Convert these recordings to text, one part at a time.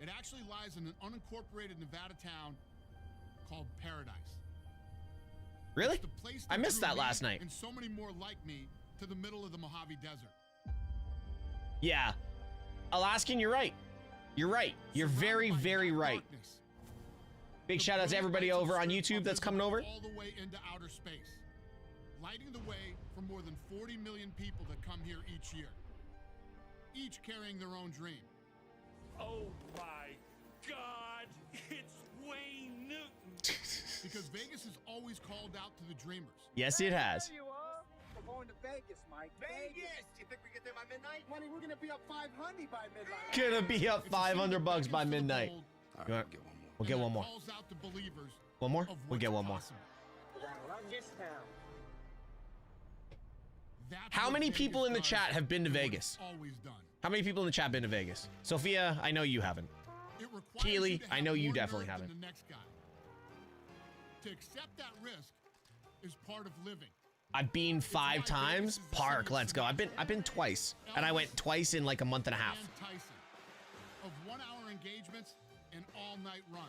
It actually lies in an unincorporated Nevada town called Paradise. Really? It's the place I missed drew that me last night. And so many more like me to the middle of the Mojave Desert. Yeah. Alaskan, you're right. You're right. You're very, very right. Darkness. Big The shout out to everybody brilliant over on lights YouTube are that's coming visible over. all the way into outer space, lighting the way for more than 40 million people that come here each year, each carrying their own dream. Oh my God, it's Wayne Newton. Because Vegas is always called out to the dreamers. Yes, it has. There you are. We're going to Vegas, Mike. Vegas! You think we get there by midnight? Money, we're gonna be up 500 by midnight. Gonna be up It's a city $500 that by beckons to the midnight. bold, All You right, want- get one more. We'll get and one that more. calls out to believers One more? of We'll what's get one more. possible. We're gonna run this town. That's How what many Vegas people in the does chat have been to and what Vegas? it's always done. How many people in the chat been to Vegas? Sophia, I know you haven't. It requires Keely, you to I have know you more definitely nerve than haven't. The next guy. To accept that risk is part of living. I've been 5 times. Park, let's go. I've been twice. And I went twice in like a month and a half. And Tyson, of 1-hour engagements and all-night runs.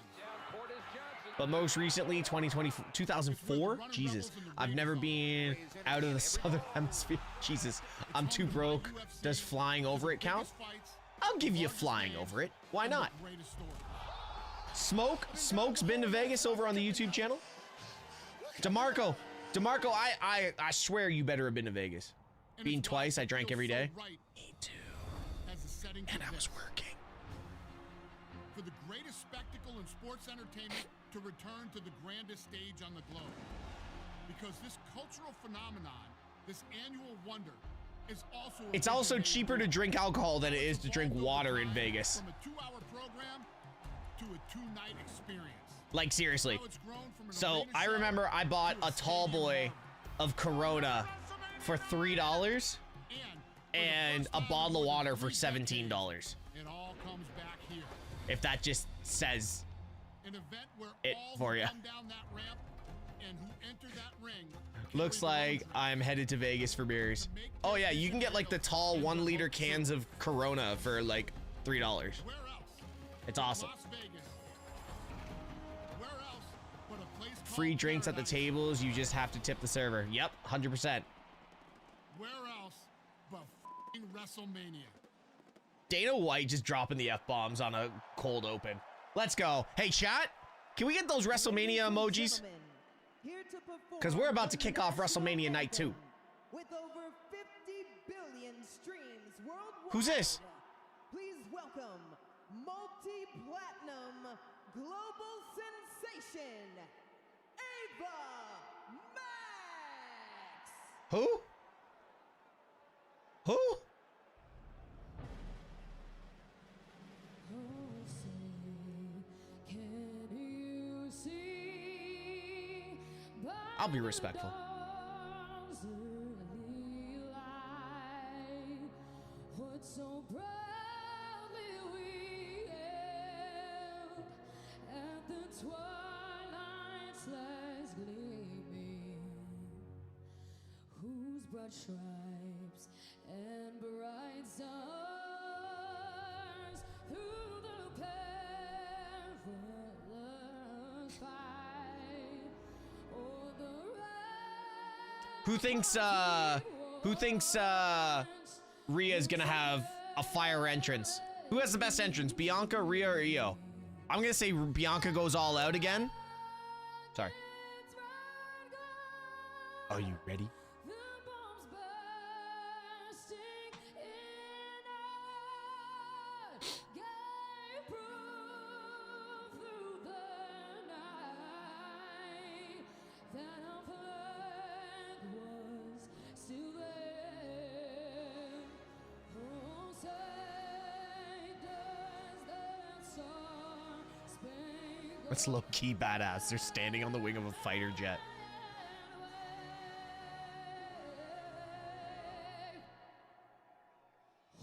But most recently, 2004? Jesus. I've never been out of the Southern Hemisphere. Jesus. I'm too broke. Does flying over it count? I'll give you flying over it. Why not? Smoke's been to Vegas over on the YouTube channel. DeMarco, I swear you better have been to Vegas. Been twice, I drank every day. Me too. And I was working. For the greatest spectacle in sports entertainment to return to the grandest stage on the globe. Because this cultural phenomenon, this annual wonder, is also It's also cheaper to drink alcohol than it is to drink water in Vegas. From a 2-hour program to a 2-night experience. Like seriously. Now it's grown from an So arena I show remember I bought to a tall stadium boy bar. of Corona for $3 and a bottle of water for $17. It all comes back here. If that just says An event where it all for who ya. come down that ramp and who enter that ring looks like I'm headed to Vegas for beers. Oh yeah, you can get like the tall 1-liter cans of Corona for like $3. Where else? It's awesome. Las Vegas. Where else but a place called Free drinks at the Paradise? tables, you just have to tip the server. Yep, 100%. Where else but f***ing Wrestlemania? Dana White just dropping the F-bombs on a cold open. Let's go. Hey chat, can we get those WrestleMania emojis? Because we're about to kick off WrestleMania Night 2. With over 50 billion streams worldwide. Who's this? Please welcome multi-platinum global sensation, Ava Max. Who? Who? I'll be respectful. So proudly we hailed at the twilight's last gleaming, whose broad stripes and bright stars through the perilous fight o'er the Who thinks Rhea's gonna have a fire entrance? Who has the best entrance? Bianca, Rhea, or Io? I'm gonna say Bianca goes all out again. Sorry. Are you ready? the bombs bursting in us gave proof through the night that our flag was still there. Oh, say does that star-spangled That's low-key badass. They're standing on the wing of a fighter jet.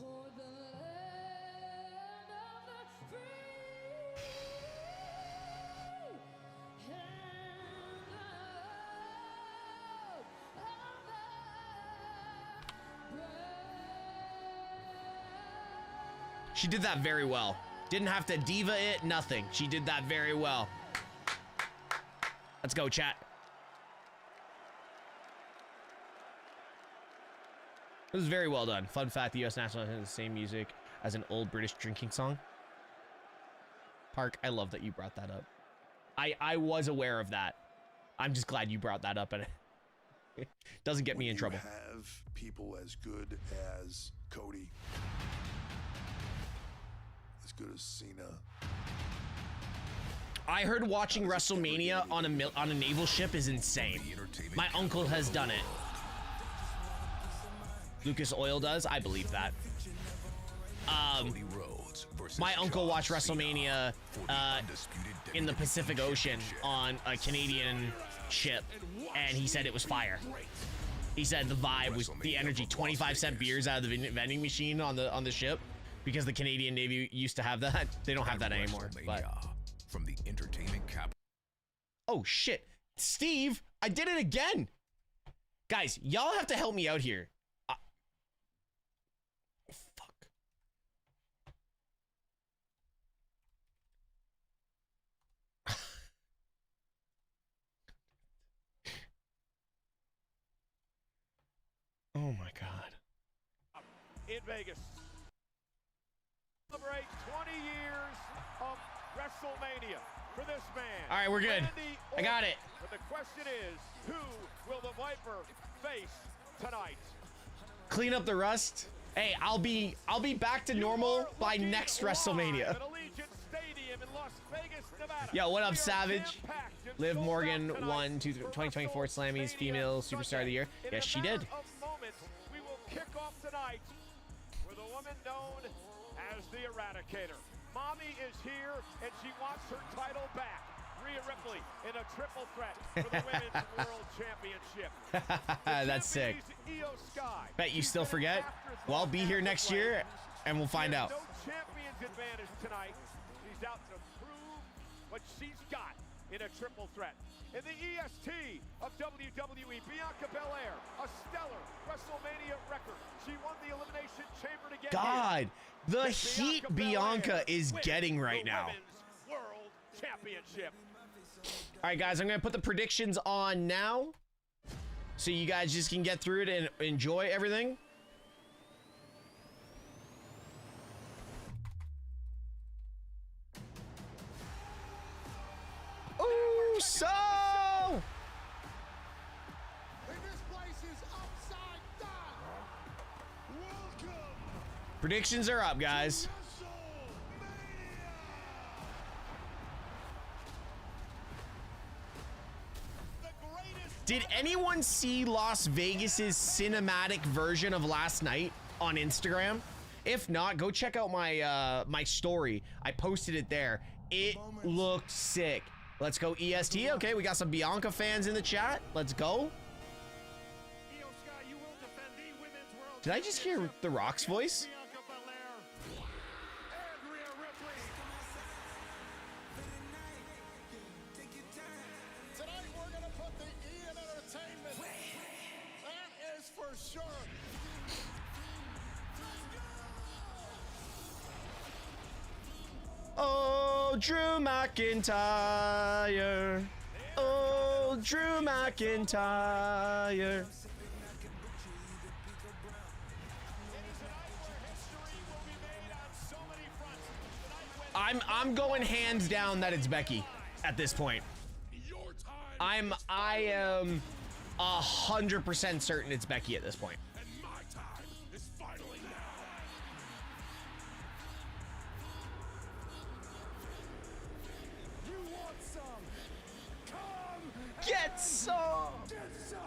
o'er the land of the free and of the brave. She did that very well. Didn't have to diva it, nothing. She did that very well. Let's go, chat. It was very well done. Fun fact, the US national anthem has the same music as an old British drinking song. Park, I love that you brought that up. I was aware of that. I'm just glad you brought that up, and it doesn't get me in trouble. Have people as good as Cody, as good as Cena. I heard watching WrestleMania on a naval ship is insane. My uncle has done it. Lucas Oil does. I believe that. My uncle watched WrestleMania in the Pacific Ocean on a Canadian ship, and he said it was fire. He said the vibe was the energy. 25-cent beers out of the vending machine on the ship, because the Canadian Navy used to have that. They don't have that anymore. But from the entertainment cap. Oh shit, Steve! I did it again. Guys, y'all have to help me out here. Fuck. Oh my god. In Vegas. Celebrate 20 years of WrestleMania for this man. All right, we're good. I got it. But the question is, who will the Viper face tonight? Clean up the rust. Hey, I'll be back to normal by next WrestleMania. Yo, what up, Savage? Liv Morgan won 2024 Slammy's Female Superstar of the Year. Yes, she did. We will kick off tonight with a woman known as the Eradicator. Mommy is here, and she wants her title back. Rhea Ripley in a triple threat for the Women's World Championship. That's sick. Bet you still forget? Well, be here next year, and we'll find out. No champion's advantage tonight. She's out to prove what she's got in a triple threat. In the EST of WWE, Bianca Belair, a stellar WrestleMania record. She won the Elimination Chamber to get God, here. the heat Bianca is getting right now. Women's World Championship. All right, guys, I'm going to put the predictions on now, so you guys just can get through it and enjoy everything. Ooh, so... Predictions are up, guys. Did anyone see Las Vegas's cinematic version of last night on Instagram? If not, go check out my my story. I posted it there. It looked sick. Let's go EST. Okay, we got some Bianca fans in the chat. Let's go. Did I just hear The Rock's voice? Oh, Drew McIntyre. Oh, Drew McIntyre. I'm going hands down that it's Becky at this point. I am 100% certain it's Becky at this point. Get some! Get some!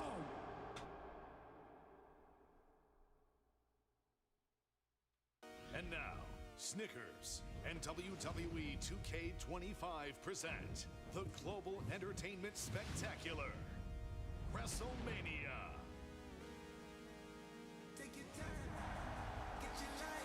And now, Snickers and WWE 2K25 present the Global Entertainment Spectacular, WrestleMania. Take your time, get your life.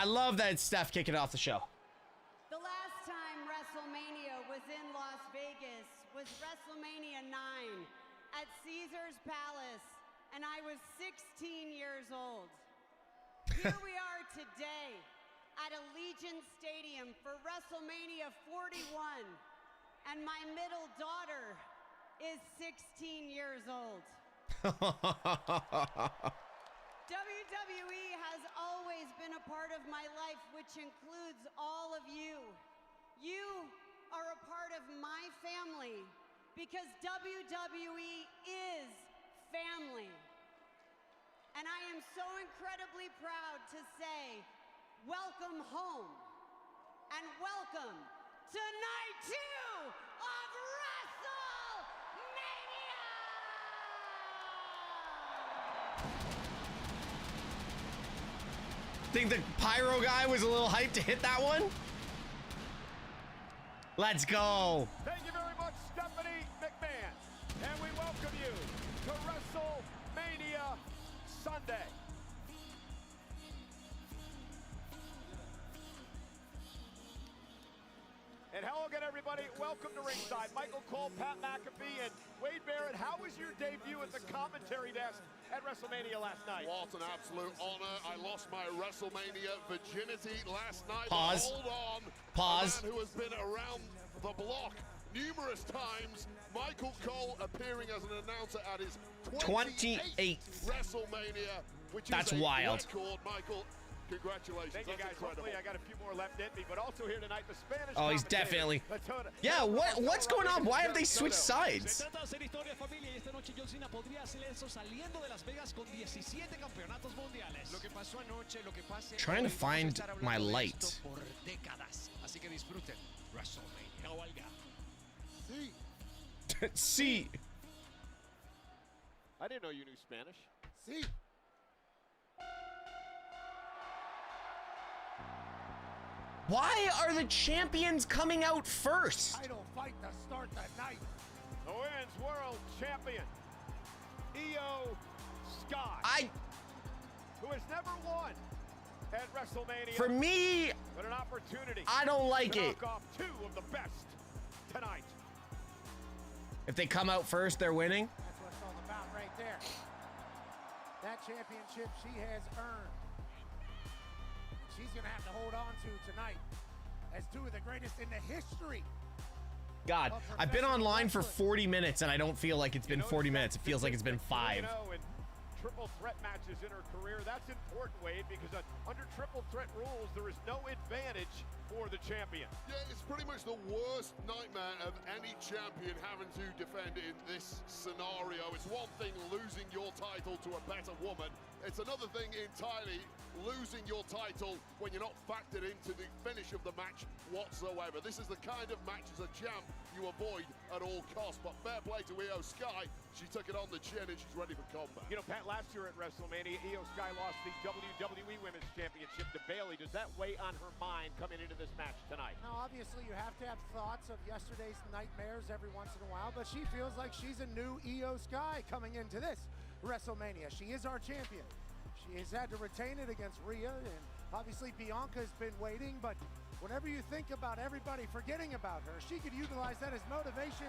I love that it's Steph kicking off the show. The last time WrestleMania was in Las Vegas was WrestleMania 9 at Caesar's Palace, and I was 16 years old. Here we are today at Allegiant Stadium for WrestleMania 41, and my middle daughter is 16 years old. WWE has always been a part of my life, which includes all of you. You are a part of my family because WWE is family. And I am so incredibly proud to say, welcome home and welcome to night 2 of Think the pyro guy was a little hyped to hit that one? Let's go. Thank you very much, Stephanie McMahon. And we welcome you to WrestleMania Sunday. And hello again, everybody. Welcome to ringside. Michael Cole, Pat McAfee, and Wade Barrett. How was your debut at the commentary desk at WrestleMania last night? What an absolute honor. I lost my WrestleMania virginity last night. Pause. Hold on. Pause. A man who has been around the block numerous times. Michael Cole appearing as an announcer at his 28th WrestleMania, which That's is a wild. record, Michael. Congratulations. Thank you, guys. Incredible. Hopefully I got a few more left in me, but also here tonight, the Spanish Oh, he's commentator, definitely. Latona. Yeah, what's going on? Why have they switched sides? Trying to find my light. See. I didn't know you knew Spanish. See. Why are the champions coming out first? Title fight to start the night. The Women's World Champion, Io Sky, who has never won at WrestleMania. For me, but an opportunity. I don't like to it. knock off 2 of the best tonight. If they come out first, they're winning. That's what it's all about right there. That championship she has earned. She's going to have to hold on to tonight as 2 of the greatest in the history. God, I've been online for 40 minutes and I don't feel like it's been 40 minutes. It feels like it's been 5. In triple threat matches in her career, that's important, Wade, because under triple threat rules, there is no advantage for the champion. Yeah, it's pretty much the worst nightmare of any champion having to defend in this scenario. It's one thing losing your title to a better woman. It's another thing entirely losing your title when you're not factored into the finish of the match whatsoever. This is the kind of match as a champ you avoid at all costs. But fair play to Io Sky. She took it on the chin and she's ready for combat. You know, Pat, last year at WrestleMania, Io Sky lost the WWE Women's Championship to Bayley. Does that weigh on her mind coming into this match tonight? Now, obviously, you have to have thoughts of yesterday's nightmares every once in a while, but she feels like she's a new Io Sky coming into this WrestleMania. She is our champion. She has had to retain it against Rhea, and obviously Bianca's been waiting, but whenever you think about everybody forgetting about her, she could utilize that as motivation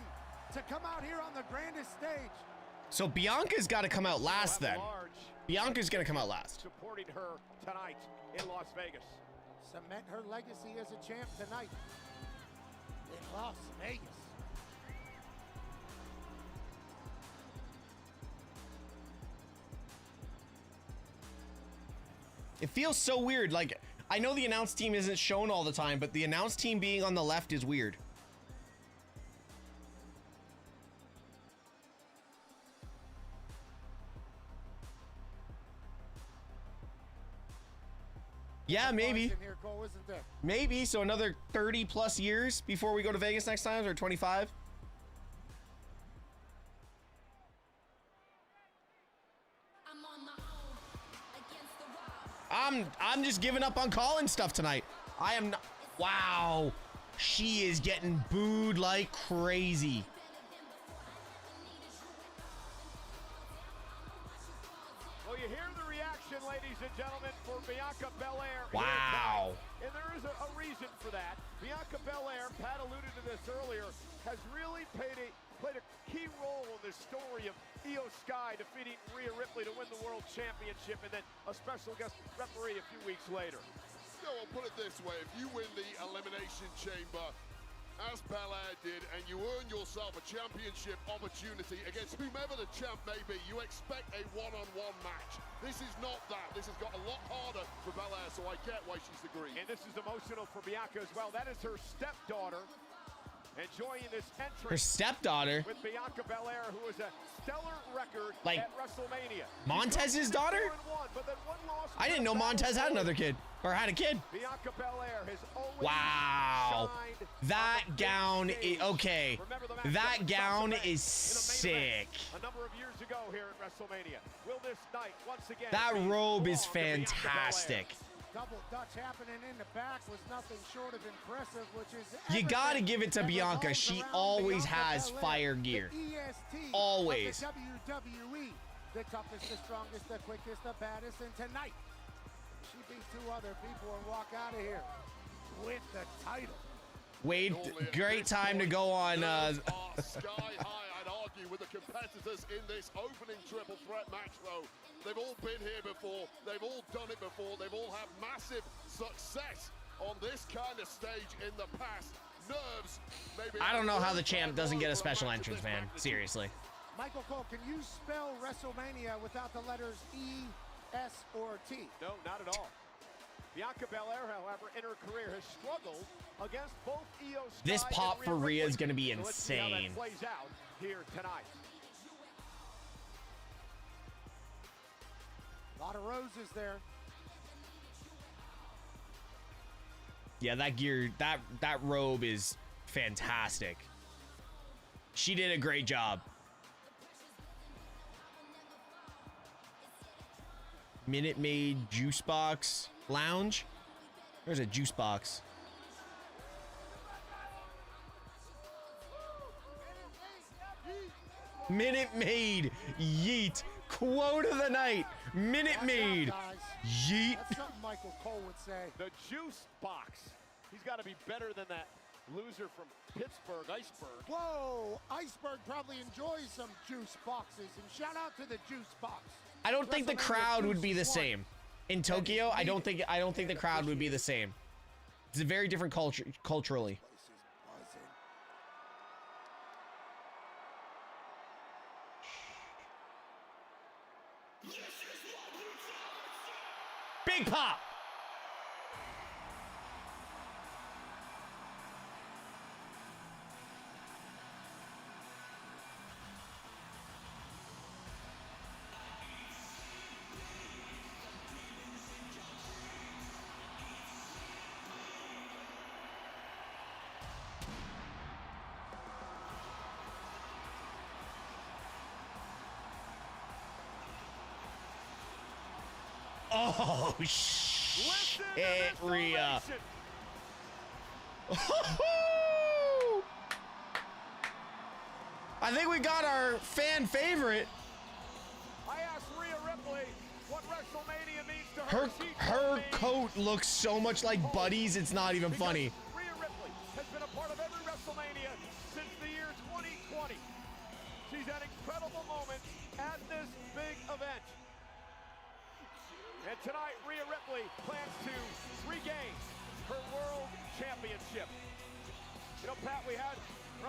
to come out here on the grandest stage. So Bianca's got to come out last then. Bianca's going to come out last. Supporting her tonight in Las Vegas. Cement her legacy as a champ tonight in Las Vegas. It feels so weird. Like, I know the announce team isn't shown all the time, but the announce team being on the left is weird. Yeah, maybe. Maybe. So another 30 plus years before we go to Vegas next time, or 25. I'm just giving up on calling stuff tonight. I am not. Wow. She is getting booed like crazy. Well, you hear the reaction, ladies ladies and gentlemen, for Bianca Belair. Wow. And there is a reason for that. Bianca Belair, Pat alluded to this earlier, has really played a key role in this story of Io Sky defeating Rhea Ripley to win the World Championship, and then a special guest referee a few weeks later. No, I'll put it this way. If you win the Elimination Chamber, as Belair did, and you earn yourself a championship opportunity against whomever the champ may be, you expect a one-on-one match. This is not that. This has got a lot harder for Belair, so I get why she's agreed. And this is emotional for Bianca as well. That is her stepdaughter enjoying this entrance. Her stepdaughter? With Bianca Belair, who is a stellar record Like at WrestleMania. Montez's daughter? But then one loss. I didn't know Montez had another kid. Or had a kid. Bianca Belair has always wow. shined. That gown is okay. That gown is sick. A number of years ago here at WrestleMania. Will this night once again? That robe is fantastic. Double Dutch happening in the back was nothing short of impressive, which is you gotta give it to Bianca. She always has fire gear. Always. WWE, the toughest, the strongest, the quickest, the baddest, and tonight she beat two other people and walk out of here with the title. Wade, great time to go on. Sky high, I'd argue, with the competitors in this opening triple threat match, though. They've all been here before. They've all done it before. They've all had massive success on this kind of stage in the past. Nerves, maybe. I don't know how the champ doesn't get a special entrance, man. Seriously. Michael Cole, can you spell WrestleMania without the letters E, S, or T? No, not at all. Bianca Belair, however, in her career has struggled against both Io Sky this pop for Rhea is going to be so let's see how insane. that plays out here tonight. A lot of roses there. Yeah, that gear, that robe is fantastic. She did a great job. Minute Maid Juice Box Lounge. There's a juice box. Minute Maid Yeet. Quote of the night. Minute Maid Yeet. That's something Michael Cole would say. The juice box. He's got to be better than that loser from Pittsburgh, Iceberg. Whoa, Iceberg probably enjoys some juice boxes, and shout out to the juice box. I don't think the crowd would be the same. In Tokyo, I don't think the crowd would be the same. It's a very different culture culturally. Big pop. Oh, shit, Rhea. I think we got our fan favorite. I asked Rhea Ripley what WrestleMania means to her. Her coat looks so much like Buddy's, it's not even funny. Rhea Ripley has been a part of every WrestleMania since the year 2020. She's had incredible moments at this big event. And tonight, Rhea Ripley plans to regain her World Championship. You know, Pat, we're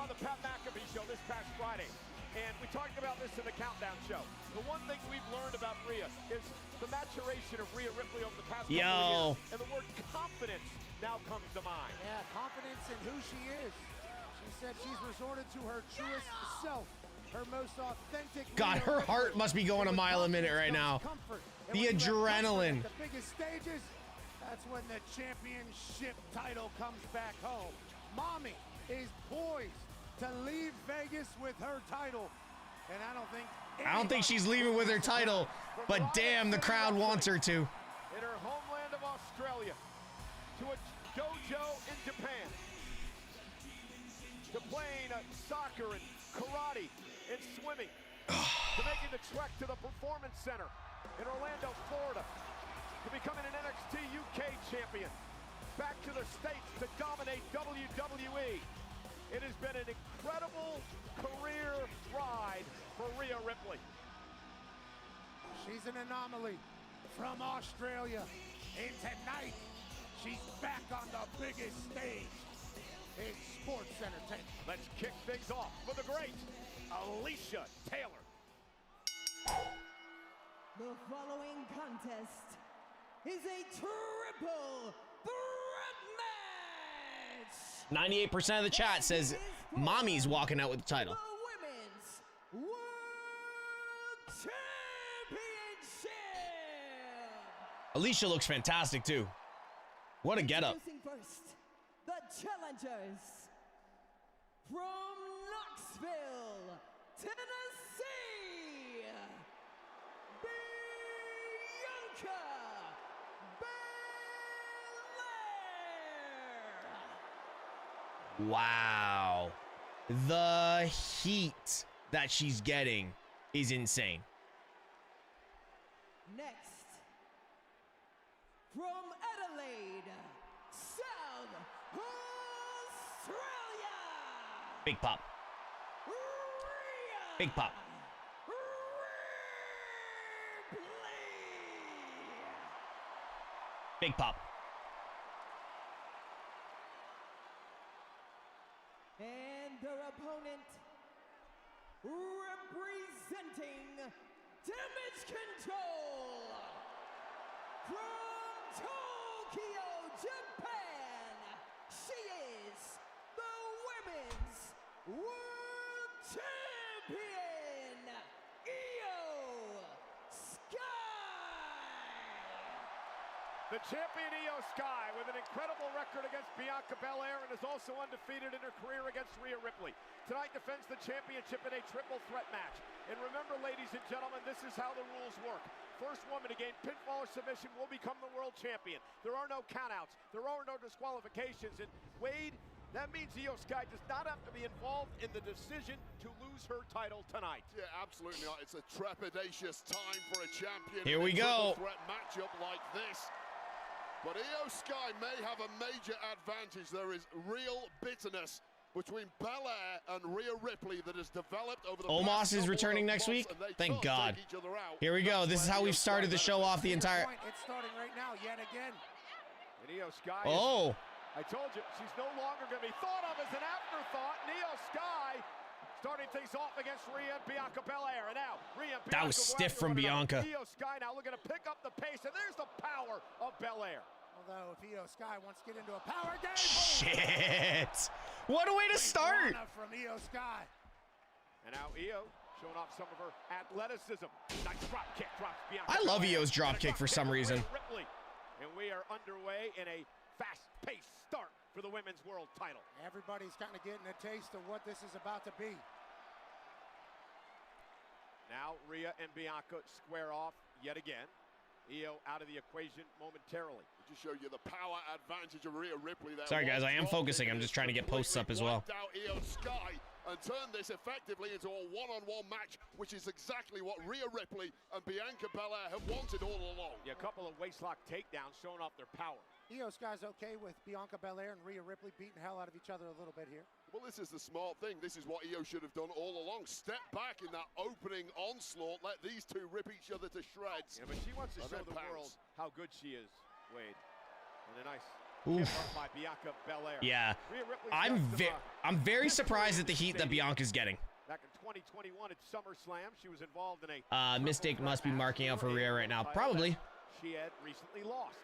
on the Pat McAfee show this past Friday, and we talked about this in the Countdown show. The one thing we've learned about Rhea is the maturation of Rhea Ripley over the past couple of years, and the word confidence now comes to mind. Yeah, confidence in who she is. She said she's resorted to her truest self, her most authentic. God, her heart must be going a mile a minute right now. The adrenaline. The biggest stages, that's when the championship title comes back home. Mommy is poised to leave Vegas with her title, and I don't think she's leaving with her title, but damn, the crowd wants her to. In her homeland of Australia, to a dojo in Japan, to playing soccer and karate and swimming, to making the trek to the Performance Center in Orlando, Florida, to becoming an NXT UK champion. Back to the States to dominate WWE. It has been an incredible career ride for Rhea Ripley. She's an anomaly from Australia. And tonight, she's back on the biggest stage in sports entertainment. Let's kick things off with the great Alicia Taylor. The following contest is a triple threat match. 98% of the chat says mommy's walking out with the title. The Women's World Championship. Alicia looks fantastic too. What a getup. Introducing first, the challengers from Knoxville, Tennessee, Bianca Belair. Wow. The heat that she's getting is insane. Next, from Adelaide, South Australia. Big pop. Rhea Big pop. Ripley. Big pop. And their opponent, representing Damage Control from Tokyo, Japan, she is the Women's World Champion, Io Sky. The champion Io Sky with an incredible record against Bianca Belair and is also undefeated in her career against Rhea Ripley. Tonight defends the championship in a triple threat match. And remember, ladies and gentlemen, this is how the rules work. First woman to gain pinfall or submission will become the world champion. There are no countouts. There are no disqualifications. And Wade, that means Io Sky does not have to be involved in the decision to lose her title tonight. Yeah, absolutely not. It's a trepidatious time for a champion. Here we go. Threat matchup like this. But Io Sky may have a major advantage. There is real bitterness between Belair and Rhea Ripley that has developed over the Omos is returning next week. Thank God. Here we go. This is how we've started the show off the entire. It's starting right now, yet again. And Io Sky. Oh. I told you, she's no longer going to be thought of as an afterthought. And Io Sky starting things off against Rhea and Bianca Belair. And now, Rhea and Bianca. That was stiff from Bianca. Io Sky now looking to pick up the pace. And there's the power of Belair. Although if Io Sky wants to get into a power game. Shit. What a way to start. From Io Sky. And now Io showing off some of her athleticism. Nice drop kick, drops Bianca. I love Io's drop kick for some reason. Ripley. And we are underway in a fast-paced start for the women's world title. Everybody's kind of getting a taste of what this is about to be. Now Rhea and Bianca square off yet again. Io out of the equation momentarily. Just show you the power advantage of Rhea Ripley there. Sorry guys, I am focusing. I'm just trying to get posts up as well. Out Io Sky and turn this effectively into a one-on-one match, which is exactly what Rhea Ripley and Bianca Belair have wanted all along. Yeah, a couple of waistlock takedowns showing off their power. Io Sky's okay with Bianca Belair and Rhea Ripley beating the hell out of each other a little bit here. Well, this is the smart thing. This is what Io should have done all along. Step back in that opening onslaught. Let these two rip each other to shreds. Yeah, but she wants to show the world how good she is, Wade. And a nice Oof. by Bianca Belair. Yeah, I'm very surprised at the heat that Bianca's getting. Back in 2021 at SummerSlam, she was involved in a Mistake must be marking out for Rhea right now. Probably. She had recently lost.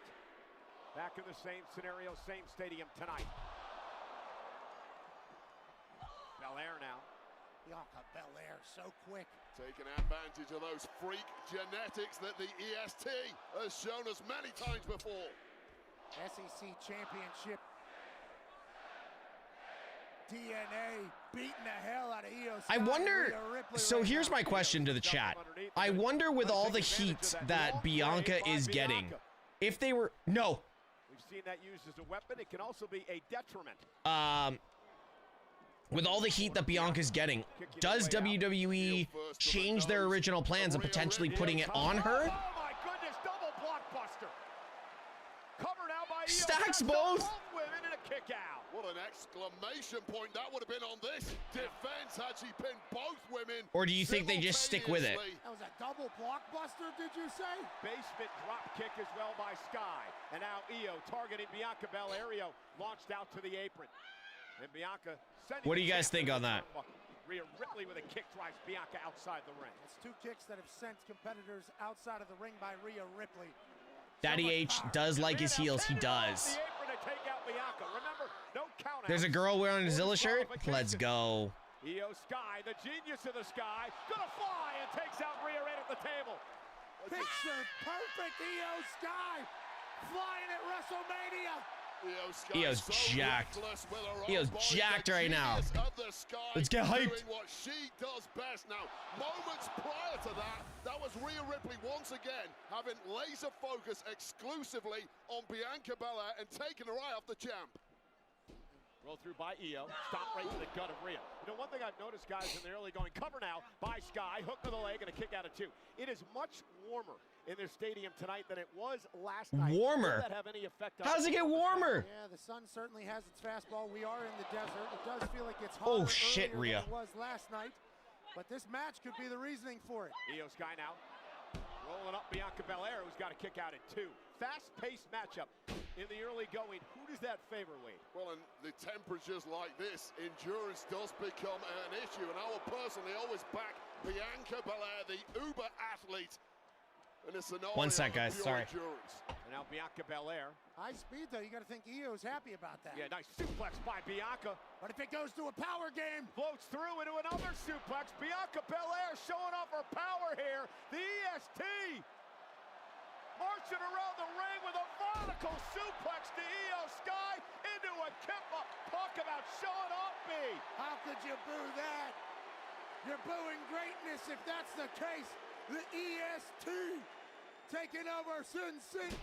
Back in the same scenario, same stadium tonight. Belair now. Bianca Belair, so quick. Taking advantage of those freak genetics that the EST has shown us many times before. SEC Championship DNA beating the hell out of Io Sky. I wonder, so here's my question to the chat. I wonder with all the heat that Bianca is getting, if they were, no. We've seen that used as a weapon. It can also be a detriment. With all the heat that Bianca's getting, does WWE change their original plans of potentially putting it on her? Oh my goodness, double blockbuster. suplex both. Women in a kick out. What an exclamation point that would have been on this defense had she pinned both women. Or do you think they just stick with it? That was a double blockbuster, did you say? Basement drop kick as well by Sky. And now Io targeting Bianca Belair. Io launched out to the apron. And Bianca sending. What do you guys think on that? Rhea Ripley with a kick drives Bianca outside the ring. It's 2 kicks that have sent competitors outside of the ring by Rhea Ripley. Daddy H does like his heels. He does. There's a girl wearing a Zilla shirt. Let's go. Io Sky, the genius of the Sky, gonna fly and takes out Rhea right at the table. Picture perfect Io Sky flying at WrestleMania. Io's jacked. Io's jacked right now. Let's get hyped. Doing what she does best now. Moments prior to that was Rhea Ripley once again having laser focus exclusively on Bianca Belair and taking her eye off the champ. Roll through by Io, stop right to the gut of Rhea. You know, one thing I've noticed, guys, in the early going, cover now by Sky, hook to the leg and a kick out of 2. It is much warmer in their stadium tonight than it was last night. Warmer? Will that have any effect on How does it get warmer? Yeah, the sun certainly has its fastball. We are in the desert. It does feel like it's hotter shit, Rhea. than it was last night. But this match could be the reasoning for it. Io Sky now rolling up Bianca Belair, who's got a kick out at 2. Fast-paced matchup in the early going. Who does that favor, Wade? Well, in the temperatures like this, endurance does become an issue, and I will personally always back Bianca Belair, the uber athlete, in a scenario. 1 sec, guys. Sorry. Endurance. And now Bianca Belair. High speed, though. You got to think Io's happy about that. Yeah, nice suplex by Bianca. But if it goes to a power game, floats through into another suplex. Bianca Belair showing off her power here. The EST marching around the ring with a vertical suplex to Io Sky into a kip-up. Talk about showing off, B. How could you boo that? You're booing greatness if that's the case. The EST taking over Sin City.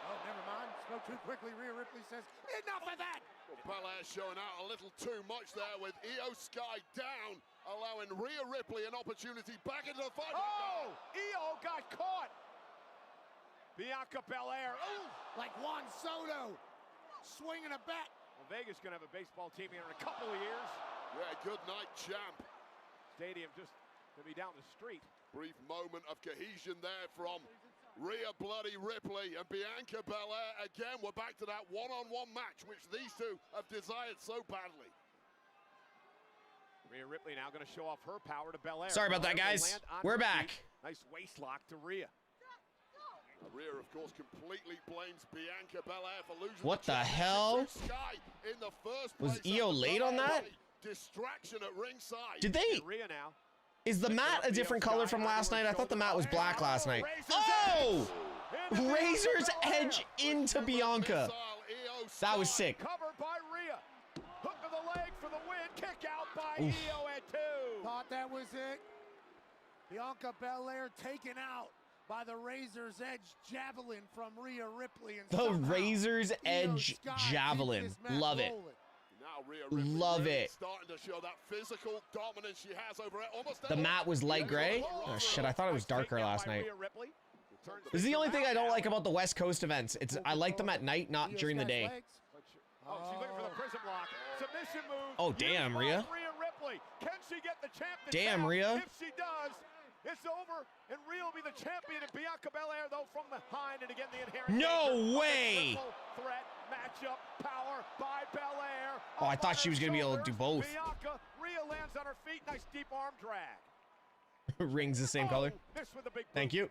Oh, never mind. Spoke too quickly. Rhea Ripley says, enough of that. Well, Belair showing out a little too much there with Io Sky down, allowing Rhea Ripley an opportunity back into the fight. Oh, Io got caught. Bianca Belair, ooh, like Juan Soto, swinging a bat. Well, Vegas gonna have a baseball team here in a couple of years. Yeah, good night, champ. Stadium just to be down the street. Brief moment of cohesion there from Rhea Bloody Ripley and Bianca Belair. Again, we're back to that one-on-one match, which these two have desired so badly. Rhea Ripley now gonna show off her power to Belair. Sorry about that, guys. We're back. Nice waist lock to Rhea. Rhea, of course, completely blames Bianca Belair for losing. What the hell? In the first Was place Io late on that? Distraction at ringside. Did they? Rhea now. Is the mat a different color from last night? I thought the mat was black last night. Oh! Razor's Edge into Bianca. That was sick. Covered by Rhea. Hook of the leg for the win. Kick out by Io at 2. Thought that was it. Bianca Belair taken out by the Razor's Edge Javelin from Rhea Ripley. And the Razor's Edge Javelin. Love it. Now Rhea Ripley love really it. Starting to show that physical dominance she has over it. Almost the mat was light gray. Oh shit, I thought it was darker last night. This is the only thing I don't like about the West Coast events. I like them at night, not during the day. Oh, she's looking for the prison block. Submission move. Oh damn, Rhea. Rhea Ripley. Can she get the champ? Damn, Rhea. If she does, it's over, and Rhea will be the champion. And Bianca Belair, though, from behind, and again the inherent. No way! Threat matchup, power by Belair. Oh, I thought she was gonna be able to do both. Bianca, Rhea lands on her feet. Nice deep arm drag. Rings the same color. This with the big Thank you.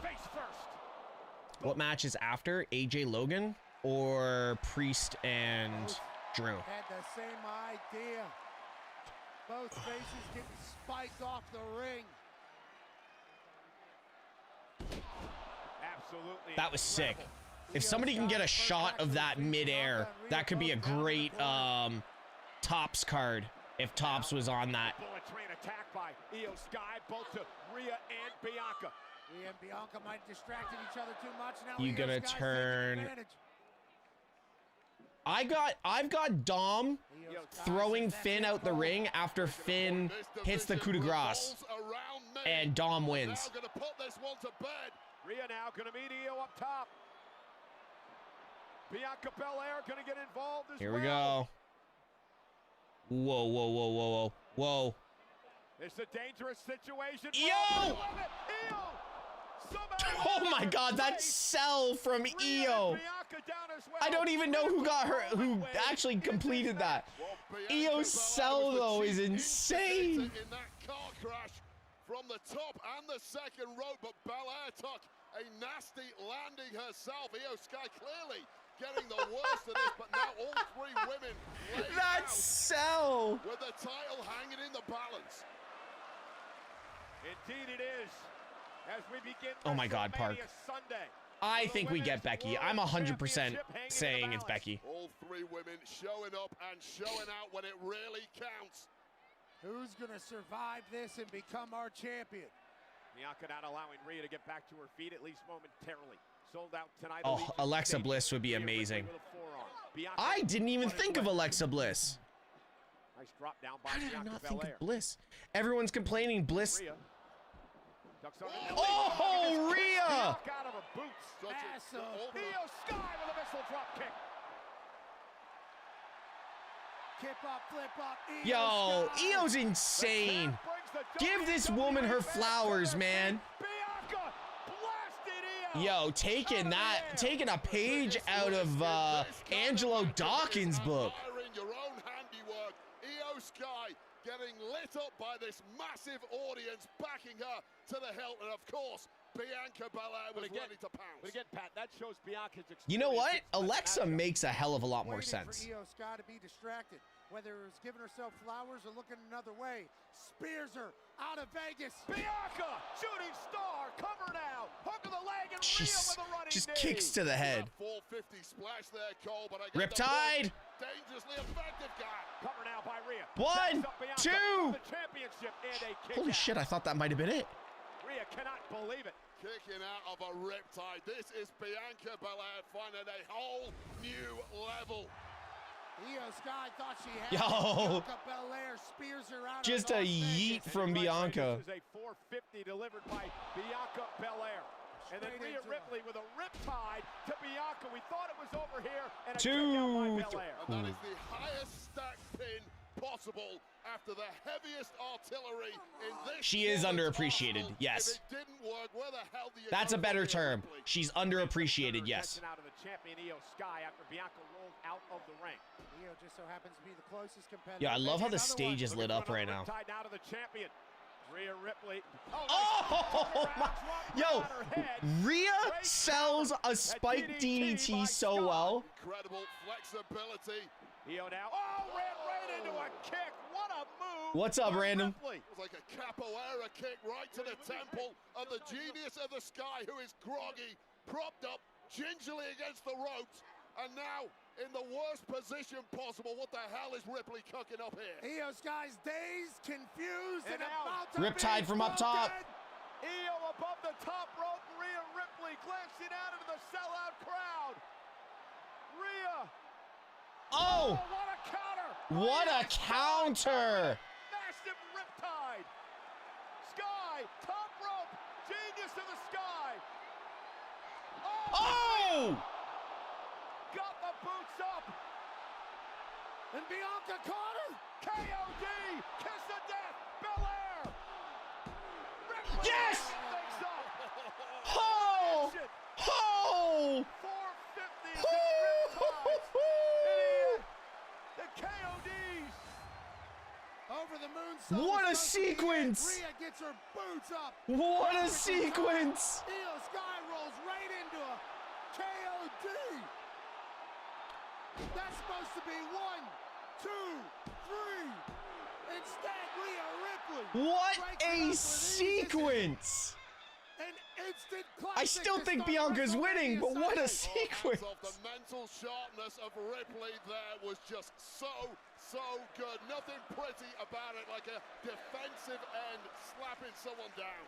Face first. What match is after? AJ Logan or Priest and Drew? Had the same idea. Both faces getting spiked off the ring. Absolutely. That was sick. If somebody can get a shot of that midair, that could be a great Tops card. If Tops was on that. Bullet train attack by Io Sky, both to Rhea and Bianca. Rhea and Bianca might have distracted each other too much. Now You Io gonna Sky's turn? taking advantage. I've got Dom throwing Finn out the ring after Finn hits the coup de grace, and Dom wins. Rhea now gonna meet Io up top. Bianca Belair going to get involved as Here we go. Whoa, whoa, whoa, whoa, whoa, whoa. It's a dangerous situation. Yo! Oh my God, that sell from Io. I don't even know who got her, who actually completed that. Io's sell though is insane. In that car crash from the top and the second rope, but Belair took a nasty landing herself. Io Sky clearly getting the worst of this, but now all three women that sell with the title hanging in the balance. Indeed it is. As we begin oh my God, Park. Sunday. I think we get Becky. I'm 100% saying it's Becky. All three women showing up and showing out when it really counts. Who's gonna survive this and become our champion? Bianca not allowing Rhea to get back to her feet, at least momentarily. Sold out tonight. Oh, Alexa Bliss would be amazing. I didn't even think of Alexa Bliss. Nice drop down by How did I Bianca not think Belair. of Bliss? Everyone's complaining Bliss. Rhea. Oh, Rhea! Out of her boots. Io Sky with a missile drop kick. Kip up, flip up. Yo, Io's insane. Give this woman her flowers, man. Bianca blasted Io. Yo, taking a page out of Angelo Dawkins' book. Your own handiwork. Io Sky getting lit up by this massive audience backing her to the hilt, and of course, Bianca Belair was ready to pounce. But again, Pat, that shows Bianca's experience. You know what? Alexa makes a hell of a lot more sense. For Io Sky to be distracted, whether it was giving herself flowers or looking another way. Spears her out of Vegas. Bianca, shooting star, cover now, hook of the leg, and Rhea with a running just knee. kicks to the head. 450 splash there, Cole, but I get Riptide. Dangerously effective guy. Cover now by Rhea. 1, 2. The championship and a kick Holy shit, I thought that might have been it. Rhea cannot believe it. Kicking out of a riptide. This is Bianca Belair finding a whole new level. Io Sky thought she had Yo. Bianca Belair spears her out Just of a Las yeet Vegas. from Bianca. This is a 450 delivered by Bianca Belair. And then Rhea Ripley with a riptide to Bianca. We thought it was over here. And a kick out by Belair. And that is the highest stack pin possible after the heaviest artillery in this. She is underappreciated, yes. If it didn't work, where the hell do you That's go a better from here, term. Ripley? She's underappreciated, yes. Out of the champion Io Sky after Bianca rolled out of the ring. Io just so happens to be the closest competitor. Yeah, I love how the Another stage one. is lit up right now. Tied out of the champion. Rhea Ripley. Oh my! Yo, Rhea sells a spike DDT so well. Incredible flexibility. Io now. Oh, ran right into a kick. What a move. What's up, Random? It was like a capoeira kick right to the temple of the genius of the sky, who is groggy, propped up gingerly against the ropes, and now in the worst position possible. What the hell is Ripley cooking up here? Io Sky's dazed, confused, and now about to Riptide from up top. Io above the top rope. Rhea Ripley glancing out into the sellout crowd. Rhea. Oh! What a counter! What a counter! Massive riptide. Sky, top rope, genius of the sky. Oh! Got the boots up. And Bianca caught her. KOD, kiss of death, Belair. Ripley Yes! things up. Oh! Oh! 450 riptides. The KODs. Over the moonsault. What a sequence! Rhea gets her boots up. What a sequence! Io Sky rolls right into a KOD. That's supposed to be 1, 2, 3. Instead, Rhea Ripley. What breaks it up a with sequence! An instant classic. I still to think start Bianca's winning, but what a WrestleMania sequence! The mental sharpness of Ripley there was just so good. Nothing pretty about it, like a defensive end slapping someone down.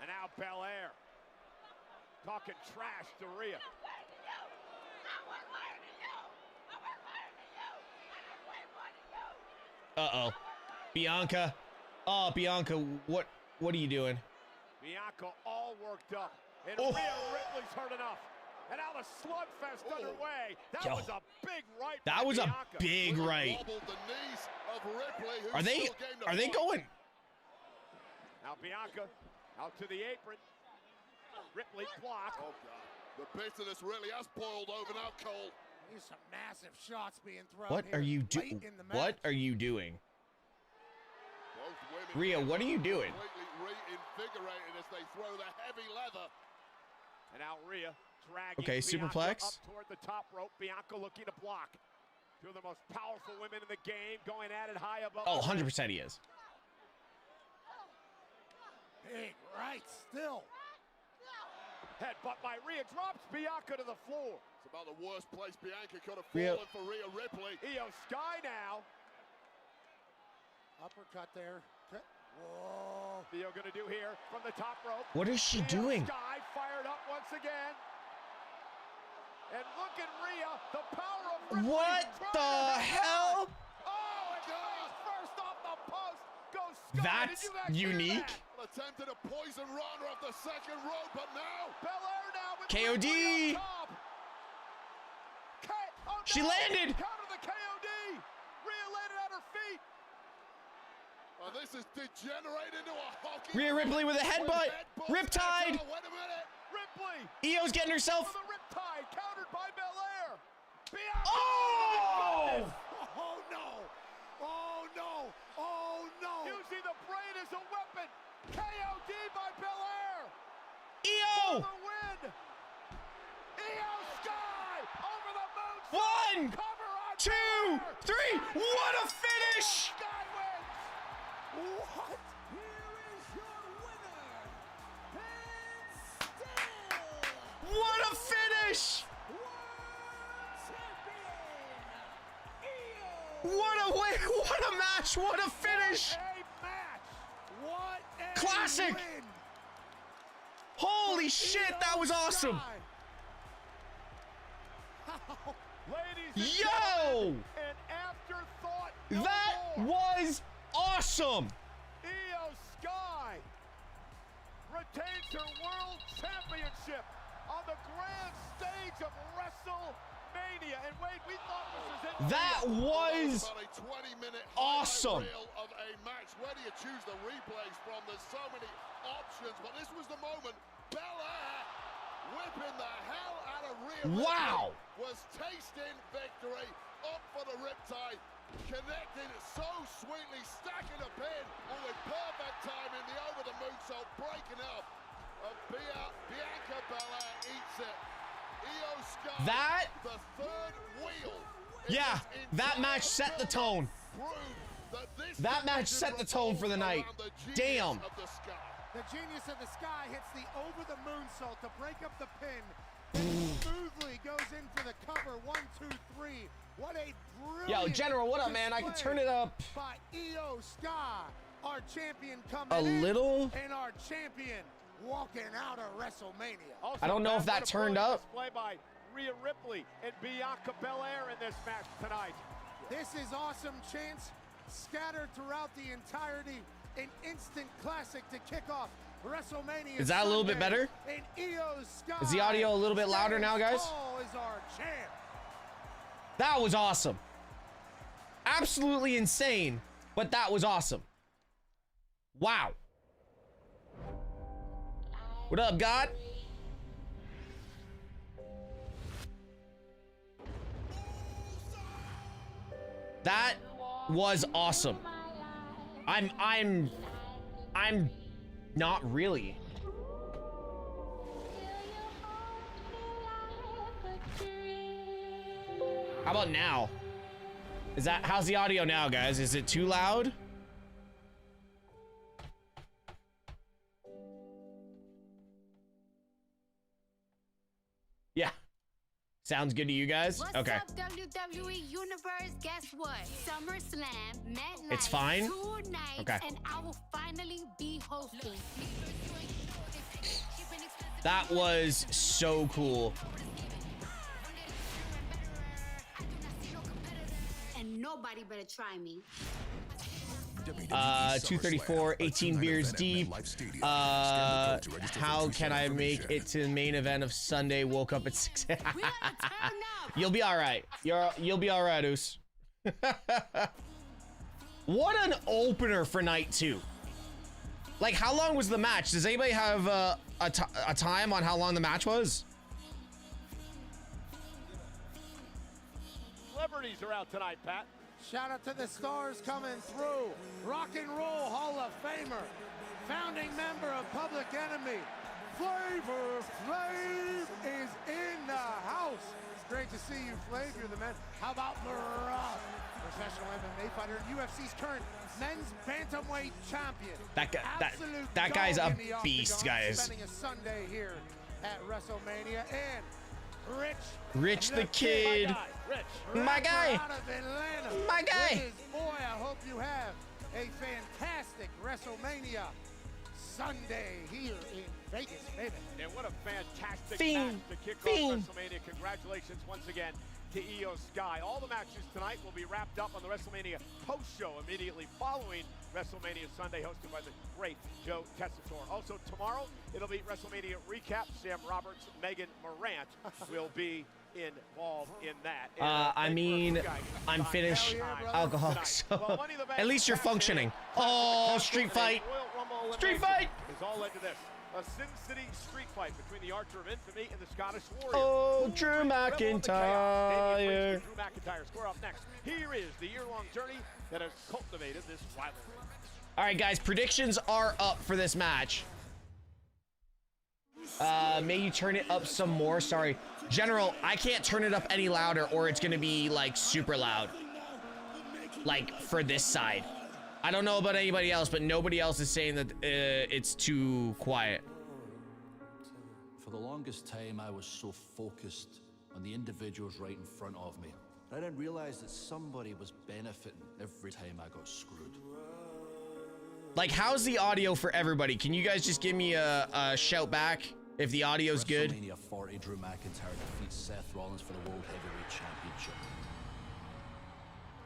And now Belair talking trash to Rhea. Uh-oh. Bianca. Oh, Bianca, what are you doing? Bianca all worked up. And Oh. Rhea Ripley's hurt enough. And now the slugfest underway. That Yo. was a big right. That by was a Bianca. big right. Wobbled the knees of Ripley, who's Are they still game to are they fight. going? Now Bianca out to the apron. Ripley block. Oh, God. The bitterness really has boiled over now, Cole. Here's some massive shots being thrown. What are you doing? doing? What are you doing? Both women Rhea, what are you doing? completely reinvigorated as they throw the heavy leather. And now Rhea dragging Okay, Bianca superplex. up toward the top rope. Bianca looking to block. Two of the most powerful women in the game going at it high above. Oh, the ring. 100% he is. Big right still. Headbutt by Rhea drops Bianca to the floor. It's about the worst place Bianca could have Rhea- fallen for Rhea Ripley. Io Sky now. Uppercut there. Whoa. Io gonna do here from the top rope. What is she Io doing? Sky fired up once again. And look at Rhea, the power of Ripley. What trying the to hell? Oh, and face first off the post. Goes Sky. That's Did you guys hear unique. that? Attempted a poison runner off the second rope, but now Belair now with KOD. Ripley on top. Oh, She no. landed. Counter the KOD. Rhea landed at her feet. this is degenerated into a hockey. Rhea Ripley with a headbutt. Riptide. Wait a minute. Ripley. Io's getting herself. For the Riptide, countered by Belair. Bianca. Oh! Oh no. Oh no. Oh no. Using the brain as a weapon. KOD by Belair. Io! For the win. Io Sky over the moon. One, Cover on 2, Belair. 3. What a finish! Sky wins. What? Here is your winner, and still What a finish! world champion, Io. What a match! What a finish! A match. What a Classic. win. Holy shit, that was awesome! Ladies and Yo! gentlemen, an afterthought. No That more. was awesome! Io Sky retains her world championship on the grand stage of WrestleMania. And Wade, we thought this was it. That was About a 20-minute awesome. reel of a match. Where do you choose the replays from? There's so many options, but this was the moment. Belair whipping the hell out of Rhea Ripley. Wow. Was tasting victory. Up for the Riptide. Connecting so sweetly, stacking a pin. And with perfect timing, the over the moonsault breaking up. Bianca Belair eats it. Io Sky, That- the third wheel. in Yeah, this that match entire set the tone. proved that this That match division set the tone for the night. revolves around the Damn. genius of the Sky. The genius of the Sky hits the over the moonsault to break up the pin. And smoothly goes in for the cover. 1, 2, 3. What a brilliant Yo, General, what up, man? I can display turn it up by Io Sky, our champion coming a in, little. and our champion walking out of WrestleMania. Also, I don't know if that what a turned brilliant up. Display by Rhea Ripley and Bianca Belair in this match tonight. This is awesome, Chance. Scattered throughout the entirety, an instant classic to kick off WrestleMania. Is that a little bit Sunday. better? And Io Sky Is the audio a little bit louder now, guys? stands tall as our champ. That was awesome. Absolutely insane, but that was awesome. Wow. What up, God? That was awesome. I'm not really. How about now? How's the audio now, guys? Is it too loud? Yeah. Sounds good to you guys? What's Okay. up, WWE Universe? Guess what? SummerSlam, Met It's Life, fine? 2 nights, Okay. and I will finally be hosting. That was so cool. And nobody better try me. 234, 18 beers deep. How can I make it to the main event of Sunday? Woke up at 6. You'll be all right. You'll be all right, Oos. What an opener for night 2. Like, how long was the match? Does anybody have a time on how long the match was? Celebrities are out tonight, Pat. Shout out to the stars coming through. Rock and Roll Hall of Famer, founding member of Public Enemy, Flavor Flav is in the house. Great to see you, Flav. You're the man. How about Murat, professional MMA fighter, UFC's current men's bantamweight champion. That guy's a beast, guys. Spending a Sunday here at WrestleMania, and Rich the Kid. My guy. Out of Atlanta. My guy. Boy, I hope you have a fantastic WrestleMania Sunday here in Vegas, baby. And what a fantastic Fiend. match to kick off WrestleMania. Congratulations once again to Io Sky. All the matches tonight will be wrapped up on the WrestleMania post-show immediately following WrestleMania Sunday, hosted by the great Joe Tessitore. Also tomorrow, it'll be WrestleMania recap. Sam Roberts, Megan Morant will be involved in that. I mean, I'm finished alcoholic, so at least you're functioning. Oh, street fight. Street fight. It's all led to this. A Sin City street fight between the Archer of Infamy and the Scottish Warrior. Oh, Drew McIntyre. Drew McIntyre. Square up next. Here is the year-long journey that has cultivated this rivalry. All right, guys, predictions are up for this match. May you turn it up some more? Sorry. General, I can't turn it up any louder or it's going to be, like, super loud. Like, for this side. I don't know about anybody else, but nobody else is saying that it's too quiet. For the longest time, I was so focused on the individuals right in front of me. I didn't realize that somebody was benefiting every time I got screwed. Like, how's the audio for everybody? Can you guys just give me a shout back if the audio's good? WrestleMania 40, Drew McIntyre defeats Seth Rollins for the World Heavyweight Championship.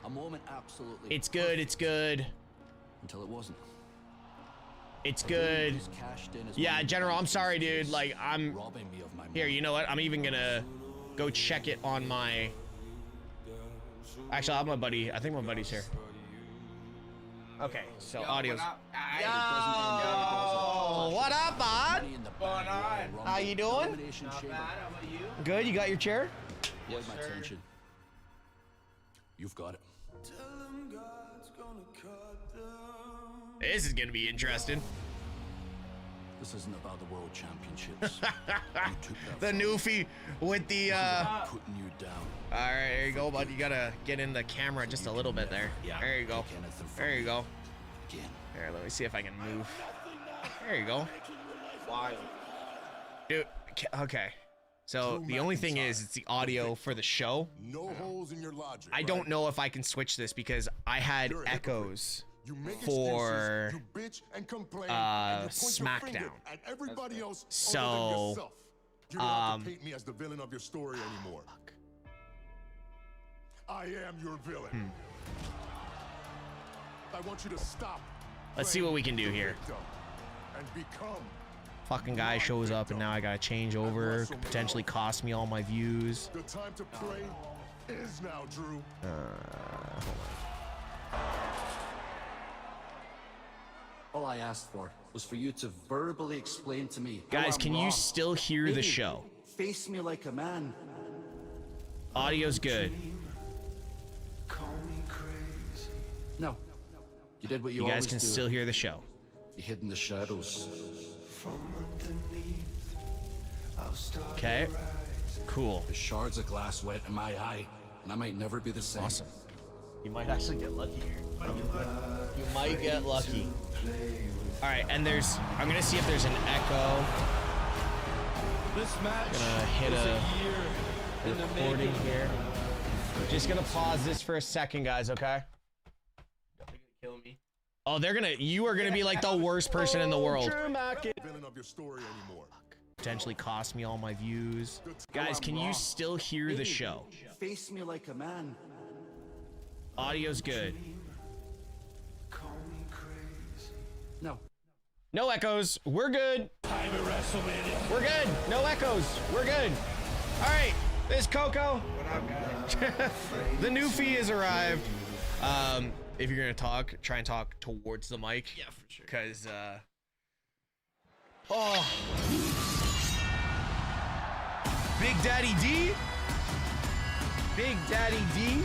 A moment absolutely It's good, it's good. Until it wasn't. It's good. Yeah, General, I'm sorry, dude. Like, I'm... robbing me of my Here, you know what? I'm even gonna go check it on my... Actually, I have my buddy. I think my buddy's here. Okay, so audio's... Yo, what up, bud? How you doing? Not bad. How about you? Good, you got your chair? Yes, my attention. You've got it. This is gonna be interesting. This isn't about the World Championships. The newfie with the putting you down. All right, there you go, bud. You gotta get in the camera just a little bit there. There you go. There you go. Here, let me see if I can move. There you go. Wild. Dude, okay. So the only thing is, it's the audio for the show. No holes in your logic. I don't know if I can switch this because I had echoes for SmackDown. So you don't have to paint me as the villain of your story anymore. I am your villain. I want you to stop. Let's see what we can do here. And become. Fucking guy shows up and now I gotta change over. Could potentially cost me all my views. The time to play is now, Drew. Hold on. All I asked for was for you to verbally explain to me. Guys, can you still hear the show? Face me like a man. Audio's good. No. You did what You guys can still hear the show. You hid in the shadows. Okay. Cool. The shards of glass went in my eye, and I might never be the same. Awesome. You might actually get lucky here. You might get lucky. All right, and I'm gonna see if there's an echo. This match Gonna hit a recording here. Just gonna pause this for a second, guys. Okay. kill me. Oh, you are gonna be like the worst person in the world. Villain of your story anymore. Potentially cost me all my views. Guys, can you still hear the show? Face me like a man. Audio's good. No echoes. We're good. We're good. No echoes. We're good. All right. This is Coco. The new fee has arrived. If you're gonna talk, try and talk towards the mic. Yeah, for sure. Because oh, Big Daddy D. Big Daddy D.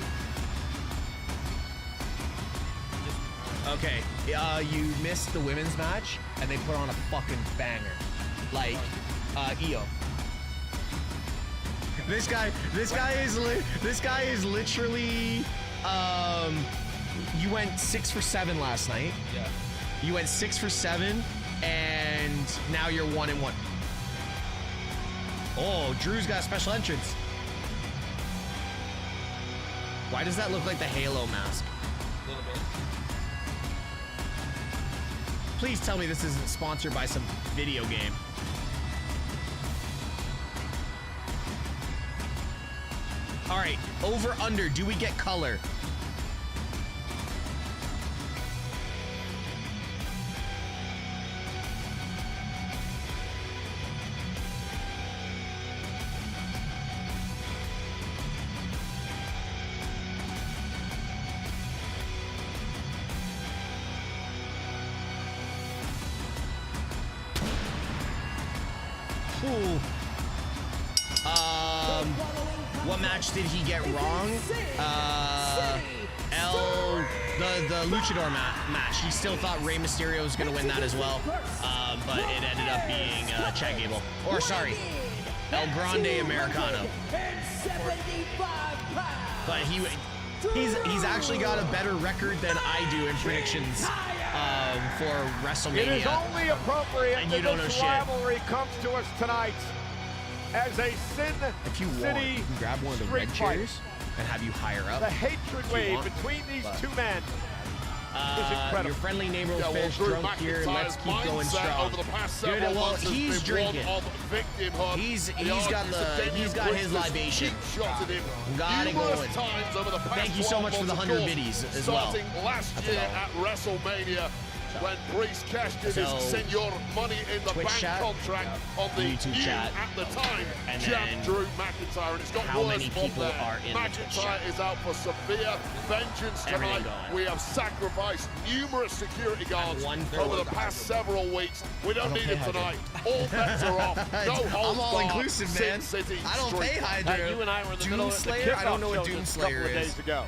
Okay, you missed the women's match, and they put on a fucking banger, like Io. This guy is literally. You went 6 for 7 last night. Yeah. You went 6 for 7, and now you're 1-1. Oh, Drew's got a special entrance. Why does that look like the Halo mask? A little bit. Please tell me this isn't sponsored by some video game. All right, over, under, do we get color? Ooh. What match did he get wrong? The Luchador match. He still thought Rey Mysterio was gonna win that as well, but it ended up being Chad Gable. Or sorry, El Grande Americano. But he's actually got a better record than I do in predictions for WrestleMania. It is only appropriate and that you don't know this shit. rivalry comes to us tonight as a Sin If you want, City you can grab one of the street red fight. chairs and have you higher up. The hatred if you wave want, between these but- two men is incredible. Your friendly neighborhood Yeah, well, fish Drew drunk here. Let's McIntyre's keep going mindset strong. over the past Dude, several well, months has he's been drinking. one of victimhood. He's He got argues that Damian he's got his Priest has libation. cheap-shotted him Got it numerous going. times over the past Thank you so much for the 12 100 months, biddies of course, as well. Starting last That's year about at WrestleMania, when Priest cashed in So, his Senior Money in the Twitch Bank chat, contract on the YouTube new, chat, at the time, and champ then Drew McIntyre, and it's got how worse many from people there. are in the Twitch McIntyre chat? is out for severe vengeance Everything tonight. going. We have sacrificed numerous security guards over the past several weeks. We don't need it tonight. All bets are off. No holds I'm all barred. inclusive, man. Sin City I don't pay Street. Hydra. You and I were in the middle of the Doomslayer? I don't know what kickoff show just a Doomslayer couple of is. days ago.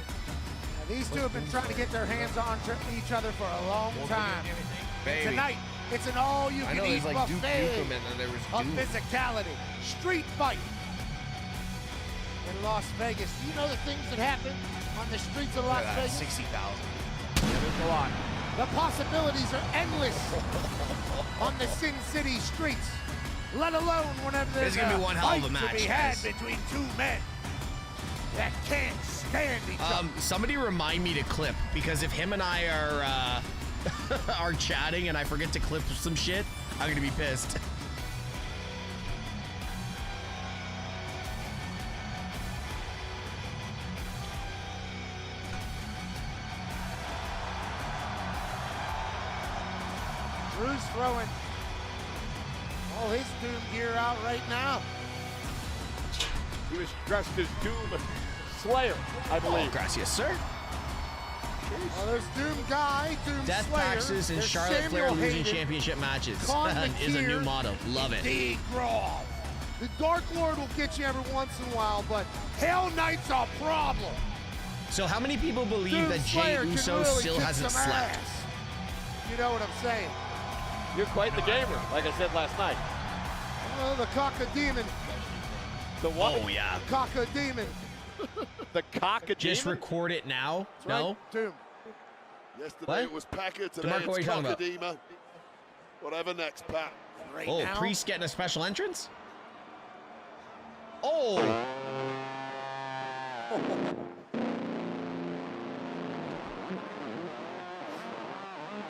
Now, these two have been trying to get their hands on each other for a long time. Baby. Tonight, it's an I know all-you-can-eat there's like Duke buffet Nukem and then there was of Doom. physicality. Street fight in Las Vegas. Do you know the things that happen on the streets of Las Vegas? 60,000. There's a lot. The possibilities are endless on the Sin City streets, let alone whenever there's It's gonna be one hell of a fight match, to be had guys. between two men that can't stand each other. Somebody remind me to clip, because if him and I are are chatting and I forget to clip some shit, I'm gonna be pissed. Drew's throwing all his Doom gear out right now. He was dressed as Doom Slayer, I believe. Oh, gracias, sir. Well, there's Doom Guy, Doom Death Slayer. taxes and there's Charlotte Flair Samuel losing Hayden, championship matches Con is a new McIntyre, motto. Love it. The Grawl. The Dark Lord will get you every once in a while, but Hell Knight's a problem. So how many people believe Doom that Jey Slayer can Uso really still kick hasn't some slept? ass. You know what I'm saying? You're quite the gamer, like I said last night. Oh, the Cock-a-Demon. The what? Oh yeah. Cock-a-Demon. The Cock-a-Demon? Just record it now. That's No. right, Doom. Yesterday What? it was Packer, today DeMarco, what are it's you talking about? Cockadema. Whatever next, Pat. Right Oh, now, Priest getting a special entrance? Oh!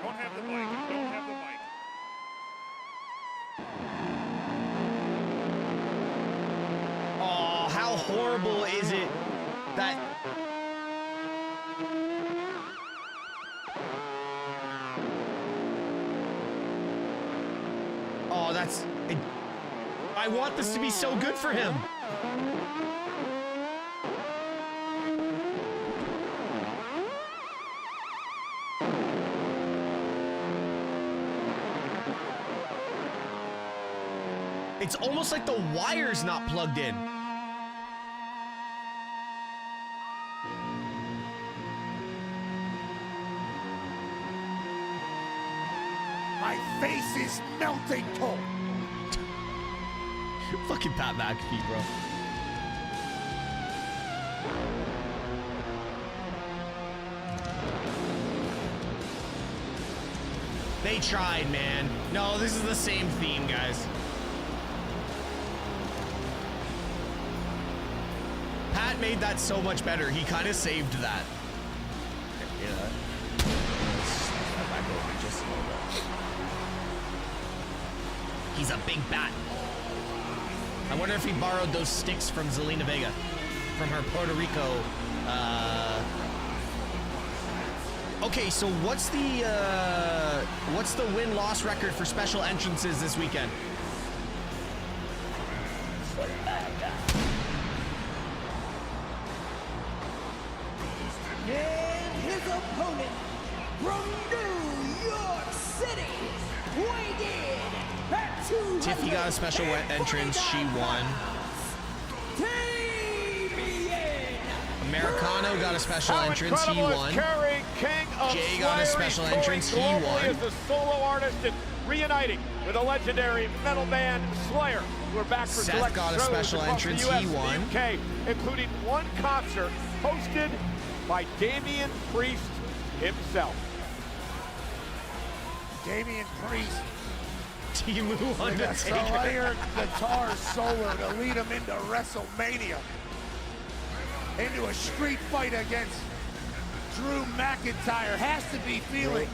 Don't have the mic. Don't have the mic. Oh, how horrible is it that... I want this to be so good for him. It's almost like the wire's not plugged in. My face is melting cold. Fucking Pat McAfee, bro. They tried, man. No, this is the same theme, guys. Pat made that so much better. He kind of saved that. He's a big bat. I wonder if he borrowed those sticks from Zelina Vega, from her Puerto Rico. Okay, so what's the win-loss record for special entrances this weekend? And his opponent from New York City, weighing in at 200. Tiffy got a special entrance, she won. Damian. Americano got a special entrance, he won. Jay got a special entrance, he won. As a solo artist and reuniting with a legendary metal band Slayer, who are back for Seth select got a shows special across entrance, the US he and the won. UK, including one concert hosted by Damian Priest himself. Damian Priest. Timu With a Undertaker. Slayer guitar solo to lead him into WrestleMania. Into a street fight against Drew McIntyre. Has to be feeling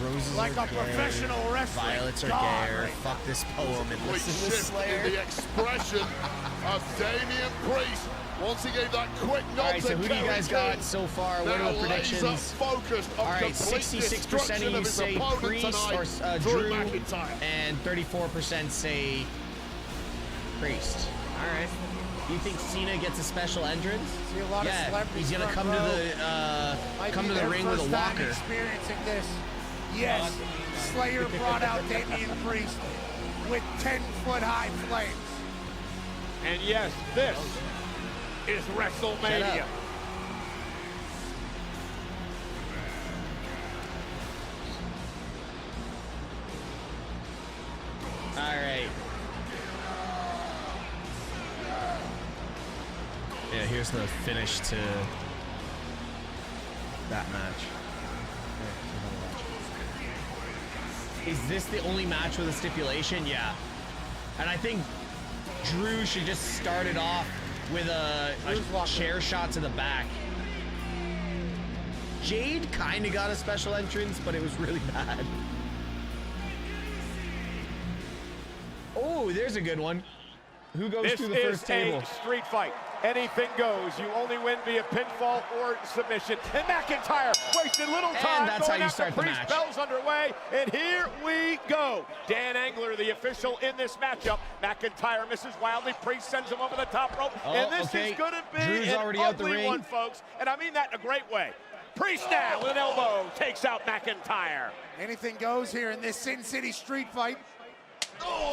Roses like are a gay, professional wrestler. Violets are God, gay. right. Fuck this poem and Complete listen to shift Slayer. in the expression of Damian Priest. Once he gave that quick nod All right, to so who do you guys Kerry got King, so far? What now are the predictions? laser-focused on All right, complete 66% destruction of you his say opponent Priest or tonight, Drew, McIntyre. and 34% say Priest. All right. You think Cena gets a special entrance? See a lot of Yeah, celebrities he's gonna front come to row. the Might come be to the their ring with a first time walker. experiencing this. Yes, Slayer brought out Damian Priest with 10-foot-high flames. And yes, this is WrestleMania. All right. Yeah, here's the finish to that match. Is this the only match with a stipulation? Yeah. And I think Drew should just start it off with a chair shot to the back. Jade kind of got a special entrance, but it was really bad. Oh, there's a good one. Who goes through the first table? This is a street fight. Anything goes. You only win via pinfall or submission. And McIntyre wasted little time. And that's how going you after start the Priest. match. Bell's underway, and here we go. Dan Engler, the official in this matchup. McIntyre misses wildly. Priest sends him over the top rope. Oh, and this okay. is going to be Drew's an already out the ugly ring. one, folks. And I mean that in a great way. Priest now with an elbow takes out McIntyre. Anything goes here in this Sin City street fight.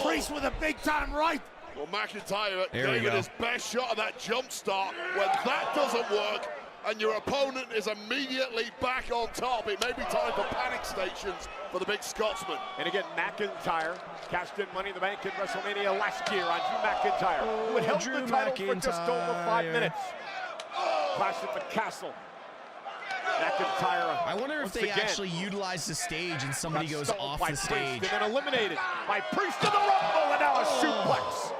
Priest with a big-time right. Well, McIntyre There we gave it go. his best shot of that jump start. When that doesn't work and your opponent is immediately back on top, it may be time for panic stations for the big Scotsman. And again, McIntyre cashed in Money in the Bank in WrestleMania last year on Drew McIntyre, who had held Drew the title for just over 5 McIntyre. minutes. Clash at the Castle. McIntyre. I wonder if once they again actually utilize the stage and somebody got goes stolen off by the Priest stage. and then eliminated by Priest to the Rumble, and now a suplex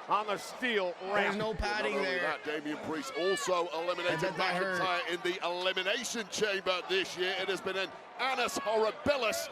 on the steel ramp. There's no padding Not only there. that, Damian Priest also eliminated bet that hurt. McIntyre in the Elimination Chamber this year. It has been an annus horribilis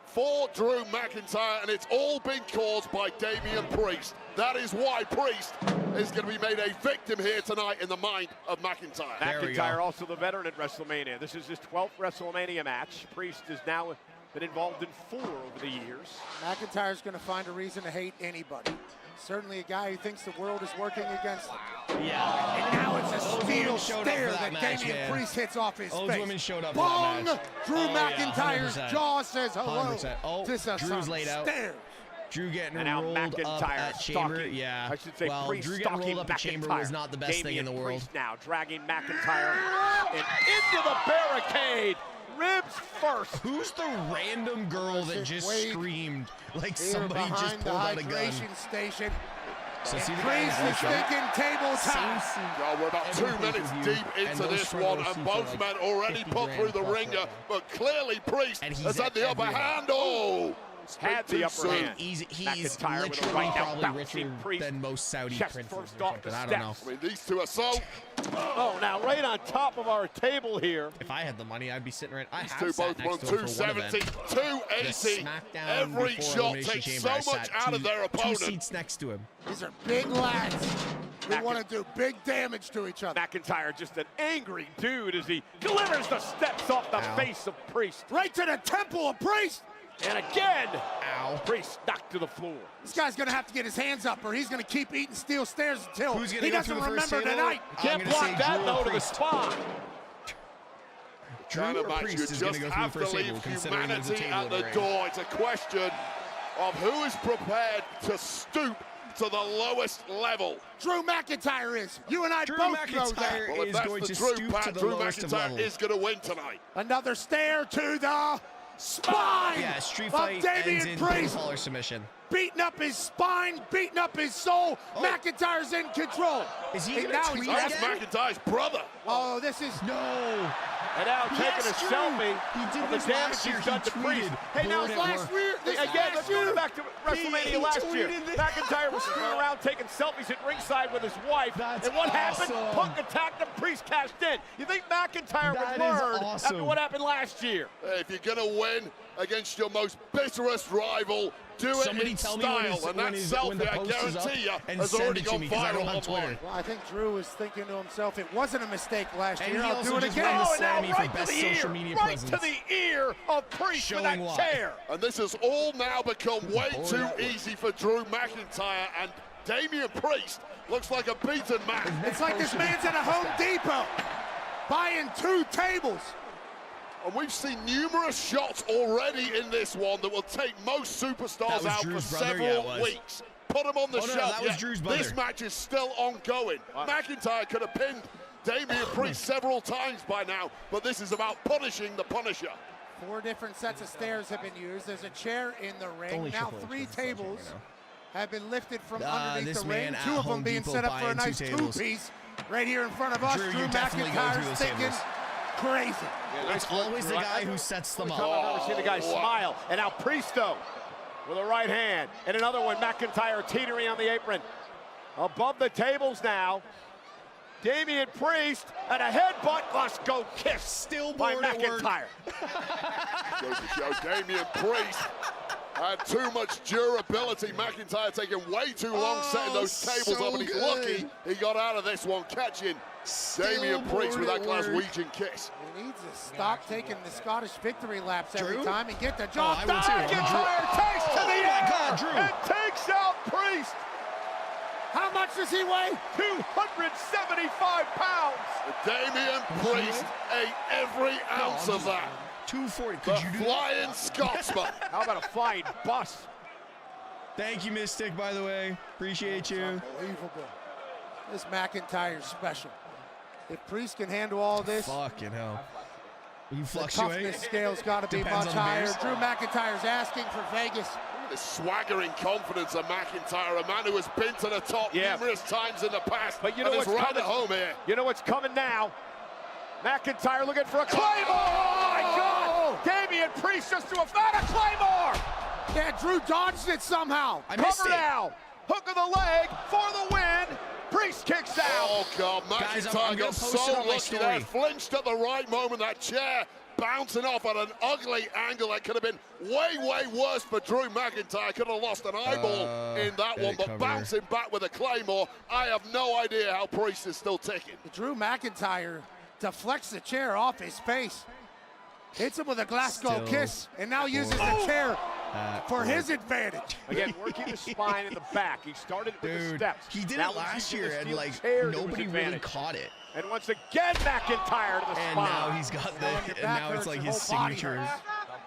for Drew McIntyre, and it's all been caused by Damian Priest. That is why Priest is going to be made a victim here tonight in the mind of McIntyre. There we go. McIntyre also the veteran at WrestleMania. This is his 12th WrestleMania match. Priest is now been involved in 4 over the years. McIntyre's going to find a reason to hate anybody. Certainly a guy who thinks the world is working against him. Yeah. And now it's a Those steel women showed up stare for that match, Damian man. Priest hits off his Those face. women showed up for Bong! that match. Drew Oh, yeah, McIntyre's 100%. jaw says hello 100%. Oh, to some Drew's laid out. stare. Drew getting And now rolled up McIntyre at Chamber. stalking, Yeah. I should say, well, Priest Drew getting rolled stalking up at Chamber McIntyre. was not the best thing in the Damian world. Priest now dragging McIntyre and into the barricade. Ribs first. Who's the random girl that just screamed like somebody just pulled out a gun? Hydration station. So see the Priest is thinking table time. Oh, we're about 2 minutes deep into this one, and both men already put through the ringer, but clearly Priest has had the upper hand. Oh! Had the upper hand. He's McIntyre with a literally right now probably bouncing richer Priest. than most Saudi Chest princes first or off the something. I don't know. steps. I mean, these two are so... Oh, now right on top of our table here. If I had the money, I'd be sitting right. I These have two sat both won next to him for one 270, event. 280. SmackDown Every before shot Elimination takes Chamber, so I much sat out of their two opponent. seats next to him. These are big lads who want to do big damage to each other. McIntyre just an angry dude as he delivers the steps off the face of Priest. Right to the temple of Priest. And again, Ow. Priest knocked to the floor. This guy's going to have to get his hands up or he's going to keep eating steel stairs until Who's gonna he go doesn't through the first remember table? tonight. Can't gonna say block that Drew though or to the Priest. spine. Kind of Drew or match, Priest you is going just to go through the have to first leave table, considering there's a humanity table at in the the ring. door. It's a question of who is prepared to stoop to the lowest level. Drew McIntyre is. You and I Drew both know McIntyre that. Well, if is that's going the to Drew stoop part, to the Drew lowest of McIntyre levels. is going to win tonight. Another stare to the spine Yeah, street of fight ends Damian in Priest. pinfall or submission. Beating up his spine, beating up his soul. McIntyre's in control. Is he And gonna now he's tweet That's again? McIntyre's brother. Oh, this is No. And now taking a Drew. selfie He did of the this damage last year. he's done He to Priest. tweeted, Hey, now "Bored it's at last work." year. This Again, last let's year. go back to WrestleMania He last year. tweeted this. McIntyre was screwing around taking selfies at ringside with his wife. That's and what happened? awesome. Punk attacked him. Priest cashed in. You think McIntyre That would is learn after awesome. what happened last year? If you're going to win against your most bitterest rival, do it Somebody in tell me style. when his- and when that his- when the selfie, I post is up guarantee you, and has send already it to gone me, 'cause I don't viral have Twitter. online. Well, I think Drew was thinking to himself, it wasn't a mistake last And year. he I'll also do it just again. won the Oh, and now Sammy for right to best the social ear, media right presence. to the ear of Priest with Showing that why. chair. And this has all now become way too easy for Drew McIntyre, and Damian Priest looks like a beaten man. It's like this man's at a Home Depot buying 2 tables. And we've seen numerous shots already in this one that will take most superstars was out Drew's for brother? Yeah, it several was. weeks. Put them on the Oh, no, shelf. that was Yeah, Drew's this brother. match is still ongoing. McIntyre could have pinned Damian Priest several times by now, but this is about punishing the Punisher. 4 different sets of stairs have been used. There's a chair in the ring. Only Now Triple H 3 wins this match tables right have been lifted from this underneath the ring. man at 2 of them Home being Depot set up for a buying 2 nice tables. 2-piece right here in front of us. Drew, Drew you're definitely going through McIntyre's those thinking tables. crazy. It's always the guy who sets them I've up. never seen the guy smile. And now Priesto with a right hand. And another one, McIntyre teetering on the apron. Above the tables now. Damian Priest and a headbutt. Let's go kiss. Still by bored at work. McIntyre. Goes to show Damian Priest had too much durability. McIntyre taking way too long setting those tables so up, and he's good. lucky he got out of this one, catching Damian Priest with that Glaswegian kiss. He needs to stop taking the Scottish victory laps every Drew? time and get the job I will done. too. McIntyre takes to the Oh air my God, Drew. and takes out Priest. How much does he weigh? 275 pounds. Damian Priest ate every ounce of that. 240. The Could you do that? Flying Scotsman. How about a flying bus? Thank you, Mystic, by the way. Appreciate you. Unbelievable. This McIntyre's special. If Priest can handle all this, Fucking hell. You the fluctuate. toughness scale's got to be Depends much on the higher. beers. Drew McIntyre's asking for Vegas. The swaggering confidence of McIntyre, a man who has been to the top numerous times in the past, But you know and is what's right coming? at home here. You know what's coming now? McIntyre looking for a Claymore! Oh my God! Damian Priest just threw a Claymore! Yeah, Drew dodged it somehow. I missed Cover it. now. Hook of the leg for the win. Priest kicks out. Oh God, Guys, I'm McIntyre gonna got post so it on my lucky there, story. flinched at the right moment. That chair bouncing off at an ugly angle that could have been way worse for Drew McIntyre. Could have lost an eyeball in that one, but cover. bouncing back with a Claymore. I have no idea how Priest is still ticking. Drew McIntyre deflects the chair off his face. Hits him with a Glasgow Still kiss, and now uses the chair for his advantage. Again, working the spine and the back. He started with the steps. He did Now it last he's using year, the and steel like chair to his nobody really advantage. caught it. And once again, McIntyre to the And spine. now he's got the, and now it's like his signatures.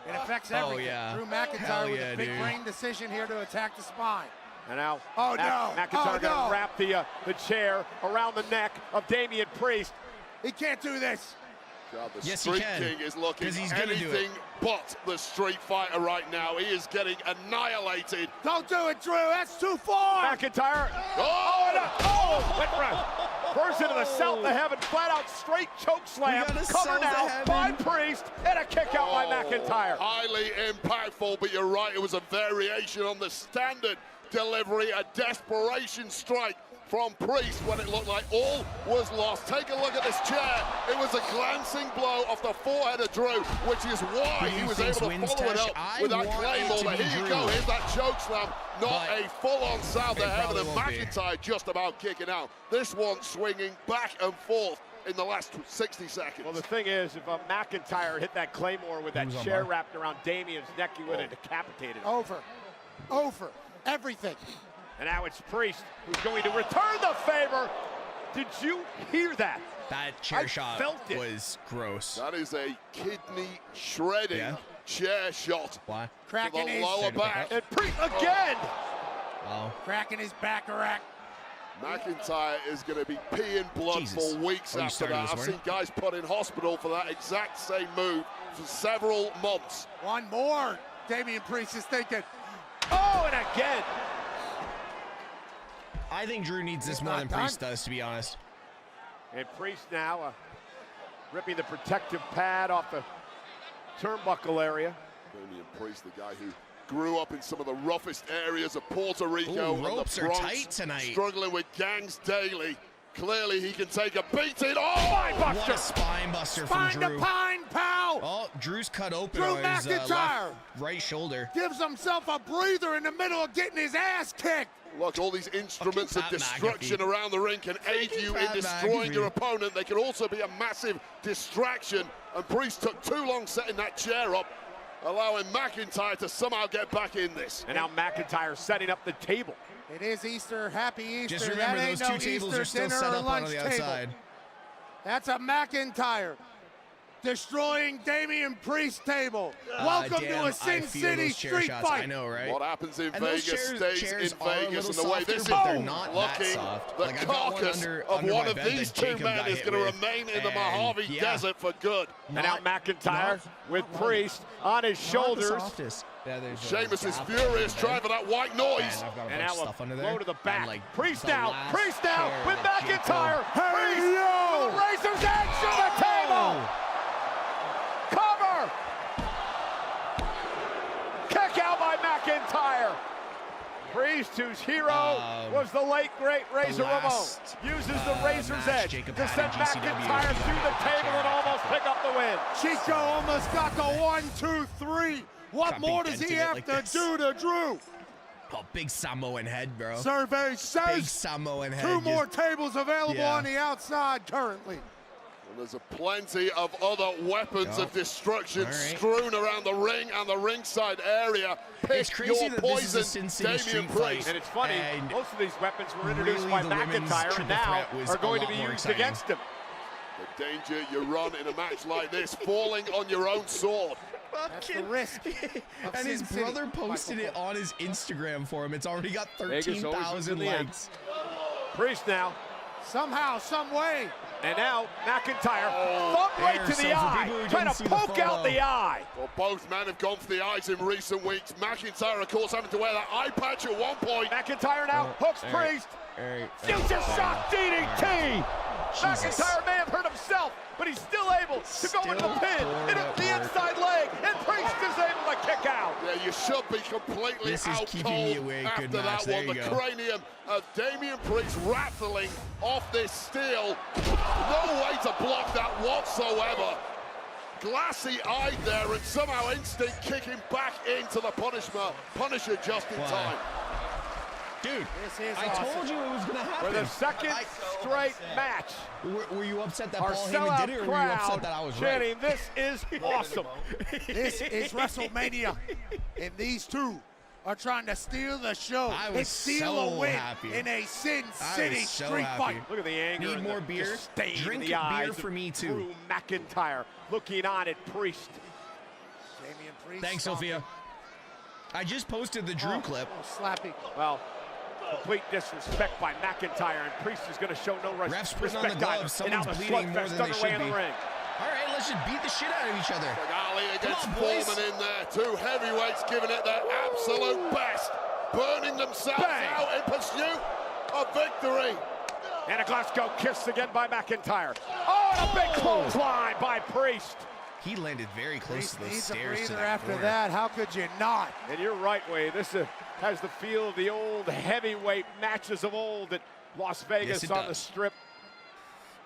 It affects everything. yeah. Drew McIntyre Hell with yeah, a big dude. brain decision here to attack the spine. And now Oh, no. McIntyre Oh, going to no. wrap the chair around the neck of Damian Priest. He can't do this. God, the Yes, he Street can, King is looking 'cause he's gonna do it. anything but the Street Fighter right now. He is getting annihilated. Don't do it, Drew. That's too far. McIntyre. Went first into the south of heaven, flat out straight choke slam. We got a Cover south of now heaven. by Priest, and a kick out by McIntyre. Highly impactful, but you're right. It was a variation on the standard delivery, a desperation strike from Priest when it looked like all was lost. Take a look at this chair. It was a glancing blow off the forehead of Drew, which is why he was able to follow it up with that claymore. But here you go, here's that choke slam. Not a full-on south of heaven, and McIntyre just about kicking out. This one swinging back and forth in the last 60 seconds. Well, the thing is, if McIntyre hit that claymore with that chair wrapped around Damian's neck, he would have decapitated him. Over. Everything. And now it's Priest who's going to return the favor. Did you hear that? That chair shot felt it. was gross. That is a kidney shredding chair shot. Why? To Cracking the his lower back. And Priest again. Oh. Cracking his back rack. McIntyre is going to be peeing blood Jesus. for weeks Oh, you after started that. this I've morning? seen guys put in hospital for that exact same move for several months. One more. Damian Priest is thinking. Oh, and again. I think Drew needs this He's more not than done. Priest does, to be honest. And Priest now ripping the protective pad off the turnbuckle area. Damian Priest, the guy who grew up in some of the roughest areas of Puerto Rico and ropes the are Bronx, tight tonight. struggling with gangs daily. Clearly, he can take a beating. Oh, What a spine buster from Spine to Drew. pine, pal. Oh, Drew's cut open Drew on his McIntyre. right shoulder. Gives himself a breather in the middle of getting his ass kicked. Look, all these instruments of Pat destruction McAfee. around the ring can aid you in Pat destroying McAfee. your opponent. They can also be a massive distraction. And Priest took too long setting that chair up, allowing McIntyre to somehow get back in this. And now McIntyre setting up the table. It is Easter. Happy Easter. Just remember, that ain't those two no tables Easter are still dinner set or up lunch on the table. outside. That's a McIntyre destroying Damian Priest table. Welcome Damn, to a I Sin feel City those chair street shots. fight. I know, right? What happens in And those Vegas stays chairs in are a Vegas, and little the way softer, this is but they're not that looking, soft. the Like, I got one carcass under of my one of bed these that two Jacob men got is hit going to with. remain in the And, Mojave yeah. Desert for good. And now McIntyre with Priest on his Not the shoulders. softest. Yeah, there's Sheamus is gap furious, there. trying for that white noise. And I've got a And bunch now of stuff under a there. blow to the back. And, like, Priest the now last with chair that McIntyre. Jacob- Priest with the razor's edge to the table. Cover. Kick out by McIntyre. Priest, whose hero was the late, great Razor Ramon, uses the razor's match edge Jacob to had send in GCW. McIntyre through the table and almost pick up the win. Chico almost got the 1, 2, 3. What Got more big does dent he in it have like to this. do to Drew? Oh, big Samoan head, bro. Survey Big says Samoan head. 2 more tables available Yeah. on the outside currently. And there's a plenty of other weapons of destruction All right. strewn around the ring and the ringside area. Pick It's crazy your that this is a poison, Sin City Damian street Priest. fight. And it's funny, And most of these weapons were introduced really by the women's McIntyre and triple now threat was are a going to lot be more used exciting. against him. The danger you run in a match like this, falling on your own sword. That's the risk. of And his Sin City. brother posted Michael it on his Instagram for him. It's already got Vegas always wins 13,000 in the end. likes. Priest now, Somehow, some way. and now McIntyre, thumb right there, to so the for eye, people who trying didn't to see the poke out photo. the eye. Well, both men have gone for the eyes in recent weeks. McIntyre, of course, having to wear that eye patch at one point. McIntyre now hooks all right. Priest. All right. Future shock DDT. Jesus. McIntyre may have hurt himself, but he's still able to go into the pin, bored into at the work. inside leg, and Priest is able to kick out. Yeah, you should be completely This is out keeping cold me awake. after Good that match. There one. you The go. cranium of Damian Priest rattling off this steel. No way to block that whatsoever. Glassy-eyed there, and somehow instinct kicking back into the Punisher just in time. Dude, This is I told you it was going to happen. For the second straight match. Were you upset that Our Paul Heyman did it, or were you upset crowd that I was chanting, right? this is awesome. This is WrestleMania, and these two are trying to steal the show I and was steal so a win happy. in a Sin City so street happy. fight. Look at the anger. Need and more the beer? disdain Drink in the eyes beer of for me, too. Drew McIntyre looking on at Priest. Damian Priest. Thanks, stomping. Sophia. I just posted the Drew clip. Oh, slappy. Well, complete disrespect by McIntyre, and Priest is going to show no Ref's putting on the respect gloves. either. And now Someone's the bleeding more slugfest than they underway should in be. the ring. All right, let's just beat the shit out of each other. Ali against Come on, boys. Foreman in there. Two heavyweights giving it their absolute best. Burning themselves Bang. out in pursuit of victory. And a Glasgow kiss again by McIntyre. Oh, and a big clothesline by Priest. He landed very close Priest to those needs a stairs to breather that after corner. that. How could you not? And you're right, Wade. This has the feel of the old heavyweight matches of old at Las Vegas it on the does. Strip.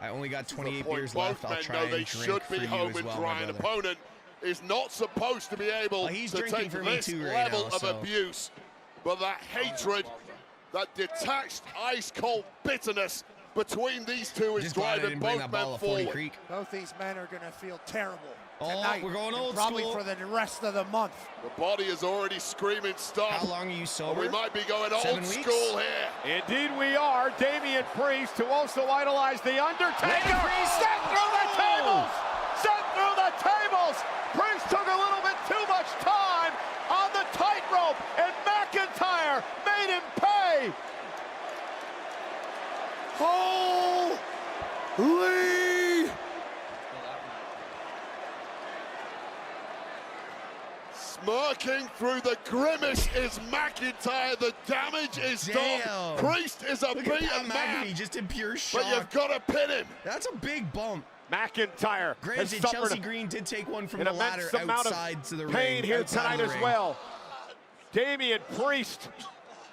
I only got 28 Point beers both left. I'll men try know and they drink should for be you home as and well, dry. my An brother. opponent is not supposed to be able He's to drinking take for me this too right level now, of so. abuse. But that hatred, that detached, ice-cold bitterness between these two is Just glad I driving didn't bring both that ball men of 40 forward. Creek. Both these men are going to feel terrible Oh, tonight. we're going and old probably school. for the rest of the month. The body is already screaming stop. How long are you sober? We might be going 7 old weeks? school here. Indeed we are. Damian Priest, who also idolized The Undertaker, Priest. sent through the Oh! tables! Sent through the tables! Priest took a little bit too much time on the tightrope, and McIntyre made him pay! Holy! Smirking through the grimace is McIntyre. The damage is done. Damn. Priest is a Look at beaten that man, McAfee, just in pure shock. but you've got to pin him. That's a big bump. McIntyre has Granted, suffered Chelsea Green did take one from an the ladder immense amount outside of to the pain ring. here outside tonight of the as ring. well. Damian Priest,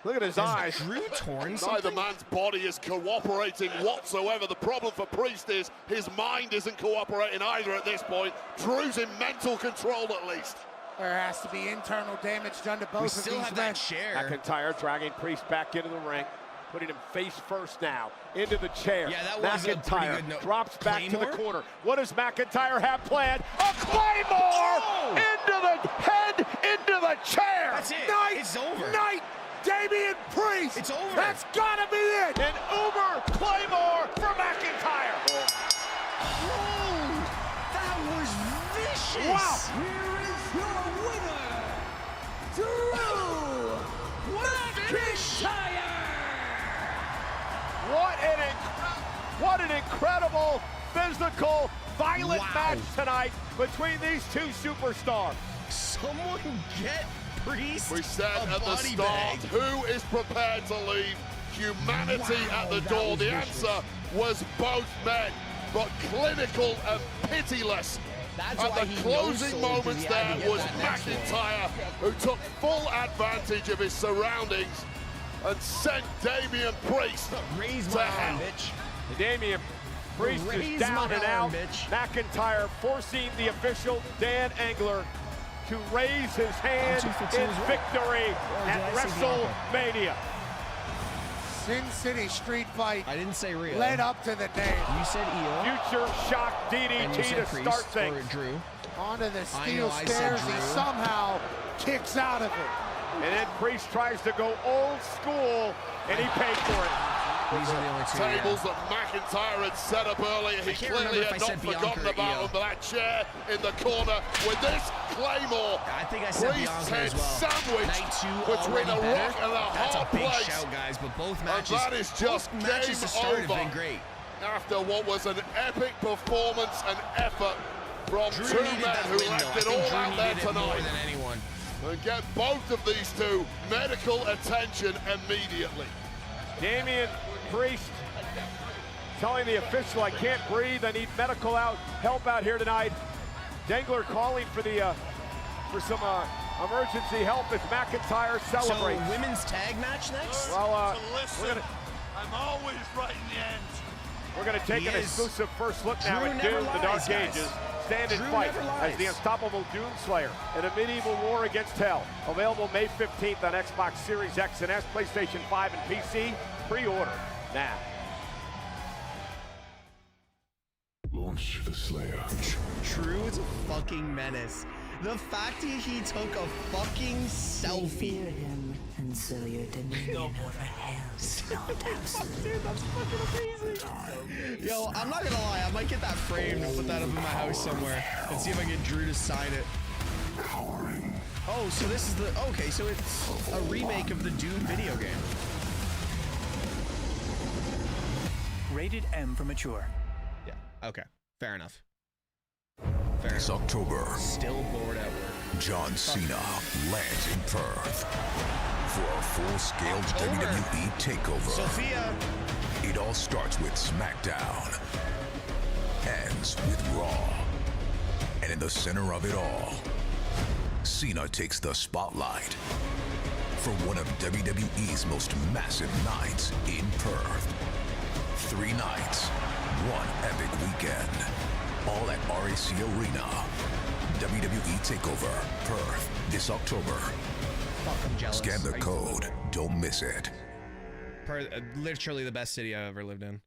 look at his eyes. Has Drew torn Neither something? man's body is cooperating whatsoever. The problem for Priest is his mind isn't cooperating either at this point. Drew's in mental control at least. There has to be internal damage done to both We of still these have men. that chair. McIntyre dragging Priest back into the ring, putting him face first now into the chair. Yeah, that was a pretty McIntyre good note. drops back to the Claymore? corner. What does McIntyre have planned? A Claymore into the head, into the chair. That's it. Night, It's over. night, Damian Priest. It's over. That's gotta be it. An Uber Claymore for McIntyre. Oh, that was vicious. Wow. Here is your winner, Drew McIntyre! What an incredible, physical, violent Wow. match tonight between these two superstars. Someone get Priest We said a at the body start, bag. who is prepared to leave humanity Wow, at the that door? was The vicious. answer was both men, but clinical and pitiless. That's At why the he closing no-sold, 'cause moments he had to there get was that next one. McIntyre, who took full advantage of his surroundings and sent Damian Priest Raise to my hell. arm, bitch. Damian Priest Raise is down my and arm, out. bitch. McIntyre forcing the official Dan Engler to raise his hand 2 for 2 in as well. victory at did I say WrestleMania. Sin City street fight I didn't say Rhea. led up to the name. You said EO. Future shock And you DDT said to Priest start or things. Drew. Onto the I steel know, I said stairs. He Drew. somehow kicks out of it. And then Priest tries to go old school, and he paid for it. These are the only two. Tables that McIntyre had set up earlier. He can't clearly remember if had I not said Bianca forgotten or about Io. him, but that chair in the corner with this Claymore. I think I said Priest's Bianca head as well. sandwiched Night 2 between already a better. rock and a That's hard a big place. shout, guys. But both And matches, that is just both matches to game start have over. been great. After what was an epic performance and effort from Drew two needed men that who win, left though. I it think all Drew out there needed it more tonight. than anyone. And get both of these two medical attention immediately. Damian Priest telling the official, I can't breathe, I need medical help out here tonight. Dengler calling for some emergency help as McIntyre celebrates. So, women's tag match next? Well, I'm always right in the end. we're gonna take He an is. exclusive first look now Drew at never Doom, the lies, Dark guys. Ages. stand and fight as the unstoppable Doomslayer in a medieval war against hell. Available May 15th on Xbox Series X and S, PlayStation 5, and PC. Pre-order now. Launch the Slayer. True is a fucking menace. The fact he took a fucking selfie. Fear him and so your dominion over hell is not absolute. Dude, that's fucking amazing. Yo, I'm not gonna lie, I might get that framed and put that up in my house somewhere and see if I get Drew to sign it. Oh, so this is the, okay, so it's a remake of the Doom video game. Rated M for mature. Yeah, okay, fair enough. This October, still bored at work. John Cena lands in Perth for a full-scale WWE takeover. Sophia. It all starts with SmackDown, ends with Raw, and in the center of it all, Cena takes the spotlight for one of WWE's most massive nights in Perth. 3 nights, 1 epic weekend. All at RAC Arena. WWE TakeOver, Perth, this October. Fuck, I'm jealous. Scan the code. Don't miss it. Literally the best city I've ever lived in.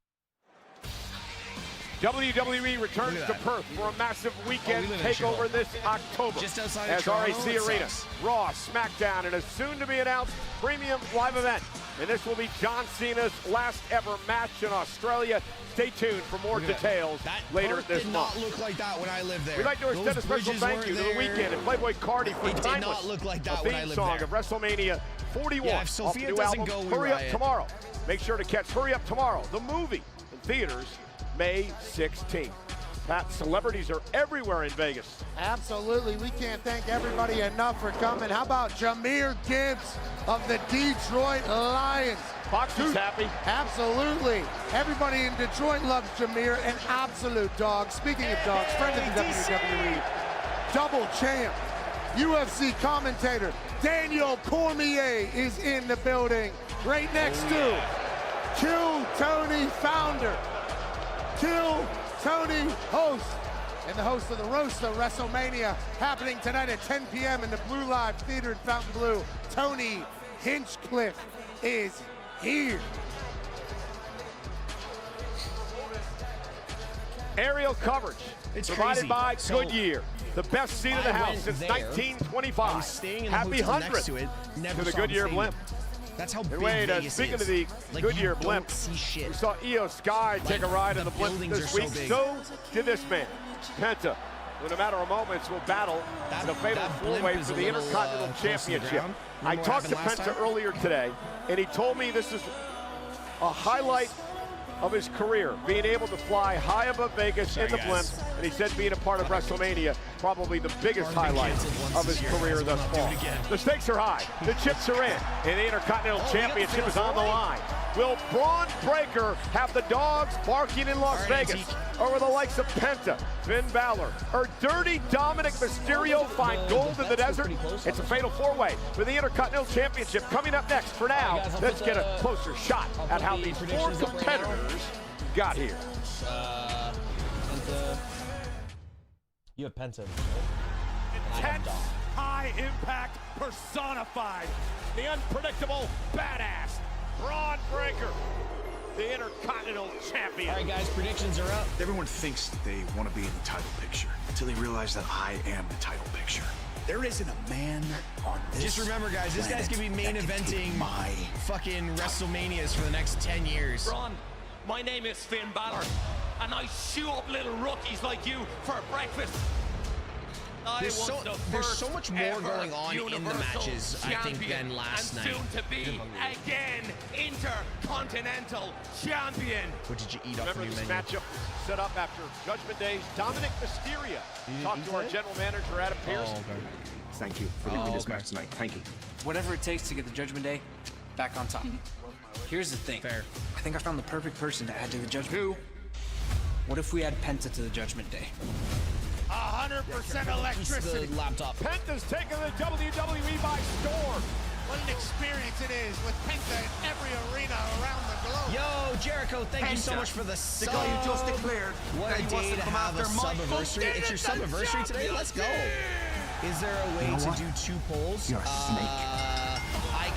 WWE returns to Perth for a massive weekend takeover this October. Just outside as of Toronto, RAC Arena, Raw, SmackDown, and a soon-to-be-announced premium live event. And this will be John Cena's last ever match in Australia. Stay tuned for more details later this month. It did not look like that when I lived there. We'd like to extend a special thank you to The Weeknd and Playboy Cardi for It did Timeless, not look like that a when I theme lived song there. of WrestleMania 41. Yeah, if off the Sophia new doesn't album, go, we Hurry Up riot. Tomorrow. Make sure to catch Hurry Up Tomorrow, the movie, in theaters May 16th. Pat, celebrities are everywhere in Vegas. Absolutely. We can't thank everybody enough for coming. How about Jahmyr Gibbs of the Detroit Lions? Fox is happy. Absolutely. Everybody in Detroit loves Jahmyr, an absolute dog. Speaking of dogs, friend of the WWE, double champ, UFC commentator, Daniel Cormier is in the building. Right next to Kill Tony founder, Kill Tony host, and the host of the Roast of WrestleMania, happening tonight at 10 p.m. in the Blue Live Theater in Fontainebleau. Tony Hinchcliffe is here. Aerial coverage provided by Goodyear. The best seat in the house since 1925. Happy 100th to the Goodyear blimp. That's how and big wait, Vegas speaking is. of the Like, Goodyear you blimp, don't see shit. we saw Io Sky take a ride in the blimp buildings this are week. so big. So did this man, Penta, who in a matter of moments will battle in a fatal four-way for the Intercontinental Championship. I talked to Penta earlier today, and he told me this is a highlight of his career, being able to fly high above Vegas in the blimp, and he said being a part of WrestleMania, probably the biggest highlight of his career thus far. The stakes are high, the chips are in, and the Intercontinental Championship is on the line. Will Braun Breaker have the dogs barking in Las Vegas? Or will the likes of Penta, Finn Balor, or Dirty Dominic Mysterio find gold in the desert? It's a fatal four-way for the Intercontinental Championship. Coming up next, for now, let's get a closer shot at how these 4 competitors got here. You have Penta. Intense, high impact personified. The unpredictable badass, Braun Breaker, the Intercontinental Champion. All right, guys, predictions are up. Everyone thinks that they want to be in the title picture until they realize that I am the title picture. There isn't a man on this Just remember, guys, this guy's gonna be main eventing my fucking WrestleManias for the next 10 years. Braun, my name is Finn Balor, and I shoot up little rookies like you for breakfast. There's so much more going on in the matches, I think, than last night. And soon to be again Intercontinental Champion. What did you eat off the Remember new this menu? matchup set up after Judgment Day's Dominic Mysterio. Talked to our general manager, Adam Pearce. Oh, okay. Thank you for giving me this match tonight. Thank you. Whatever it takes to get the Judgment Day back on top. Here's the thing. Fair. I think I found the perfect person to add to the Judgment. Who? What if we add Penta to the Judgment Day? 100% electricity. The laptop. Penta's taking the WWE by storm. What an experience it is with Penta in every arena around the globe. Yo, Jericho, thank you so much for the sub. The guy who just declared what that a he wants day to to come have a after Michael sub-anniversary. It's your sub-anniversary today? Let's go. Is there a way to do 2 polls? You're a snake. I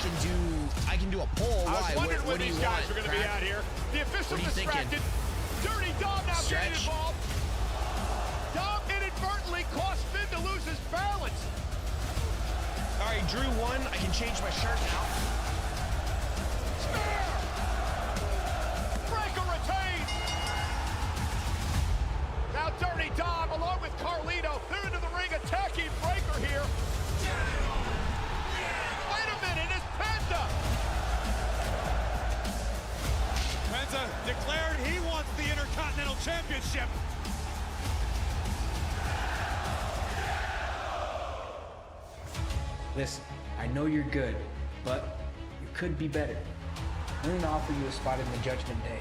can do a poll. I was Why? wondering What when do you these guys want, are going to be Crack? out here. The official What are you distracted. thinking? Dirty Dom now getting Stretch. involved. Dom inadvertently caused Finn to lose his balance. All right, Drew won. I can change my shirt now. Spear! Breaker retained. Now Dirty Dom, along with Carlito, they're into the ring attacking Breaker here. Wait a minute, it's Penta. Penta declared he wants the Intercontinental Championship. Listen, I know you're good, but you could be better. I'm going to offer you a spot in the Judgment Day.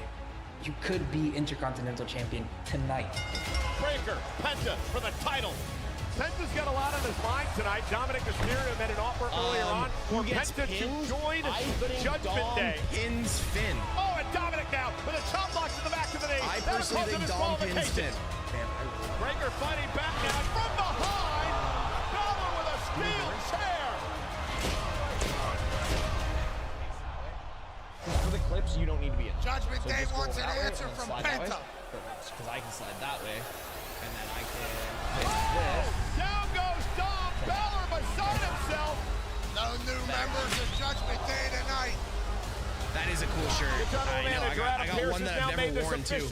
You could be Intercontinental Champion tonight. Breaker, Penta for the title. Penta's got a lot on his mind tonight. Dominic Mysterio made an offer earlier on for Penta to join Judgment Day. Pins Finn. Oh, and Dominic now with a chop block to the back of the knee. I personally think Dom pins Finn. Breaker fighting back now from behind. Balor with a steel chair. For the clips, you don't need to be in. Judgment So Day just go wants an that way answer and from slide that way. Penta. Because I can slide that way, and then I can hit this. Down goes Dom. Balor beside himself. No new members of Judgment Day tonight. That is a cool shirt. I know. I got one that I've never worn too.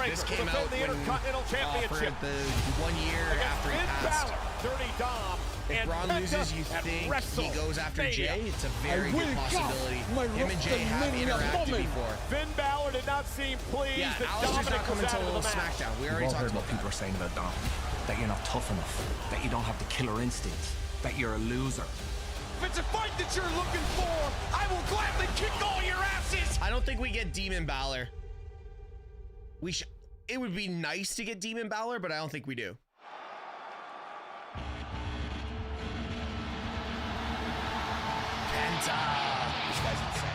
This came out when for the 1 year after he passed. Dirty Dom. If Braun loses, you think he goes after Jay? It's a very good possibility. Him and Jay have interacted before. Finn Balor did not seem pleased Yeah, that Alistair's Dominic not coming was out until of the match. SmackDown. We We've already all talked heard about what people that. are saying about Dom. That you're not tough enough. That you don't have the killer instinct. That you're a loser. If it's a fight that you're looking for, I will gladly kick all your asses. I don't think we get Demon Balor. It would be nice to get Demon Balor, but I don't think we do. Penta. This guy's insane.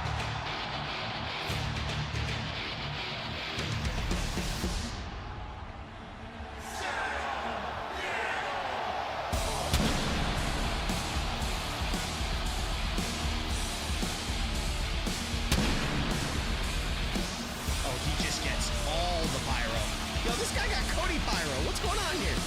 Oh, he just gets all the pyro. Yo, this guy got Cody pyro. What's going on here?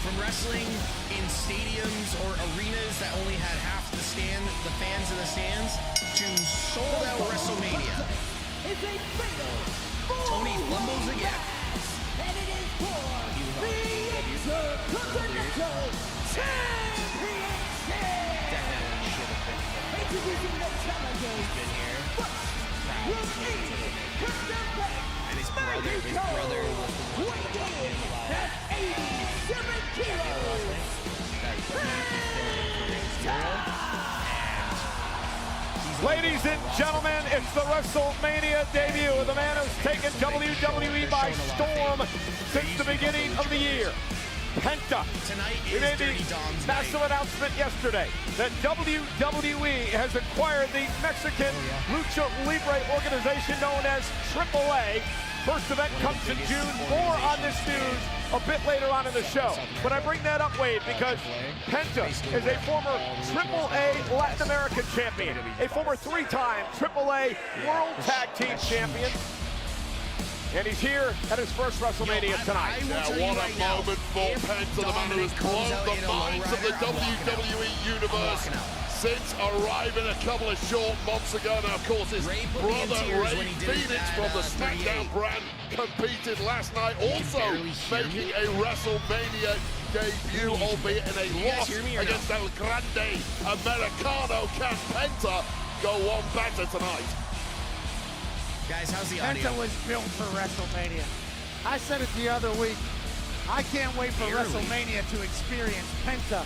From wrestling in stadiums or arenas that only had half the fans in the stands, to sold out WrestleMania. Tony fumbles again. And it is for the Intercontinental Championship. Definitely should have been there. Introducing the challengers. Been here. And his brother was weighing in at 87 kilos. Ladies and gentlemen, it's the WrestleMania debut of the man who's taken WWE by storm since the beginning of the year. Penta. Tonight We is made Dirty the Dom's massive night. announcement yesterday that WWE has acquired the Mexican Lucha Libre organization known as AAA. First event comes in June. More on this news a bit later on in the show. But I bring that up, Wade, because Penta is a former AAA Latin American champion, a former 3-time AAA World Tag Team champion. And he's here at his first WrestleMania tonight. Yeah, what a moment for Penta, the man who has blown the minds of the WWE Universe since arriving a couple of short months ago. Now, of course, his brother Ray Phoenix from the SmackDown brand competed last night, also making a WrestleMania debut, albeit in a loss against El Grande Americano. Can Penta go one better tonight? Guys, how's the audio? Penta was built for WrestleMania. I said it the other week. I can't wait for WrestleMania to experience Penta.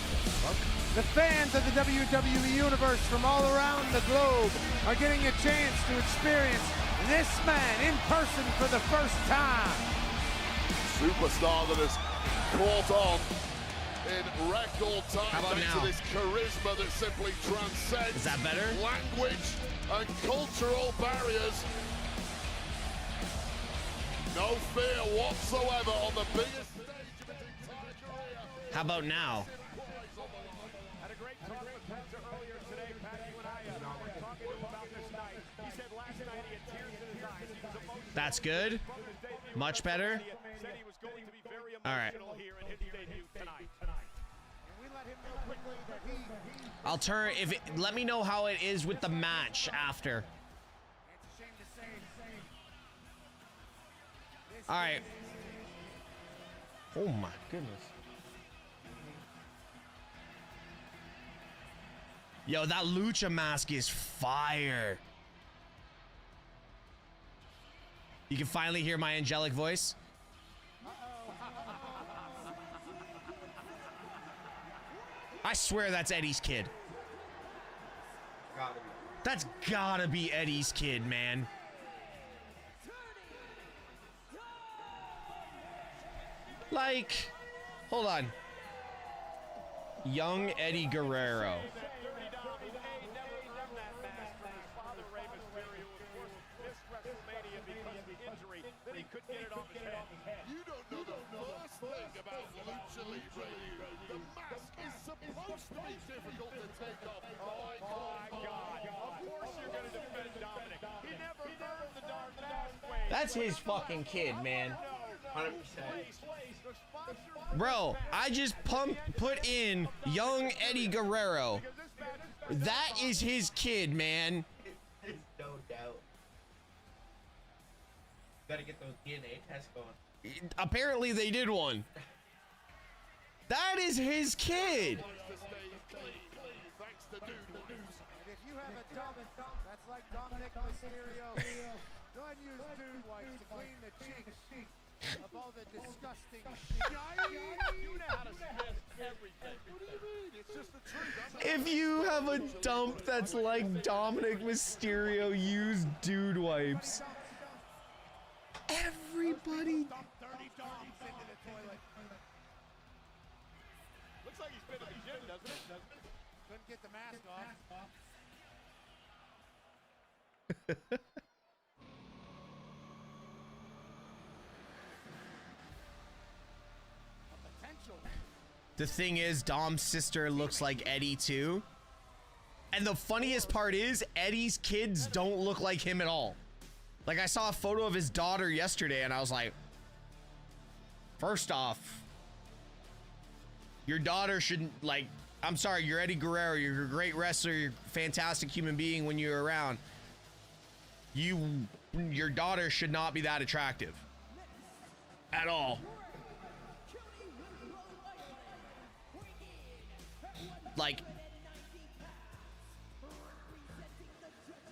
The fans of the WWE Universe from all around the globe are getting a chance to experience this man in person for the first time. Superstar that has caught on in record time. How about thanks now? to this charisma that simply transcends Is that better? language and cultural barriers. No fear whatsoever on the biggest stage of his entire career. How about now? Had a great talk with Penta earlier today, Pat. You and I were talking to him about this night. He said last night he had tears in his eyes. He was emotional. That's good. Much better. Said he was going to be very All right. emotional here in his debut tonight. We let him know quickly that he I'll turn let me know how it is with the match after. it's a shame to say. All right. Oh my goodness. Yo, that lucha mask is fire. You can finally hear my angelic voice. I swear that's Eddie's kid. That's gotta be Eddie's kid, man. Like, hold on. Young Eddie Guerrero. You don't know the first thing about Lucha Libre. The mask is supposed to be difficult to take off. Oh my God. Of course you're going to defend Dominic. He never burned the darn mask way. That's his fucking kid, man. 100%. Bro, I just put in young Eddie Guerrero. That is his kid, man. There's no doubt. Gotta get those DNA tests going. Apparently they did one. That is his kid. And if you have a Dominic that's like Dominic Mysterio, go ahead and use dude wipes to clean the cheeks of all the disgusting You know how to spin everything. What do you mean? It's just the truth. If you have a dump that's like Dominic Mysterio, use dude wipes. Everybody. dirty dogs into the toilet. Looks like he's been to the gym, doesn't it? Couldn't get the mask off. Potential. The thing is, Dom's sister looks like Eddie too. And the funniest part is, Eddie's kids don't look like him at all. Like, I saw a photo of his daughter yesterday and I was like, first off, your daughter shouldn't, like, I'm sorry, you're Eddie Guerrero, you're a great wrestler, you're a fantastic human being when you're around. Your daughter should not be that attractive. At all. Like,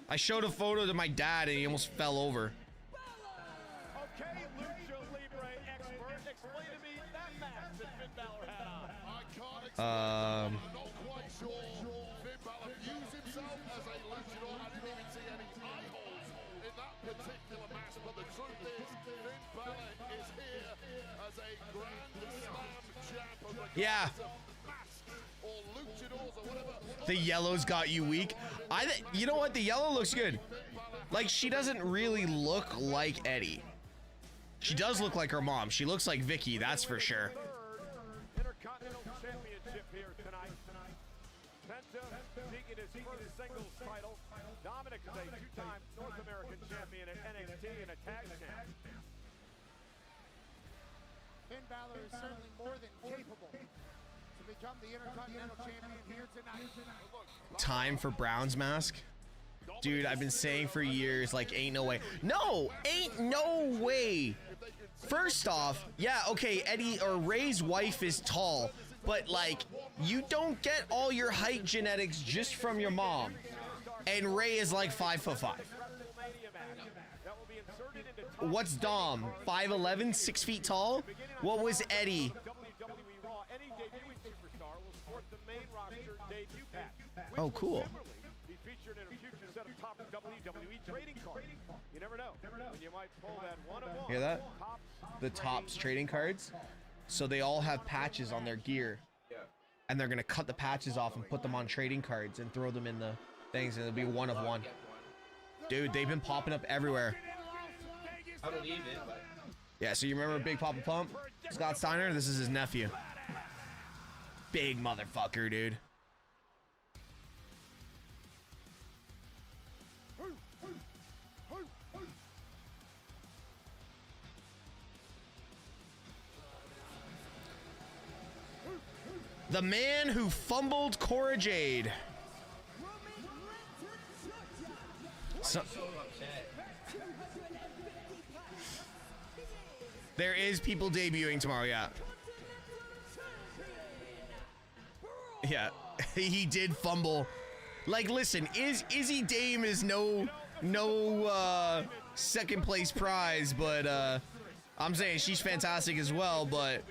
I showed a photo to my dad and he almost fell over. Okay, Lucha Libre expert, explain to me that mask that Finn Balor had on. I can't explain. Um, I'm not quite sure. Finn Balor views himself as a luchador. I didn't even see any eye holes in that particular mask, but the truth is, Finn Balor is here as a Grand Slam champ. Yeah. Or luchadors or whatever. The yellow's got you weak. You know what? The yellow looks good. Like, she doesn't really look like Eddie. She does look like her mom. She looks like Vicky, that's for sure. Intercontinental Championship here tonight. Penta seeking his first singles title. Dominic is a two-time North American champion at NXT and a tag champ. Finn Balor is certainly more than capable to become the Intercontinental Champion here tonight. Time for Brown's mask? Dude, I've been saying for years, like, ain't no way. No, ain't no way. First off, yeah, okay, Eddie or Ray's wife is tall, but like, you don't get all your height genetics just from your mom. And Ray is like 5'5". What's Dom? 5'11", 6 feet tall? What was Eddie? Any debuting superstar will sport the main roster debut patch. Oh, cool. He featured in a future set of top WWE trading card. You never know when you might pull that one-of-one. Hear that? The Topps trading cards. So they all have patches on their gear. And they're gonna cut the patches off and put them on trading cards and throw them in the things, and it'll be one of one. Dude, they've been popping up everywhere. I believe it, but... Yeah, so you remember Big Papa Pump? Scott Steiner? This is his nephew. Big motherfucker, dude. The man who fumbled Cora Jade. So, there is people debuting tomorrow, yeah. Yeah, he did fumble. Like, listen, Izzy Dame is no second place prize, but I'm saying she's fantastic as well, but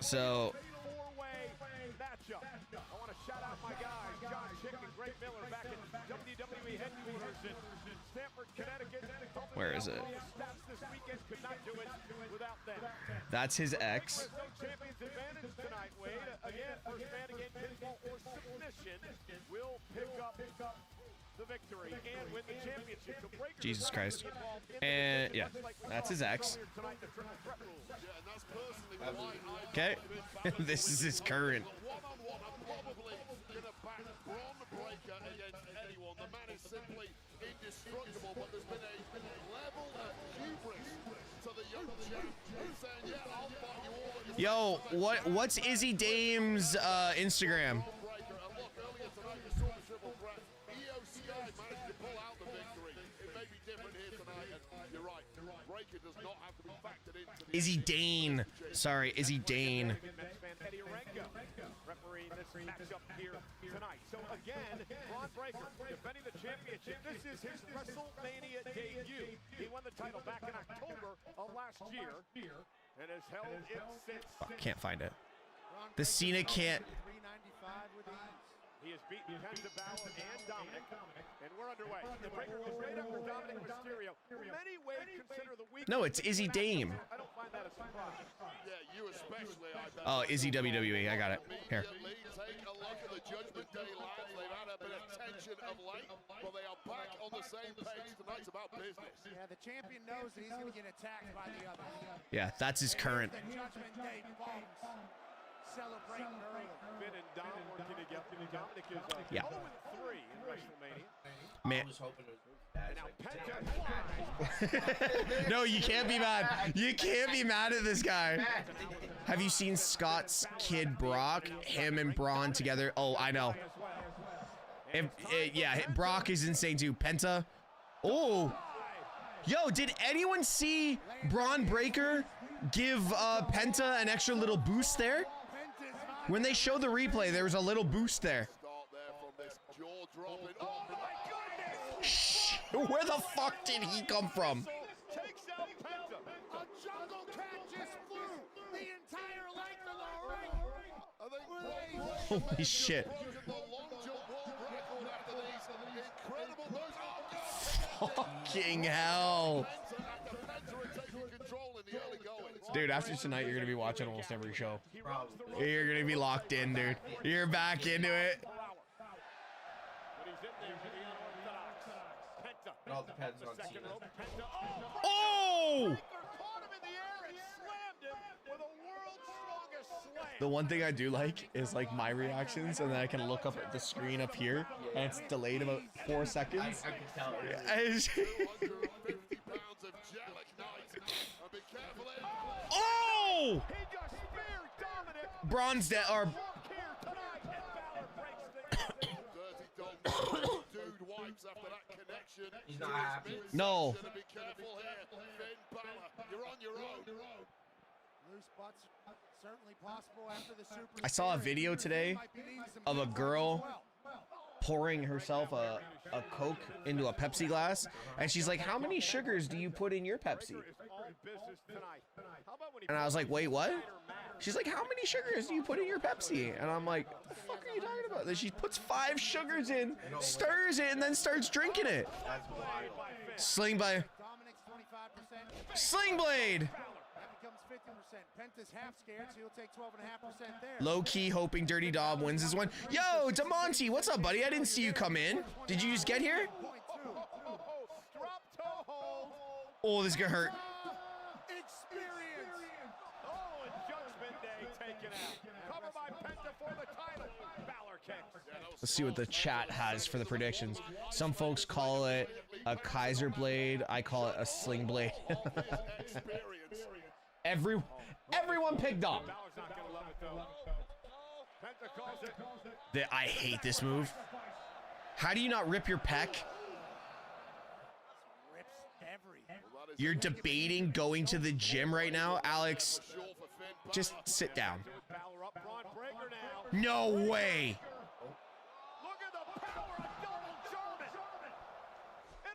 so matchup. I want to shout out my guys, John Chick and Greg Miller, back in WWE headquarters in Stamford, Connecticut. Where is it? This weekend could not do it without them. That's his ex. No champion's advantage tonight, Wade. Again, first man to get pinfall or submission will pick up the victory and win the championship. Jesus Christ. And yeah, that's his ex. Okay. This is his current. The man is simply indestructible, but there's been a level of hubris to the young champ who's saying, yeah, I'll fight you all. Yo, what's Izzy Dame's Instagram? Izzy Dane. Sorry, Izzy Dane. Refereeing this matchup here tonight. So again, Braun Breaker defending the championship. This is his WrestleMania debut. He won the title back in October of last year and has held it since. Can't find it. The Cena can't. He has beaten Penta, Balor, and Dominic, and we're underway. The Breaker goes right after Dominic Mysterio. Many ways consider the week. No, it's Izzy Dame. I don't find that a surprise. Yeah, you especially, I bet. Oh, Izzy WWE. I got it. Here. Take a look at the Judgment Day lads. They've had a bit of tension of late, but they are back on the same page. Tonight's about business. Yeah, the champion knows that he's going to get attacked by the others. Yeah, that's his current. The Judgment Day bombs. Celebrating early. Finn and Dom working together. Dominic is 0-3 in WrestleMania. Man. I was hoping it was Now Penta. No, you can't be mad. You can't be mad at this guy. Have you seen Scott's kid Brock? Him and Braun together. Oh, I know. Yeah, Brock is insane too. Penta. Oh. Yo, did anyone see Braun Breaker give Penta an extra little boost there? When they showed the replay, there was a little boost there. Shh, where the fuck did he come from? Takes out Penta. A jungle cat just flew the entire length of the ring. Holy shit. Fucking hell. Dude, after tonight, you're gonna be watching almost every show. You're gonna be locked in, dude. You're back into it. It all depends on Cena. Oh! The one thing I do like is like my reactions, and then I can look up at the screen up here, and it's delayed about 4 seconds. I can tell. Oh! Braun's dead, or He's not happy. no. I saw a video today of a girl pouring herself a Coke into a Pepsi glass, and she's like, how many sugars do you put in your Pepsi? And I was like, wait, what? She's like, how many sugars do you put in your Pepsi? And I'm like, the fuck are you talking about? Then she puts 5 sugars in, stirs it, and then starts drinking it. That's wild. Sling by Sling Blade. That becomes 50%. Penta's half scared, so he'll take 12.5% there. Low key hoping Dirty Dom wins this one. Yo, DeMonte, what's up, buddy? I didn't see you come in. Did you just get here? Oh, this is gonna hurt. Let's see what the chat has for the predictions. Some folks call it a Kaiser blade. I call it a sling blade. Everyone picked Dom. I hate this move. How do you not rip your pec? You're debating going to the gym right now, Alex. Just sit down. No way.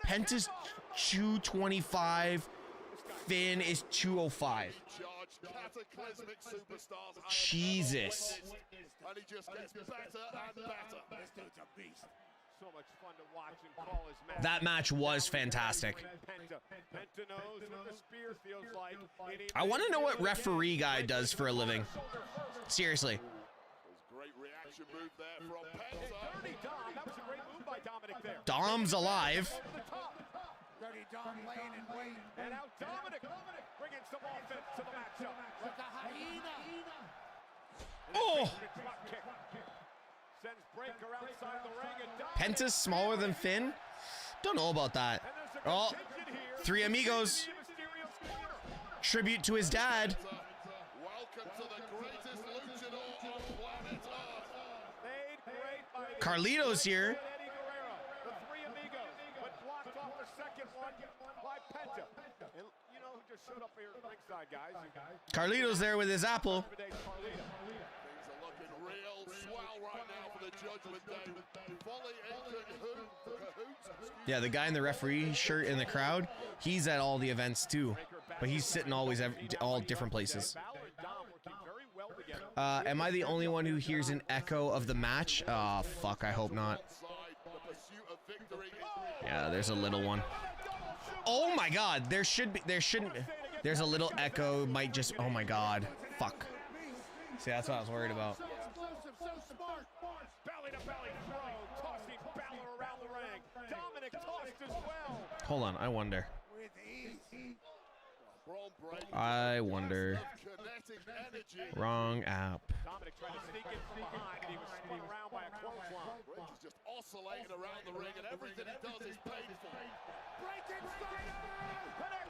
Penta's 225. Finn is 205. Jesus. And he just gets better and better. This dude's a beast. So much fun to watch and call his match. That match was fantastic. Penta knows what the spear feels like. I want to know what referee guy does for a living. Seriously. Great reaction move there from Penta. Dirty Dom, that was a great move by Dominic there. Dom's alive. Dirty Dom laying in wait. And now Dominic bringing some offense to the matchup. With the hyena. Oh! Sends Breaker outside the ring and Penta's smaller than Finn? Don't know about that. Oh, 3 amigos. Tribute to his dad. Welcome to the greatest luchador on planet Earth. Carlito's here. The 3 amigos, but blocked off the second one by Penta. And you know who just showed up here ringside, guys? Carlito's there with his apple. Things are looking real swell right now for the Judgment Day. Fully in cahoots. Yeah, the guy in the referee shirt in the crowd, he's at all the events too. But he's sitting always all different places. Am I the only one who hears an echo of the match? Oh, fuck, I hope not. Yeah, there's a little one. Oh my god, there shouldn't be. There's a little echo, might just, oh my god. Fuck. See, that's what I was worried about. Hold on, I wonder. I wonder. Wrong app. Dominic tried to sneak in from behind and he was spun around by a clothesline. He's just oscillating around the ring and everything he does is painful.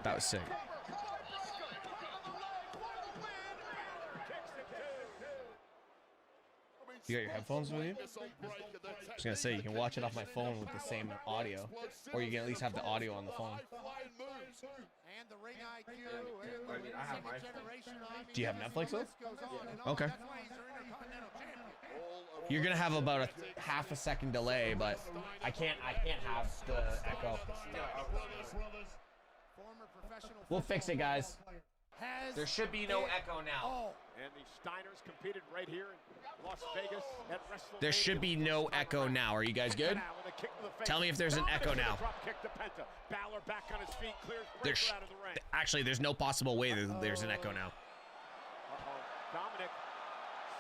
That was sick. You got your headphones with you? I was gonna say, you can watch it off my phone with the same audio, or you can at least have the audio on the phone. Do you have Netflix though? Okay. You're gonna have about a half a second delay, but I can't have the echo. We'll fix it, guys. There should be no echo now. And the Steiners competed right here in Las Vegas at WrestleMania. There should be no echo now. Are you guys good? Tell me if there's an echo now. Actually, there's no possible way that there's an echo now. Dominic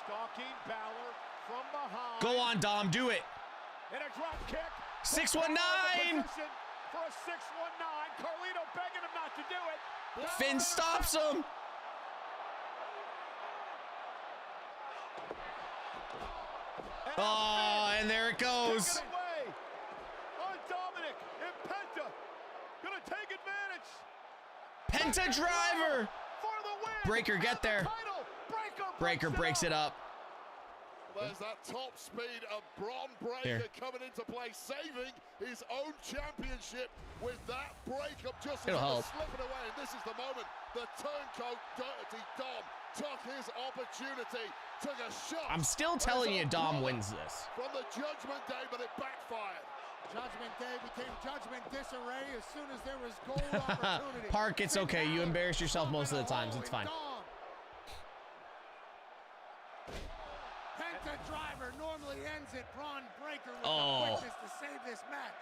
stalking Balor from behind. Go on, Dom, do it. And a drop kick. 619. For a 619. Carlito begging him not to do it. Finn stops him. Oh, and there it goes. Dominic and Penta gonna take advantage. Penta driver. Breaker, get there. Breaker breaks it up. There's that top speed of Bron Breaker coming into play, saving his own championship with that breakup just as It'll help. Slipping away. And this is the moment the turncoat Dirty Dom took his opportunity, took a shot. I'm still telling you, Dom wins this. From the Judgment Day, but it backfired. Judgment Day became Judgment Disarray as soon as there was gold opportunity. Park, it's okay. You embarrass yourself most of the times. It's fine. Penta driver normally ends it. Braun Breaker with Oh. the quickness to save this match.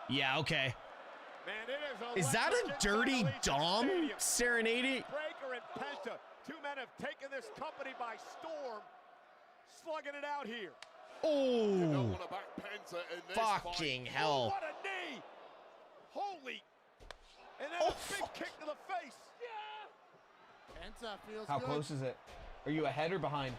Yeah, okay. Man, it Is that a dirty Dom serenading? Breaker and Penta, two men have taken this company by storm, slugging it out here. Oh. You don't want to back Penta in this Fucking fight. hell. Oh, what a knee! Holy! And then a big kick to the face. Penta feels How good. close is it? Are you ahead or behind?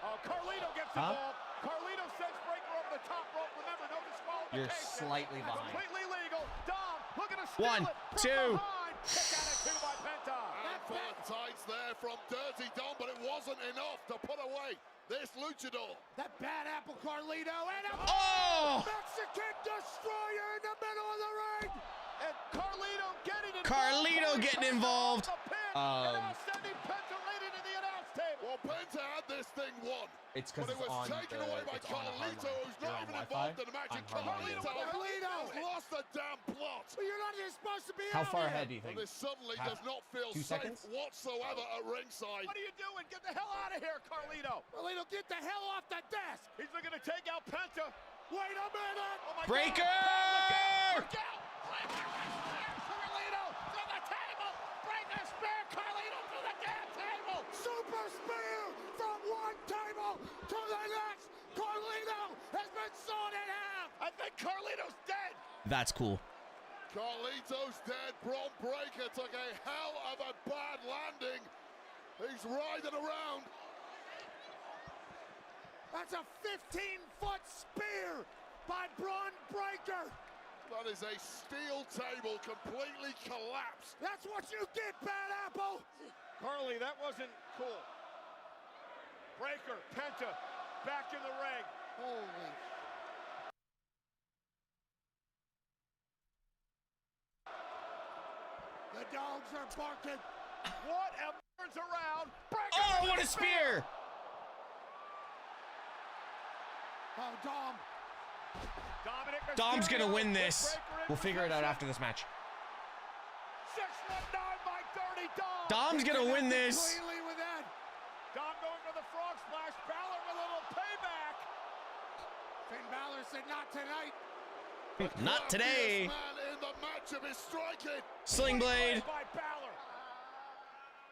Oh, Carlito gets Huh? involved. Carlito sends Breaker over the top rope. Remember, no disqualification. You're slightly behind. Completely legal. Dom looking to steal 1, it from 2. behind. Kick out at 2 by Penta. And full of tights there from Dirty Dom, but it wasn't enough to put away this luchador. That bad apple Carlito and a Oh! Mexican destroyer in the middle of the ring. And Carlito getting involved. Carlito getting involved. And now sending Penta right into the announce table. Well, Penta had this thing won. It's But because it it's was on taken away by it's on a hard Carlito, line. who's You're not on even Wi-Fi? involved in the match. I'm And hard line. Carlito has lost the damn plot. Well, you're not even supposed to be How out far here. ahead do you Well, think? this suddenly Half- does not feel 2 safe seconds? whatsoever at ringside. What are you doing? Get the hell out of here, Carlito. Carlito, get the hell off the desk. He's looking to take out Penta. Wait a minute. Oh my Breaker! God. Look out! Carlito to the table. Breaker spear. Carlito to the damn table. Super spear from one table to the next. Carlito has been sawn in half. I think Carlito's dead. That's cool. Carlito's dead. Braun Breaker took a hell of a bad landing. He's riding around. That's a 15-foot spear by Braun Breaker. That is a steel table completely collapsed. That's what you get, Bad Apple. Carly, that wasn't cool. Breaker, Penta, back in the ring. Holy. The dogs are barking. What a turns around. Breaker Oh, with what a spear! Oh, Dom. Dominic Dom's gonna Mysterio win with this. Breaker in We'll figure it out position. after this match. 619 by Dirty Dom. Dom's gonna win this. Cleanly with that. Dom going for the frog splash. Balor with a little payback. Finn Balor said not tonight. Not today. Man in the matchup is striking. Sling blade. By Balor.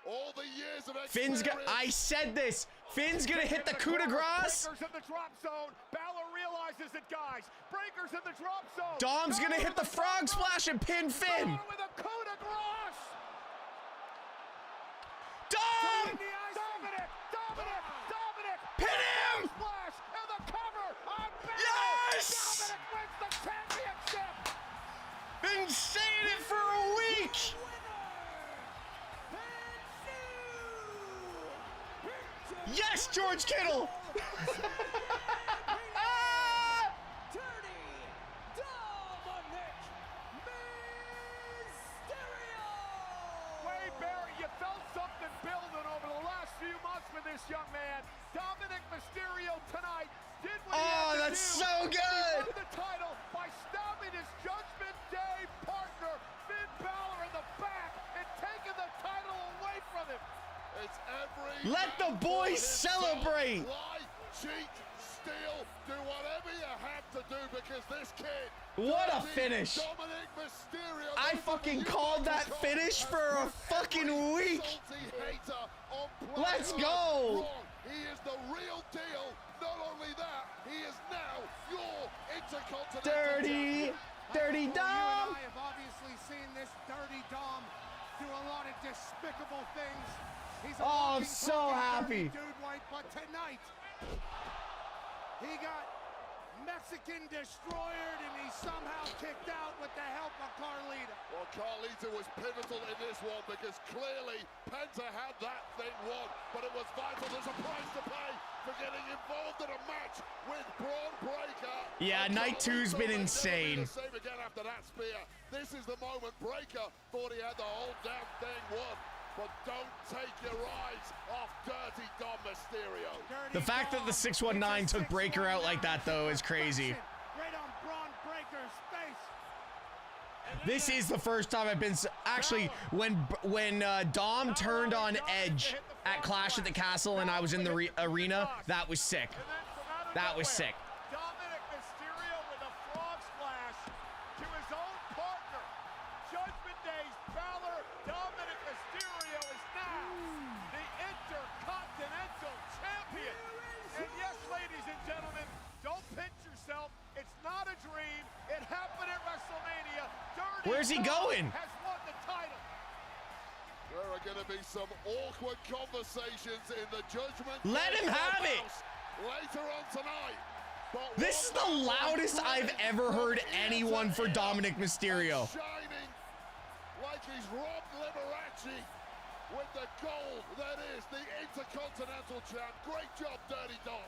All the years of Finn's experience. I said this. Finn's gonna hit the coup de grace. Breaker's in the drop zone. Balor realizes it, guys. Breaker's in the drop zone. Dom's gonna hit the frog splash and pin Finn. Balor with a coup de grace. Dom! Dominic. Pin him! Splash and the cover on Balor. Yes! Dominic wins the championship. Been saying it for a week. Yes, George Kittle. Way Barry, you felt something building over the last few months with this young man. Dominic Mysterio tonight did what he had to that's do. so good. He won the title by stabbing his Judgment Day partner, Finn Balor, in the back and taking the title away from him. It's every Let the boys celebrate. Lie, cheat, steal, do whatever you have to do because this kid. What a Dirty finish. Dominic Mysterio. I fucking called that finish for a fucking week. Salty hater on planet Let's Earth. go. Wrong. He is the real deal. Not only that, he is now your Intercontinental Dirty, Champion. Dirty You Dom. and I have obviously seen this Dirty Dom do a lot of despicable things. He's a Oh, I'm walking, so talking happy. dirty dude, White, but tonight he got Mexican destroyered and he somehow kicked out with the help of Carlito. Well, Carlito was pivotal in this one because clearly Penta had that thing won, but it was vital. There's a price to pay for getting involved in a match with Braun Breaker. Yeah, And night two's Carlito been may never be insane. the same again after that spear. This is the moment Breaker thought he had the whole damn thing won. But don't take your eyes off Dirty Dom Mysterio. The fact that the 619 took Breaker out like that, though, is crazy. Right on Braun Breaker's face. This is the first time I've been actually when Dom turned on Edge at Clash at the Castle and I was in the arena, that was sick. That was sick. Dominic Mysterio with a frog splash to his own partner. Judgment Day's Balor, Dominic Mysterio is now the Intercontinental Champion. And yes, ladies and gentlemen, don't pinch yourself. It's not a dream. It happened at WrestleMania. Where's he going? Has won the title. There are going to be some awkward conversations in the Judgment. Let him have it. Later on tonight. But This is the loudest I've ever heard anyone for Dominic Mysterio. Shining like he's Rob Liberace with the gold that is the Intercontinental Champ. Great job, Dirty Dom.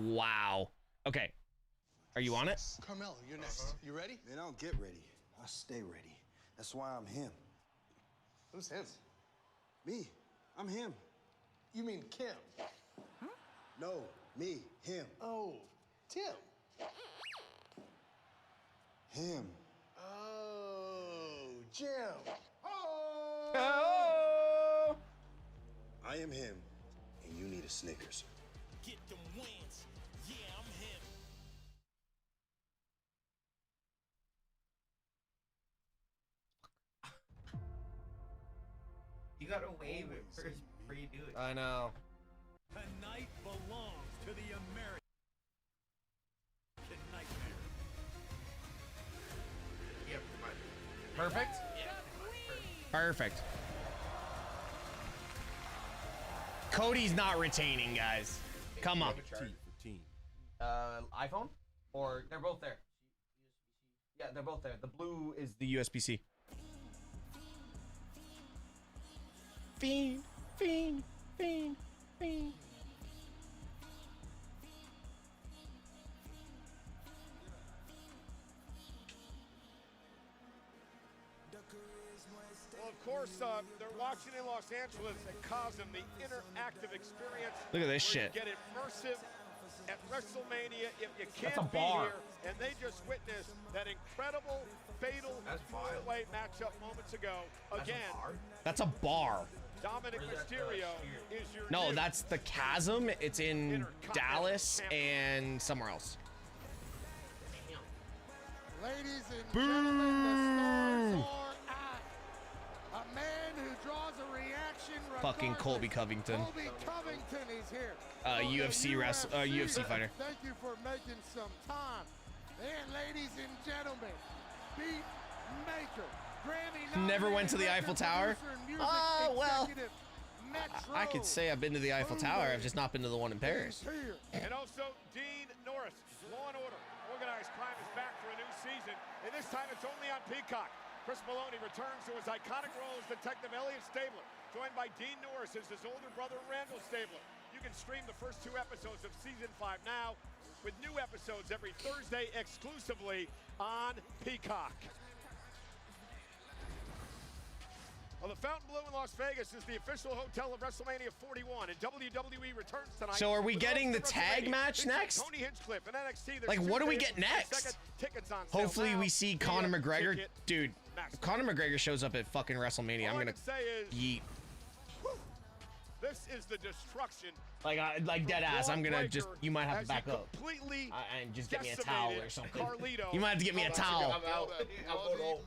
Wow. Okay. Are you on it? Carmelo, you're next. You ready? Man, I don't get ready. I stay ready. That's why I'm him. Who's him? Me. I'm him. You mean Kim? No, me. Him. Oh, Tim. Him. Oh, Jim. Oh! I am him, and you need a Snickers. Get them wins. Yeah, I'm him. You gotta wave it first before you do it. I know. Tonight belongs to the American Nightmare. Yeah, Perfect? Perfect. Cody's not retaining, guys. Come on. iPhone? Or they're both there. Yeah, they're both there. The blue is the USB-C. Fiend, fiend, fiend, fiend. Well, of course, they're watching in Los Angeles at Cosm, the interactive experience. Look at this where shit. You get immersive at WrestleMania if you can't That's a be bar. here. And they just witnessed that incredible, fatal four-way matchup moments ago. Again, That's a bar. Dominic Mysterio is your No, new that's the Chasm. It's in Dallas and somewhere else. Ladies and gentlemen, the stars are out. A man who draws a reaction. Fucking Colby Covington. Colby Covington is here. UFC fighter. Thank you for making some time. And ladies and gentlemen, Beat Maker, Grammy Never went to the Eiffel Tower? Well, I could say I've been to the Eiffel Tower. I've just not been to the one in Paris. And also Dean Norris, Law and Order, Organized Crime is back for a new season, and this time it's only on Peacock. Chris Maloney returns to his iconic role as Detective Elliot Stabler, joined by Dean Norris as his older brother Randall Stabler. You can stream the first 2 episodes of Season 5 now, with new episodes every Thursday exclusively on Peacock. Well, the Fontainebleau in Las Vegas is the official hotel of WrestleMania 41, and WWE returns tonight. So are we with getting the most of tag WrestleMania. match Featuring next? Tony Hinchcliffe and NXT. There's Like, 2 what do we days get before the next? second. Tickets on sale Hopefully now we see via Conor McGregor. Ticket Dude, if Conor McGregor shows up at fucking WrestleMania, I'm All I gonna can say is, yeet. this is the destruction. Like dead ass. I'm gonna just. You might have to back up completely and just get me a towel or something. Carlito. You might have to get me a towel. I'm out. I'm going home.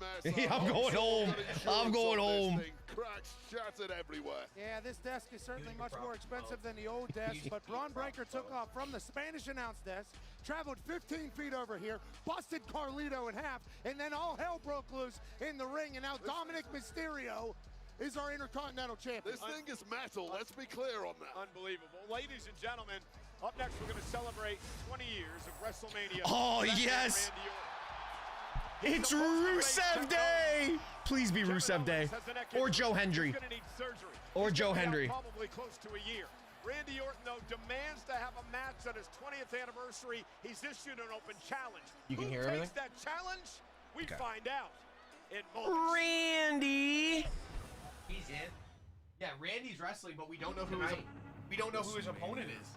I'm going home. I'm going home. Cracks shattered everywhere. Yeah, this desk is certainly much more expensive than the old desk, but Braun Breaker took off from the Spanish announce desk, traveled 15 feet over here, busted Carlito in half, and then all hell broke loose in the ring, and now Dominic Mysterio is our Intercontinental Champion. This thing is metal, let's be clear on that. Unbelievable. Ladies and gentlemen, up next we're going to celebrate 20 years of WrestleMania. Oh, yes! It's Rusev Day! Please be Rusev Day. Or Joe Hendry. Or Joe Hendry. Probably close to a year. Randy Orton, though, demands to have a match on his 20th anniversary. He's issued an open challenge. You can Who hear takes everything? that challenge? We Okay. find out in moments. Randy! He's in. Yeah, Randy's wrestling, but we don't know who his opponent is.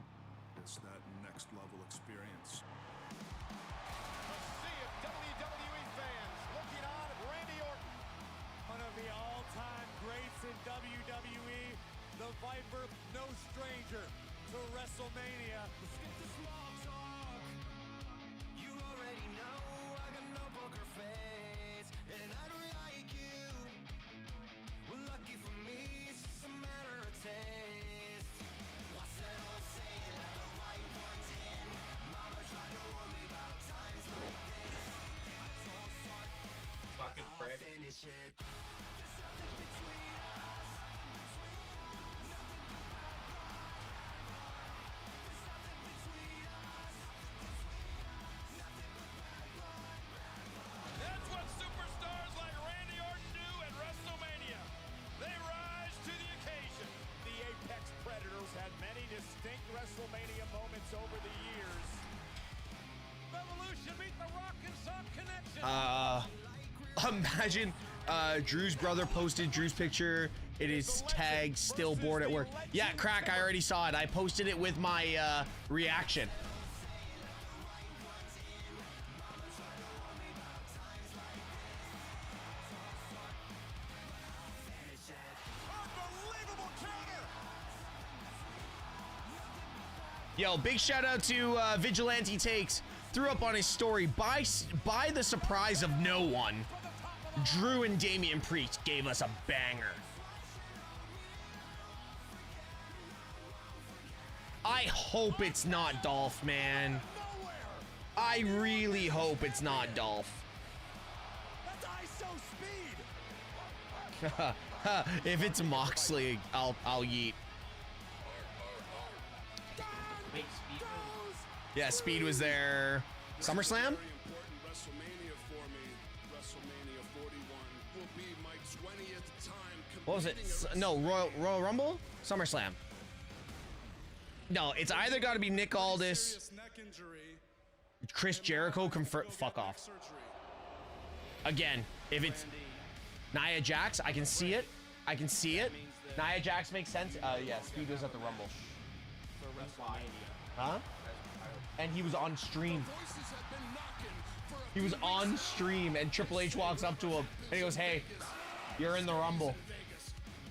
It's that next level experience. Sea of WWE fans looking on at Randy Orton. One of the all-time great in WWE, the Viper, no stranger to WrestleMania. Let's get the small talk. You already know I got no poker face, and I don't like you. Well, lucky for me, it's just a matter of taste. What's that old saying? Let the right ones in. Mama tried to warn me about times like this. I told Sark, Fucking prick. finish it. There's nothing between us. That's what superstars like Randy Orton do at WrestleMania. They rise to the occasion. The Apex Predators had many distinct WrestleMania moments over the years. Revolution beat the Rock and Sock Connection. Imagine Drew's brother posted Drew's picture. It is tagged still bored at work. Yeah, Crack, I already saw it. I posted it with my reaction. Yo, big shout out to Vigilante Takes. Threw up on his story by the surprise of no one. Drew and Damian Priest gave us a banger. I hope it's not Dolph, man. I really hope it's not Dolph. That's ISO speed. If it's Moxley, I'll yeet. Wait, Speed was... Yeah, Speed was there. SummerSlam? What was it? No, Royal Rumble? SummerSlam. No, it's either got to be Nick Aldis, Chris Jericho, fuck off. Again, if it's Nia Jax, I can see it. I can see it. Nia Jax makes sense. Yeah, Speed was at the Rumble. Huh? And he was on stream. He was on stream, and Triple H walks up to him, and he goes, "Hey, you're in the Rumble."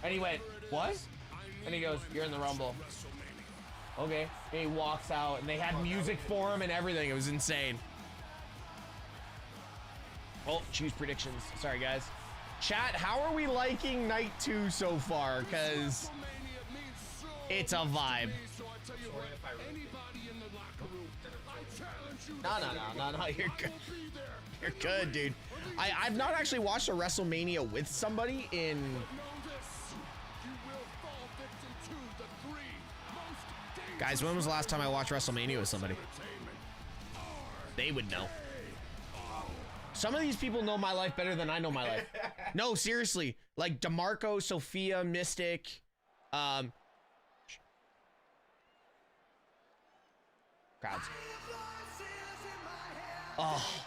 And he went, "What?" And he goes, "You're in the Rumble." Okay. And he walks out, and they had music for him and everything. It was insane. Oh, choose predictions. Sorry, guys. Chat, how are we liking night 2 so far? Because it's a vibe. No, you're good. You're good, dude. I've not actually watched a WrestleMania with somebody in... Guys, when was the last time I watched WrestleMania with somebody? They would know. Some of these people know my life better than I know my life. No, seriously. Like DeMarco, Sophia, Mystic. Crowds. Oh.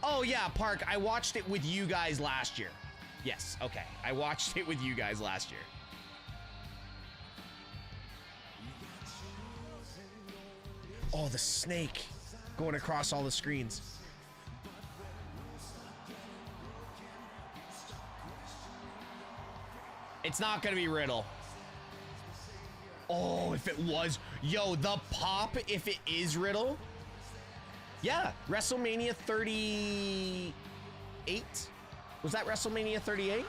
Oh yeah, Park. I watched it with you guys last year. Yes, okay. I watched it with you guys last year. Oh, the snake going across all the screens. It's not gonna be Riddle. Oh, if it was, yo, the pop, if it is Riddle. Yeah, WrestleMania 38. Was that WrestleMania 38?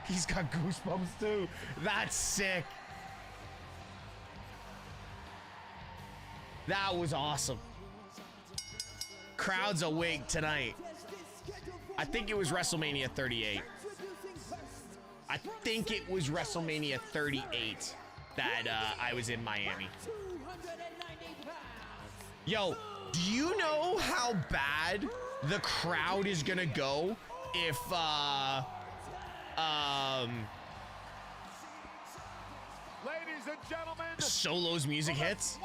He's got goosebumps too. That's sick. That was awesome. Crowds awake tonight. I think it was WrestleMania 38. I think it was WrestleMania 38 that I was in Miami. Yo, Do you know how bad the crowd is gonna go if Ladies and gentlemen, Solo's music hits?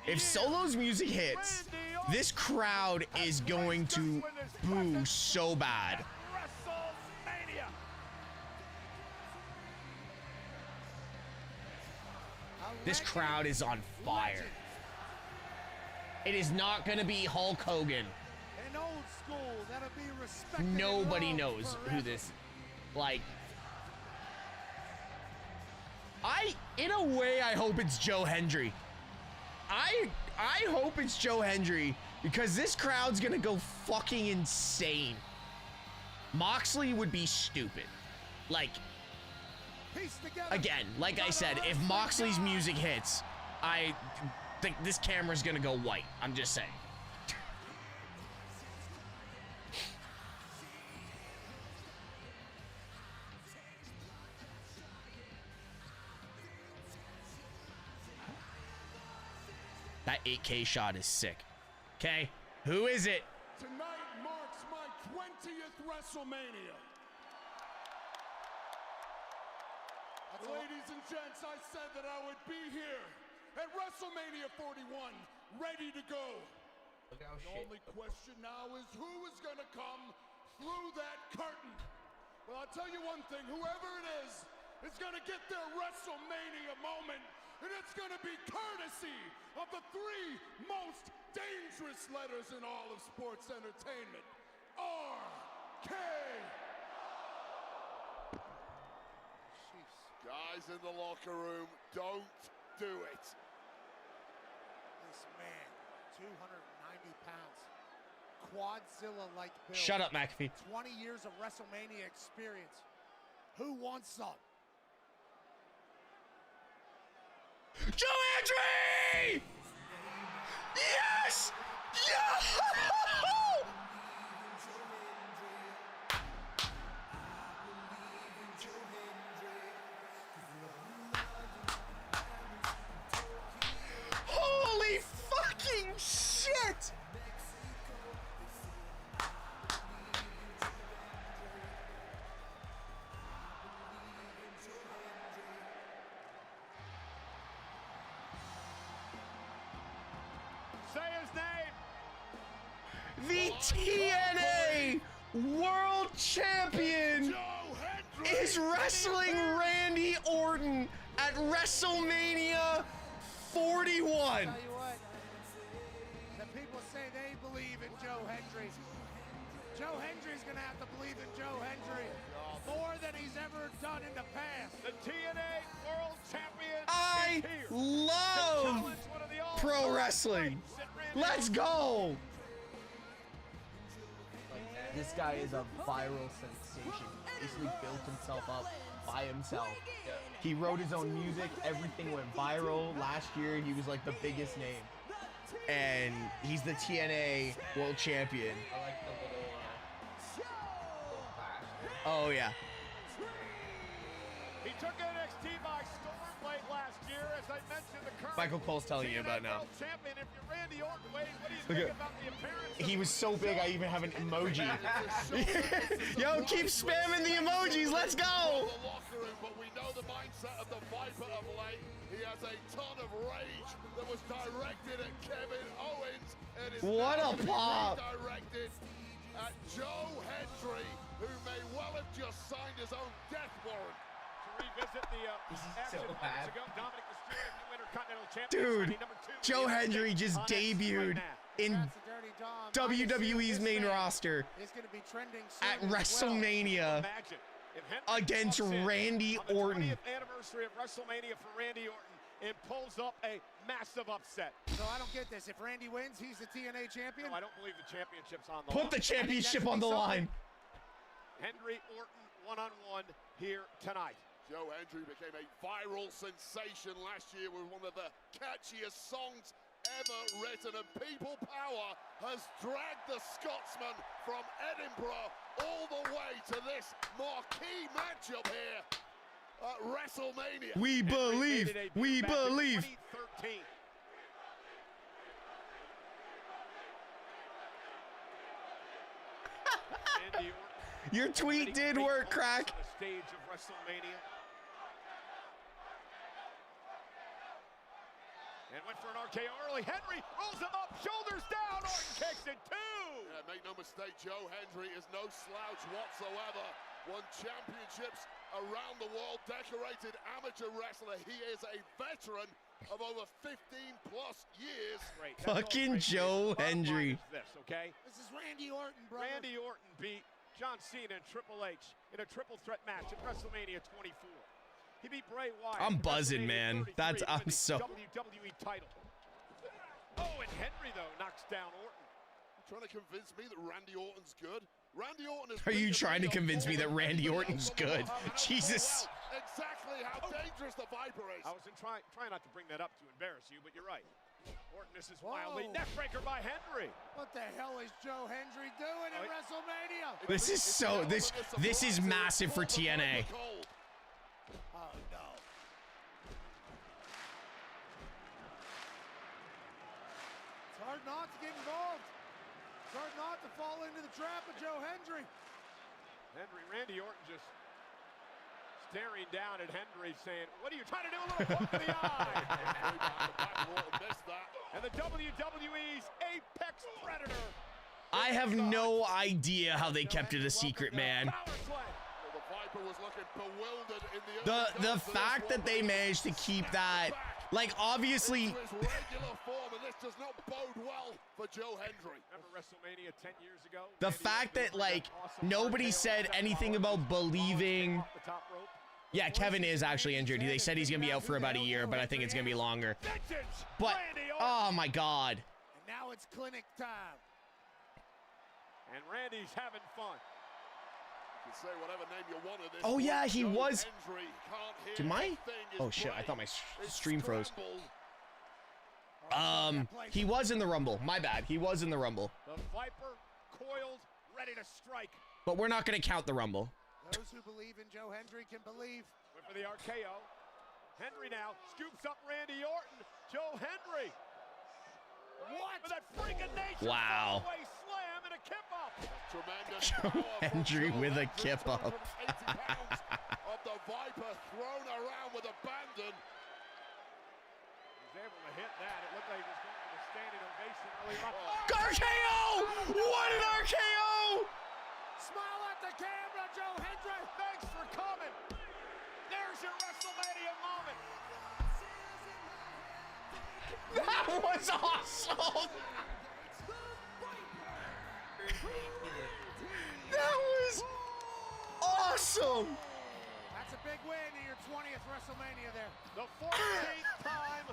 If Solo's music hits, this crowd is going to boo so bad. WrestleMania. This crowd is on fire. It is not gonna be Hulk Hogan. An old school that'll be respected. Nobody knows who this, like, in a way, I hope it's Joe Hendry. I hope it's Joe Hendry because this crowd's gonna go fucking insane. Moxley would be stupid. Like, again, like I said, if Moxley's music hits, I think this camera's gonna go white. I'm just saying. That 8K shot is sick. Okay, who is it? Tonight marks my 20th WrestleMania. Ladies and gents, I said that I would be here at WrestleMania 41, ready to go. The only question now is who is going to come through that curtain. Well, I'll tell you one thing, whoever it is going to get their WrestleMania moment, and it's going to be courtesy of the 3 most dangerous letters in all of sports entertainment. R-K. Guys in the locker room, don't do it. This man, 290 pounds, Quadzilla-like build. Shut up, McAfee. 20 years of WrestleMania experience. Who wants some? Joe Hendry! Yes! Yo! Holy fucking shit! Say his name. The TNA World Champion is wrestling Randy Orton at WrestleMania 41. Tell you what, the people say they believe in Joe Hendry. Joe Hendry's gonna have to believe in Joe Hendry more than he's ever done in the past. The TNA World Champion I is here. love pro wrestling. Let's go. This guy is a viral sensation. Basically built himself up by himself. He wrote his own music. Everything went viral. Last year, he was like the biggest name. And he's the TNA World Champion. I like the little Oh, yeah. He took NXT by storm late last year, as I mentioned. The current Michael Cole's telling you about now. World Champion. If you're Randy Orton, Wade, what do you Look think at- about the appearance? He was so big, I even have an emoji. Yo, keep spamming the emojis. Let's go. The locker room, but we know the mindset of the Viper of late. He has a ton of rage that was directed at Kevin Owens, and is What now a gonna be pop. redirected at Joe Hendry, who may well have just signed his own death warrant. To revisit the action so moments bad. ago, Dominic Mysterio, new Intercontinental Champion. Dude, signing number 2 Joe in the Hendry just on NXT debuted right now. in That's a dirty Dom. WWE's main roster Is going to be trending soon at as well. WrestleMania Imagine if Hendry against walks in Randy on the Orton. 20th anniversary of WrestleMania for Randy Orton and pulls up a massive upset. So I don't get this. If Randy wins, he's the TNA champion? No, I don't believe the championship's on the line. Put the championship on the line. Hendry Orton one-on-one here tonight. Joe Hendry became a viral sensation last year with one of the catchiest songs ever written, and People Power has dragged the Scotsman from Edinburgh all the way to this marquee matchup here at WrestleMania. We believe. We believe. 2013. Randy Orton. Your tweet did work, Crack. On the stage of WrestleMania. And went for an RKO early. Henry rolls him up, shoulders down. Orton kicks it too. Yeah, make no mistake, Joe Hendry is no slouch whatsoever. Won championships around the world, decorated amateur wrestler. He is a veteran of over 15+ years. Great. Fucking Joe Hendry. This, okay? This is Randy Orton, brother. Randy Orton beat John Cena and Triple H in a triple threat match at WrestleMania 24. He beat Bray Wyatt. I'm buzzing, man. I'm so. WWE title. Oh, and Henry though knocks down Orton. You trying to convince me that Randy Orton's good? Randy Orton is. Are you trying to convince me that Randy Orton's good? Jesus. Exactly how dangerous the Viper is. I was trying not to bring that up to embarrass you, but you're right. Orton misses wildly. Neckbreaker by Henry. What the hell is Joe Hendry doing at WrestleMania? This is so. This is massive for TNA. Oh no. It's hard not to get involved. It's hard not to fall into the trap of Joe Hendry. Randy Orton just staring down at Hendry saying, what are you trying to do? A little poke in the eye. And the WWE's Apex Predator. I have no idea how they kept it a secret, man. The fact that they managed to keep that, like, obviously. Regular form, and this does not bode well for Joe Hendry. Remember WrestleMania 10 years ago? The fact that, like, nobody said anything about believing. Yeah, Kevin is actually injured. They said he's going to be out for about a year, but I think it's going to be longer. But, oh my God. And now it's clinic time. And Randy's having fun. You can say whatever name you want of this. Oh yeah, he was. Hendry can't hear Did my? anything. Oh shit! I thought my stream froze. He was in the Rumble. My bad. He was in the Rumble. The Viper coiled, ready to strike. But we're not going to count the Rumble. Those who believe in Joe Hendry can believe. Went for the RKO. Hendry now scoops up Randy Orton. Joe Hendry. What? With that freak of nature. Wow. Fallaway slam and a kip up. Tremendous. Joe Hendry with a kip up. Of the Viper thrown around with abandon. He was able to hit that. It looked like he was going for the standing ovation earlier on. RKO! What an RKO! Smile at the camera, Joe Hendry. Thanks for coming. There's your WrestleMania moment. That was awesome! That was awesome! That's a big win in your 20th WrestleMania there. The 14th time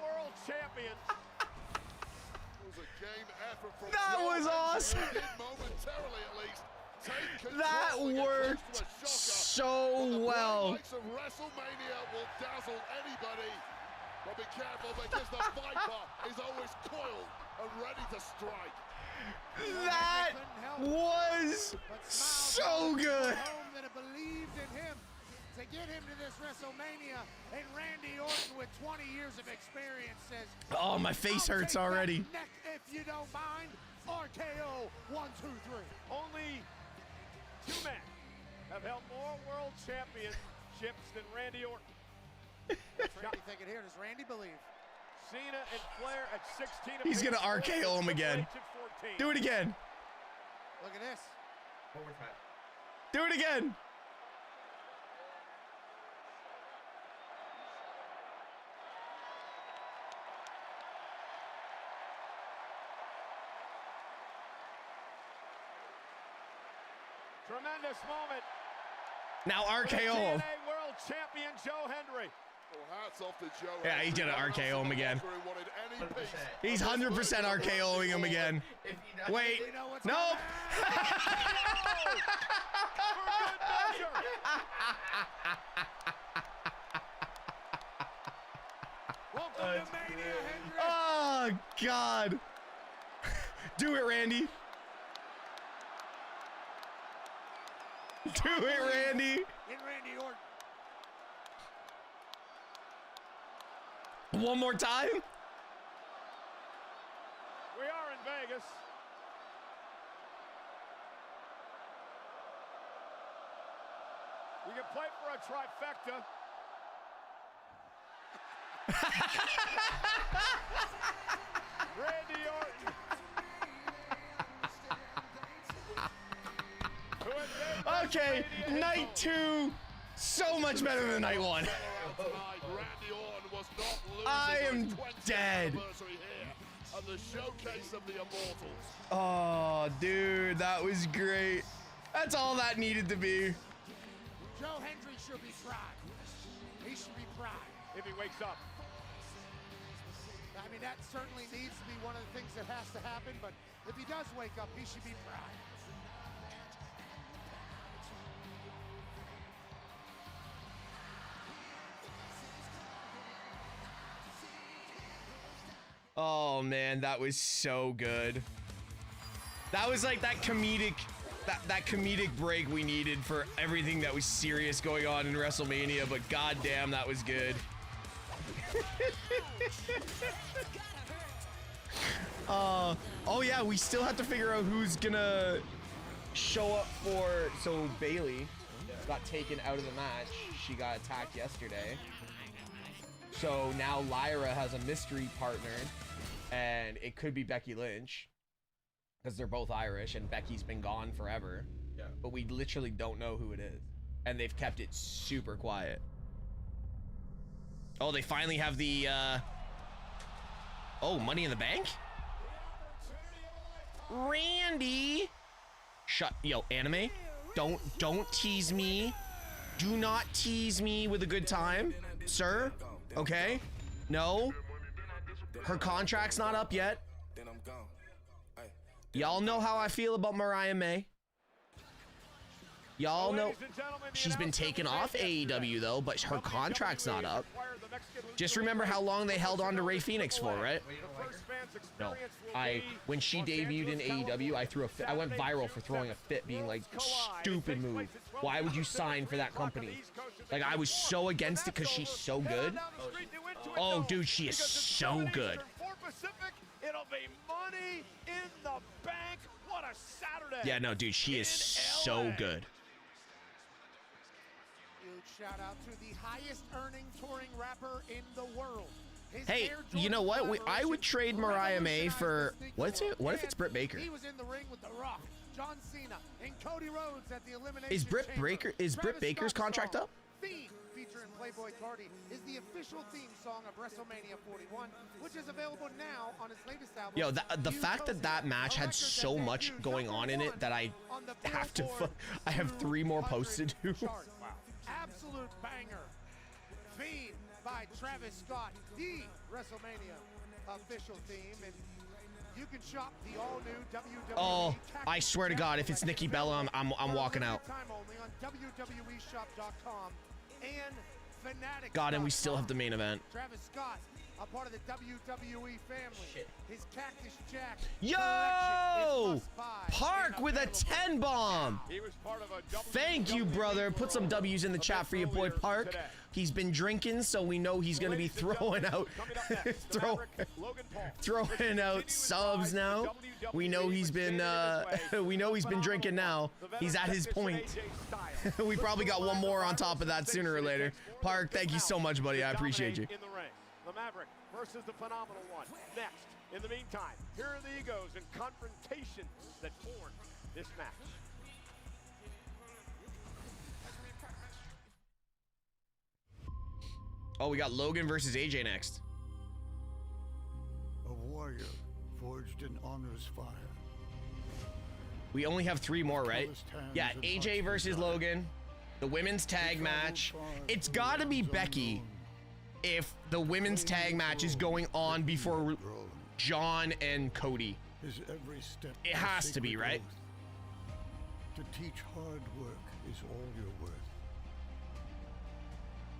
world champion. It was a game effort from That Joe was Hendry, awesome. who did momentarily at least take control That and get worked close to a shocker. so But the well. bright lights of WrestleMania will dazzle anybody. But be careful because the Viper is always coiled and ready to strike. That was so good. That have believed in him to get him to this WrestleMania, and Randy Orton with 20 years of experience says, Oh, my face hurts already. Neck if you don't mind. RKO 1, 2, 3. Only two men have held more world championships than Randy Orton. What's Randy thinking here? Does Randy believe? Cena and Flair at 16. He's gonna RKO him again. Do it again. Look at this. One more time. Do it again. Tremendous moment. Now RKO him. TNA World Champion Joe Hendry. Well, hats off to Joe. Yeah, he's gonna RKO him again. He's 100% RKOing him again. Wait, nope. Welcome to Mania, Hendry. Oh God. Do it, Randy. Do it, Randy. In Randy Orton. One more time. We are in Vegas. You can play for a trifecta. Randy Orton. Okay, night 2, so much better than night 1. I am dead. At the showcase of the Immortals. Oh, dude, that was great. That's all that needed to be. Joe Hendry should be proud. He should be proud. If he wakes up. I mean, that certainly needs to be one of the things that has to happen, but if he does wake up, he should be proud. Oh man, that was so good. That was like that comedic break we needed for everything that was serious going on in WrestleMania, but goddamn, that was good. Oh yeah, we still have to figure out who's gonna show up for. So Bailey got taken out of the match. She got attacked yesterday. So now Lyra has a mystery partner, and it could be Becky Lynch because they're both Irish, and Becky's been gone forever. Yeah. But we literally don't know who it is, and they've kept it super quiet. Oh, they finally have the oh, Money in the Bank? Randy! Yo, anime, don't tease me. Do not tease me with a good time, sir. Okay? No. Her contract's not up yet. Y'all know how I feel about Mariah May. Y'all know she's been taken off AEW though, but her contract's not up. Just remember how long they held on to Rey Fenix for, right? No, when she debuted in AEW, I threw a fit. I went viral for throwing a fit, being like, stupid move. Why would you sign for that company? Like, I was so against it because she's so good. Oh, dude, she is so good. It'll be Money in the Bank. What a Saturday. Yeah, no, dude, she is so good. Huge shout out to the highest earning touring rapper in the world. Hey, you know what? I would trade Mariah May for what's it? What if it's Britt Baker? He was in the ring with The Rock, John Cena, and Cody Rhodes at the Elimination Is Britt Baker's contract up? Fiend, featuring Playboy Cardi, is the official theme song of WrestleMania 41, which is available now on his latest album. Yo, the fact that match had so much going on in it that I have to. I have 3 more posts to do. Wow. Absolute banger. Fiend by Travis Scott, the WrestleMania official theme, and you can shop the all-new WWE. Oh, I swear to God, if it's Nikki Bella, I'm walking out. Time only on WWEshop.com and Fanatics. God, and we still have the main event. Travis Scott, a part of the WWE family. His Cactus Jack. Yo! Park with a 10 bomb. Thank you, brother. Put some W's in the chat for your boy Park. He's been drinking, so we know he's gonna be throwing out throwing out subs now. We know he's been drinking now. He's at his point. We probably got one more on top of that sooner or later. Park, thank you so much, buddy. I appreciate you. The Maverick versus the Phenomenal One. Next. In the meantime, here are the egos and confrontations that formed this match. Oh, we got Logan versus AJ next. A warrior forged in honor's fire. We only have 3 more, right? Yeah, AJ versus Logan. The women's tag match. It's gotta be Becky if the women's tag match is going on before John and Cody. It has to be, right? To teach hard work is all you're worth.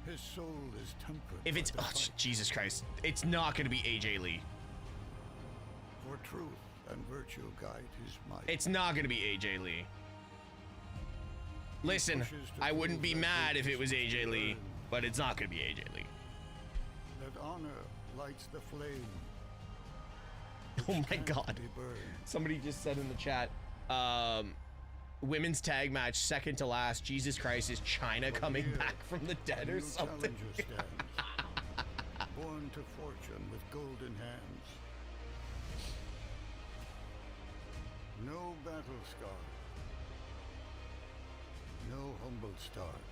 His soul is tempered. If it's Jesus Christ, it's not going to be AJ Lee. For truth and virtue guide his might. It's not going to be AJ Lee. Listen, I wouldn't be mad if it was AJ Lee, but it's not going to be AJ Lee. That honor lights the flame. Oh my God. Somebody just said in the chat, women's tag match, second to last. Jesus Christ, is China coming back from the dead or something? Born to fortune with golden hands. No battle scar. No humble start.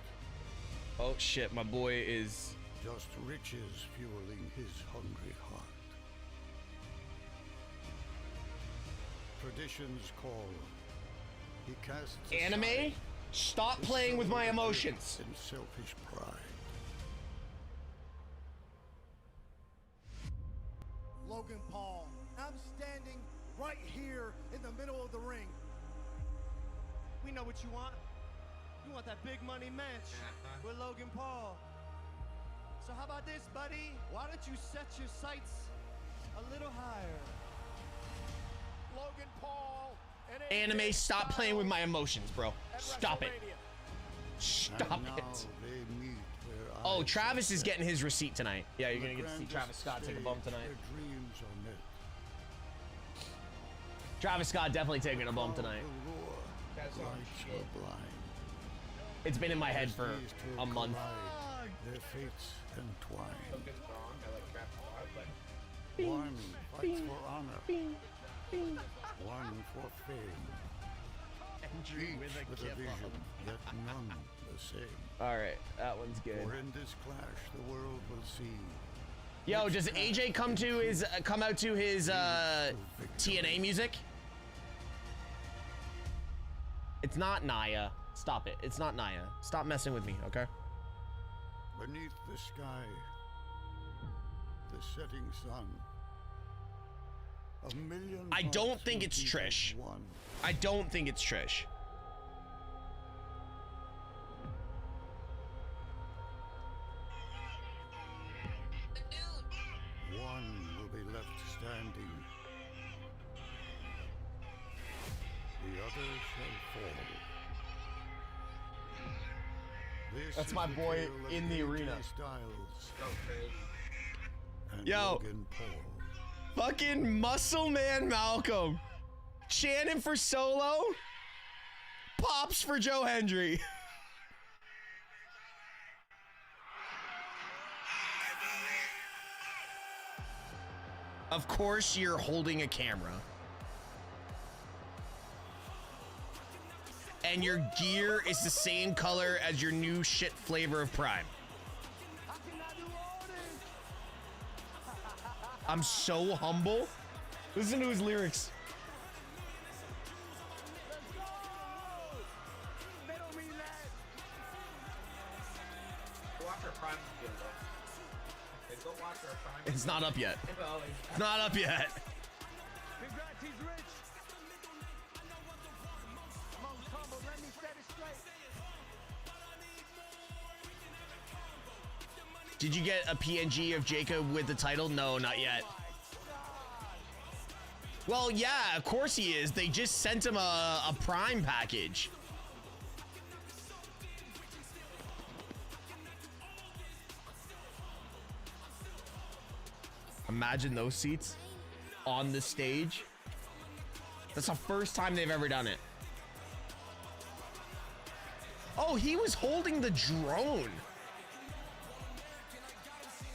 Oh shit, my boy is... Just riches fueling his hungry heart. Traditions call. He casts Anime? aside Stop his playing with my self-interest emotions. and selfish pride. Logan Paul, I'm standing right here in the middle of the ring. We know what you want. You want that big money match with Logan Paul. So how about this, buddy? Why don't you set your sights a little higher? Logan Paul and Anime, stop playing with my emotions, bro. Stop it. Stop it. Oh, Travis is getting his receipt tonight. Yeah, you're gonna get to see Travis Scott take a bump tonight. Travis Scott definitely taking a bump tonight. It's been in my head for a month. Their fates entwine. I like One fights for honor. One for fame. Each with a vision, yet none the same. All right, that one's good. For in this clash, the world will see. Yo, does AJ come out to his TNA music? It's not Naya. Stop it. It's not Naya. Stop messing with me, okay? Beneath the sky, the setting sun. A million. I don't think it's Trish. I don't think it's Trish. One will be left standing. The other shall fall. This That's is my the boy tale of in the AJ arena. Styles and Yo. Logan Paul. Fucking Muscle Man Malcolm. Shannon for Solo. Pops for Joe Hendry. Of course you're holding a camera. And your gear is the same color as your new shit flavor of Prime. I'm so humble. Listen to his lyrics. Watch our Prime video, though. Go watch our Prime. It's not up yet. It's not up yet. Congrats, he's rich. Come on, Combo, let me set it straight. Did you get a PNG of Jacob with the title? No, not yet. Well, yeah, of course he is. They just sent him a Prime package. Imagine those seats on the stage. That's the first time they've ever done it. Oh, he was holding the drone.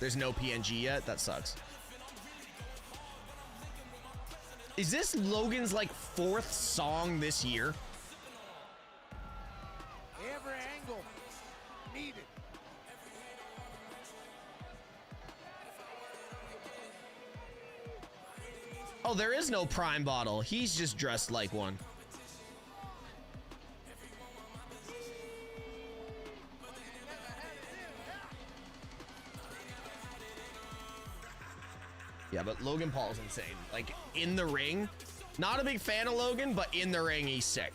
There's no PNG yet. That sucks. Is this Logan's like 4th song this year? Every angle needed. Oh, there is no Prime bottle. He's just dressed like one. Yeah, but Logan Paul's insane. Like, in the ring, not a big fan of Logan, but in the ring, he's sick.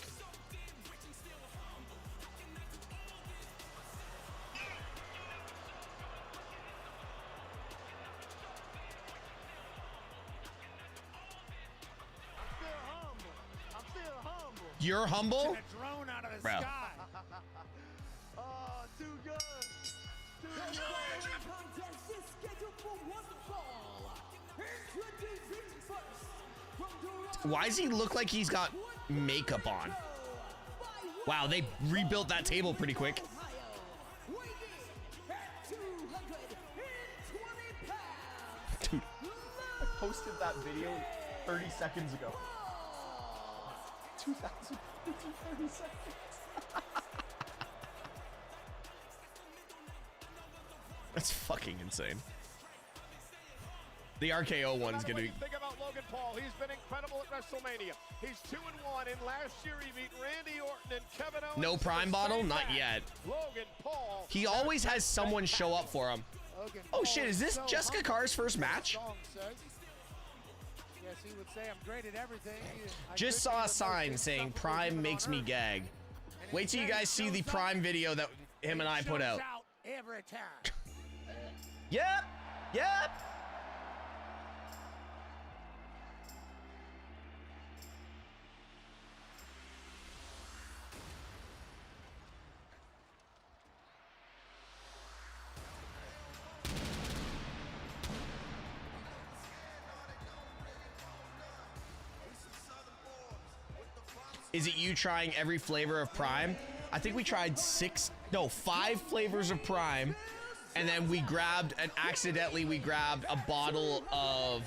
You're humble? A drone out of the Bro. sky. Oh, too good. Too good. Contest is scheduled for one fall. Introducing first from Toronto. Why does he look like he's got makeup on? Wow, they rebuilt that table pretty quick. Dude, I posted that video 30 seconds ago. 30 seconds. That's fucking insane. The RKO one's gonna be. Think about Logan Paul. He's been incredible at WrestleMania. He's 2-1, and last year he beat Randy Orton and Kevin Owens. No Prime bottle? Not yet. Logan Paul. He always has someone show up for him. Oh shit, is this Jessica Carr's first match? Yes, he would say I'm great at everything. Just saw a sign saying Prime makes me gag. Wait till you guys see the Prime video that him and I put out. Every time. Yep. Yep. Is it you trying every flavor of Prime? I think we tried 5 flavors of Prime, and then we grabbed, and accidentally we grabbed a bottle of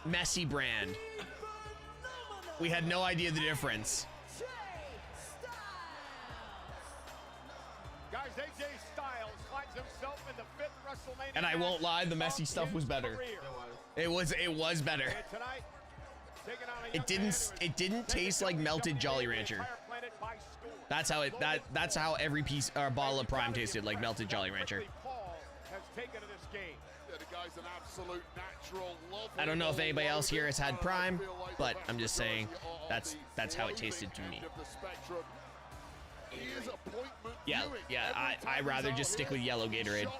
Messy brand. We had no idea the difference. Guys, AJ Styles finds himself in the 5th WrestleMania. And I won't lie, the Messy stuff was better. It was better. It didn't taste like melted Jolly Rancher. That's how every piece or bottle of Prime tasted, like melted Jolly Rancher. I don't know if anybody else here has had Prime, but I'm just saying that's how it tasted to me. Yeah, I rather just stick with yellow Gatorade.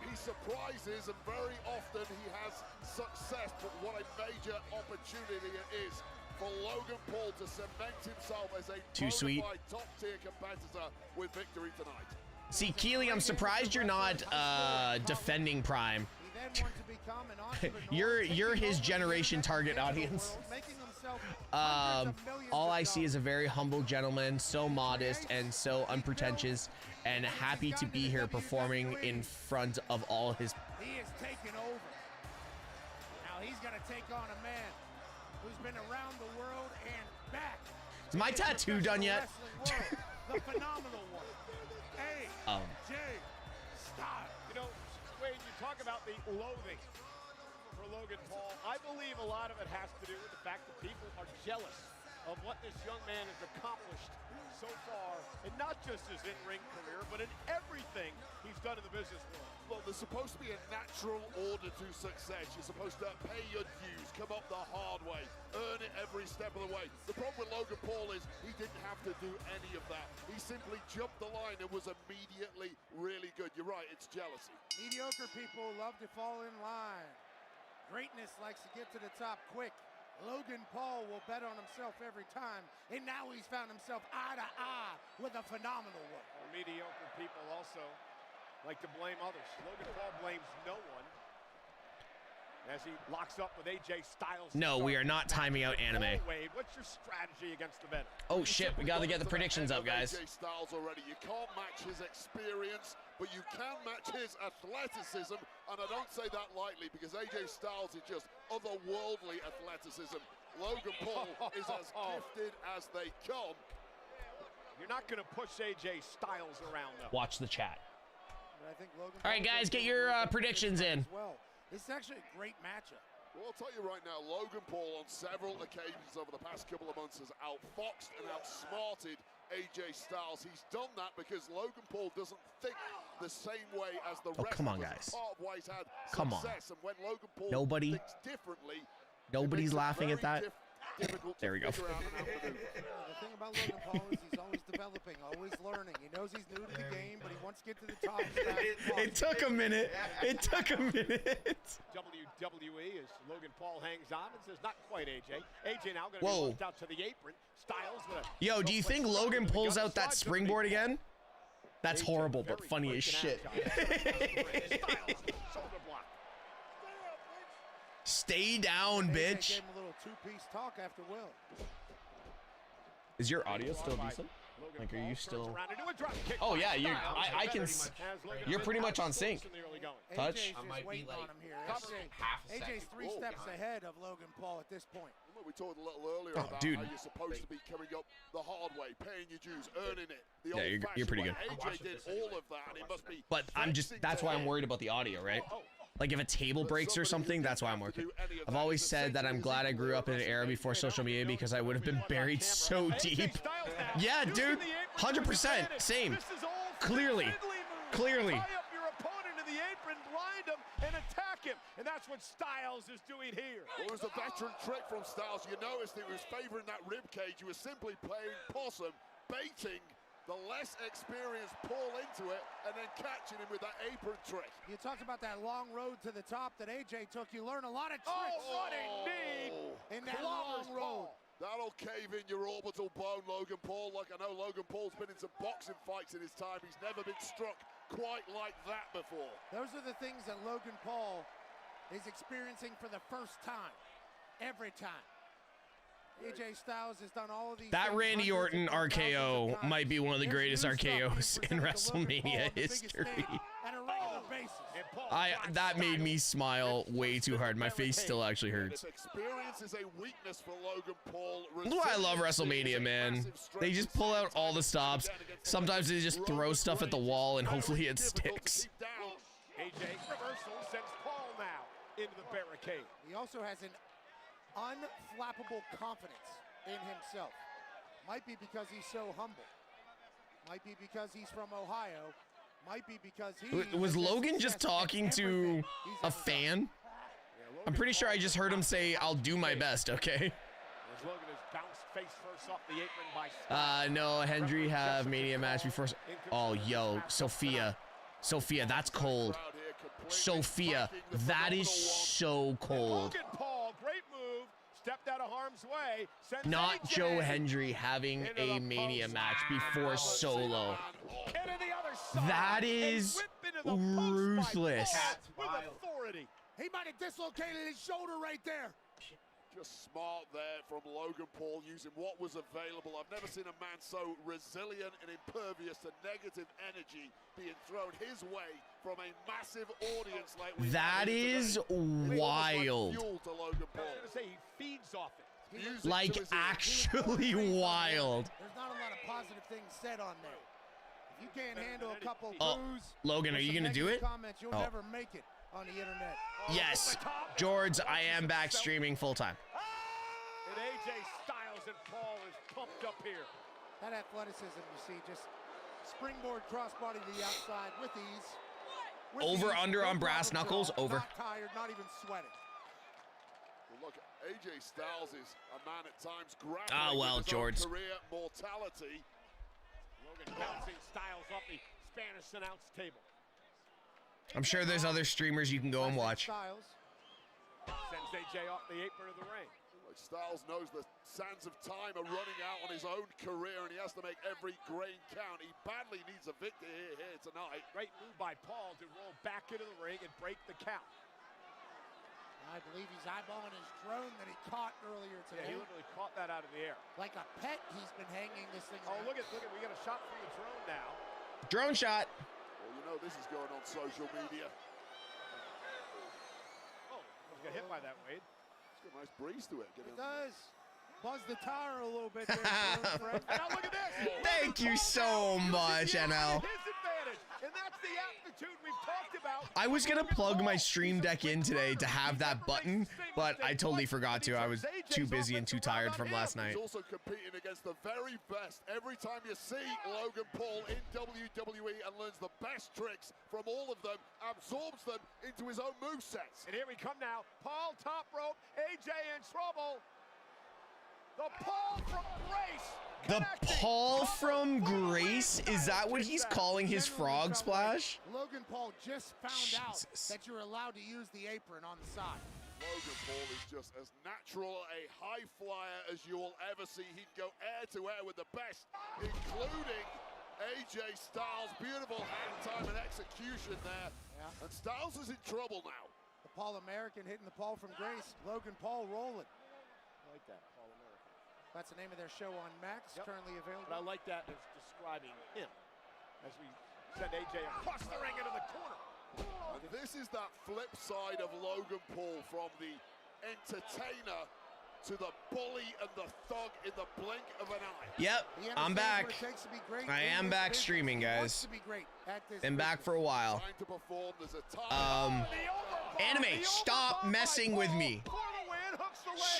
He surprises, and very often he has success, but what a major opportunity it is for Logan Paul to cement himself as a Too sweet. top-tier competitor with victory tonight. See, Keely, I'm surprised you're not defending Prime. You're his generation target audience. All I see is a very humble gentleman, so modest and so unpretentious, and happy to be here performing in front of all his. He is taking over. Now he's gonna take on a man who's been around the world and back. Is my tattoo done yet? The phenomenal one. AJ Styles. You know, Wade, you talk about the loathing for Logan Paul. I believe a lot of it has to do with the fact that people are jealous of what this young man has accomplished so far, and not just his in-ring career, but in everything he's done in the business world. Well, there's supposed to be a natural order to success. You're supposed to pay your dues, come up the hard way, earn it every step of the way. The problem with Logan Paul is he didn't have to do any of that. He simply jumped the line and was immediately really good. You're right, it's jealousy. Mediocre people love to fall in line. Greatness likes to get to the top quick. Logan Paul will bet on himself every time, and now he's found himself eye to eye with a phenomenal one. Mediocre people also like to blame others. Logan Paul blames no one as he locks up with AJ Styles. No, we are not timing out anime. Wade, what's your strategy against the veteran? Oh shit, we gotta get the predictions up, guys. AJ Styles already. You can't match his experience, but you can match his athleticism, and I don't say that lightly because AJ Styles is just otherworldly athleticism. Logan Paul is as gifted as they come. You're not going to push AJ Styles around, though. Watch the chat. But I think Logan All right, guys, get your predictions in. Well, it's actually a great matchup. Well, I'll tell you right now, Logan Paul on several occasions over the past couple of months has outfoxed and outsmarted AJ Styles. He's done that because Logan Paul doesn't think the same way as the rest come on, of us. guys. Part of why he's had Come on. success. And when Logan Paul thinks differently, Nobody's laughing at that. difficult There we go. to figure out and outmaneuver. The thing about Logan Paul is he's always developing, always learning. He knows he's new to the game, but he wants to get to the top as fast as possible. It took a minute. It took a minute. WWE as Logan Paul hangs on and says, not quite AJ. AJ now going to Whoa. be looked out to the apron. Styles with a Yo, do you think Logan pulls out that springboard again? That's horrible, but funny as shit. Stay down, bitch. Gave him a little two-piece talk after Will. Is your audio still decent? Like, are you still? Oh yeah, I can. You're pretty much on sync. Touch. AJ's just waiting on him here. AJ's 3 steps ahead of Logan Paul at this point. We talked a little earlier about dude. how you're supposed to be coming up the hard way, paying your dues, earning it. The Yeah, you're pretty good. AJ did all of that, and it must be. But that's why I'm worried about the audio, right? Like if a table breaks or something, that's why I'm working. I've always said that I'm glad I grew up in an era before social media because I would have been buried so deep. Yeah, dude, 100%, same. Clearly. And attack him, and that's what Styles is doing here. Well, it was a veteran trick from Styles. You noticed it was favoring that rib cage. You were simply playing possum, baiting the less experienced Paul into it, and then catching him with that apron trick. You talked about that long road to the top that AJ took. You learn a lot of tricks. Running knee in that long road. That'll cave in your orbital bone, Logan Paul. Like I know Logan Paul's been in some boxing fights in his time. He's never been struck quite like that before. Those are the things that Logan Paul is experiencing for the first time. Every time. AJ Styles has done all of these. That Randy Orton RKO might be one of the greatest RKOs in WrestleMania history. That made me smile way too hard. My face still actually hurts. Experience is a weakness for Logan Paul. That's why I love WrestleMania, man. They just pull out all the stops. Sometimes they just throw stuff at the wall and hopefully it sticks. AJ reversal sends Paul now into the barricade. He also has an unflappable confidence in himself. Might be because he's so humble. Might be because he's from Ohio. Might be because he was Logan just talking to a fan? I'm pretty sure I just heard him say, "I'll do my best," okay? Logan has bounced face first off the apron by no, Hendry have Mania match before. Oh, yo, Sophia, that's cold. Sophia, that is so cold. Logan Paul, great move, stepped out of harm's way. Not Joe Hendry having a Mania match before Solo. That is ruthless. With authority. He might have dislocated his shoulder right there. Just smart there from Logan Paul, using what was available. I've never seen a man so resilient and impervious to negative energy being thrown his way from a massive audience like we that is wild. I was gonna say he feeds off it. Like actually wild. There's not a lot of positive things said on there. If you can't handle a couple boos, Logan, are you gonna do it? Comments, you'll never make it on the internet. Yes, George, I am back streaming full time. And AJ Styles and Paul is pumped up here. That athleticism, you see, just springboard crossbody to the outside with ease. Over, under on brass knuckles, over. Not tired, not even sweating. Well, look, AJ Styles is a man at times grappling well, with his George. own career mortality. Logan bouncing Styles off the Spanish announce table. I'm sure there's other streamers you can go and watch. Styles sends AJ off the apron of the ring. Styles knows the sands of time are running out on his own career, and he has to make every grain count. He badly needs a victory here tonight. Great move by Paul to roll back into the ring and break the count. I believe he's eyeballing his drone that he caught earlier today. Yeah, he literally caught that out of the air. Like a pet, he's been hanging this thing. Oh, look at, we got a shot from the drone now. Drone shot. Well, you know this is going on social media. Oh, got hit by that, Wade. It's got a nice breeze to it. It does. Buzz the tire a little bit there. And now look at this. Thank you so much, NL. His advantage, and that's the aptitude we've talked about. I was gonna plug my stream deck in today to have that button, but I totally forgot to. I was too busy and too tired from last night. He's also competing against the very best. Every time you see Logan Paul in WWE and learns the best tricks from all of them, absorbs them into his own movesets. And here we come now. Paul top rope, AJ in trouble. The Paul from Grace. The Paul from Grace? Is that what he's calling his frog splash? Logan Paul just found out that you're allowed to use the apron on the side. Logan Paul is just as natural a high flyer as you will ever see. He'd go air to air with the best, including AJ Styles. Beautiful hand time and execution there. Yeah. And Styles is in trouble now. The Paul American hitting the Paul from Grace. Logan Paul rolling. I like that, Paul American. That's the name of their show on Max, currently available. But I like that as describing him as we send AJ across the ring into the corner. And this is that flip side of Logan Paul, from the entertainer to the bully and the thug in the blink of an eye. Yep, I'm back. I am back streaming, guys. Been back for a while. Anime, stop messing with me.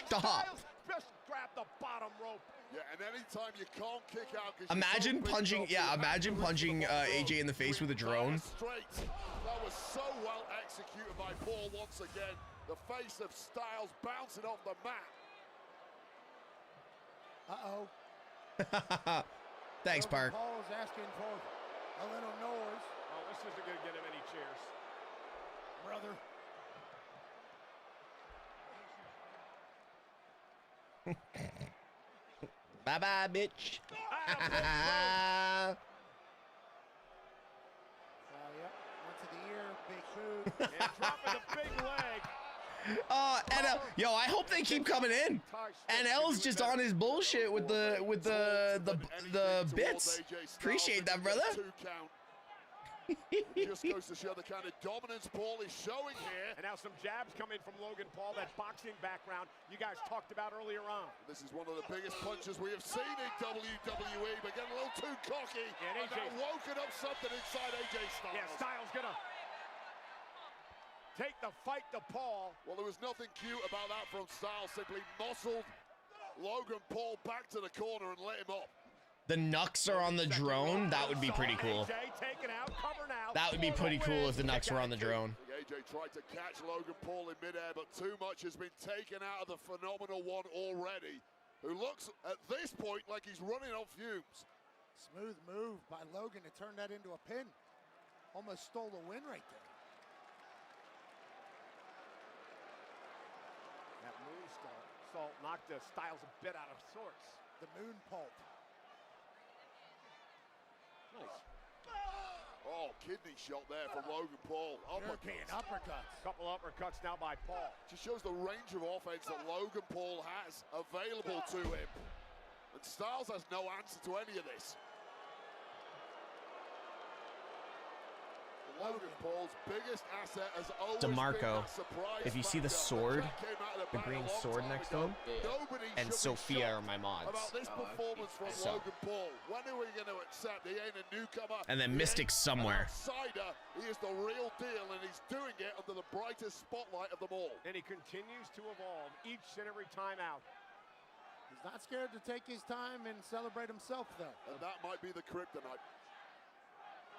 Stop. Just grab the bottom rope. Yeah, and anytime you can't kick out, imagine punching, imagine punching AJ in the face with a drone. Straight. That was so well executed by Paul once again. The face of Styles bouncing off the mat. Uh-oh. Thanks, Park. Paul is asking for a little noise. Oh, this isn't going to get him any cheers. Brother. Bye-bye, bitch. Yep, went to the ear, big boot. And dropping the big leg. Yo, I hope they keep coming in. NL's just on his bullshit with the bits. Appreciate that, brother. It just goes to show the kind of dominance Paul is showing here. And now some jabs coming from Logan Paul, that boxing background you guys talked about earlier on. This is one of the biggest punches we have seen in WWE, but getting a little too cocky. And AJ woken up something inside AJ Styles. Yeah, Styles gonna take the fight to Paul. Well, there was nothing cute about that from Styles. Simply muscled Logan Paul back to the corner and let him up. The Knucks are on the drone. That would be pretty cool. That would be pretty cool if the Knucks were on the drone. AJ tried to catch Logan Paul in midair, but too much has been taken out of the phenomenal one already, who looks at this point like he's running on fumes. Smooth move by Logan to turn that into a pin. Almost stole the win right there. That moonsault knocked Styles a bit out of sorts. The moon pulp. Nice. Oh, kidney shot there from Logan Paul. European uppercuts. Couple uppercuts now by Paul. Just shows the range of offense that Logan Paul has available to him. And Styles has no answer to any of this. Logan Paul's biggest asset has always DeMarco, been that surprise if you see the factor. sword, Came out of the green battle a long sword time next to ago. him, Nobody and should be Sophia shocked are my mods. about this performance from Logan Paul. When are we going to accept he ain't a newcomer? And then He Mystic's ain't somewhere. An outsider. He is the real deal, and he's doing it under the brightest spotlight of them all. And he continues to evolve each and every time out. He's not scared to take his time and celebrate himself, though. And that might be the kryptonite.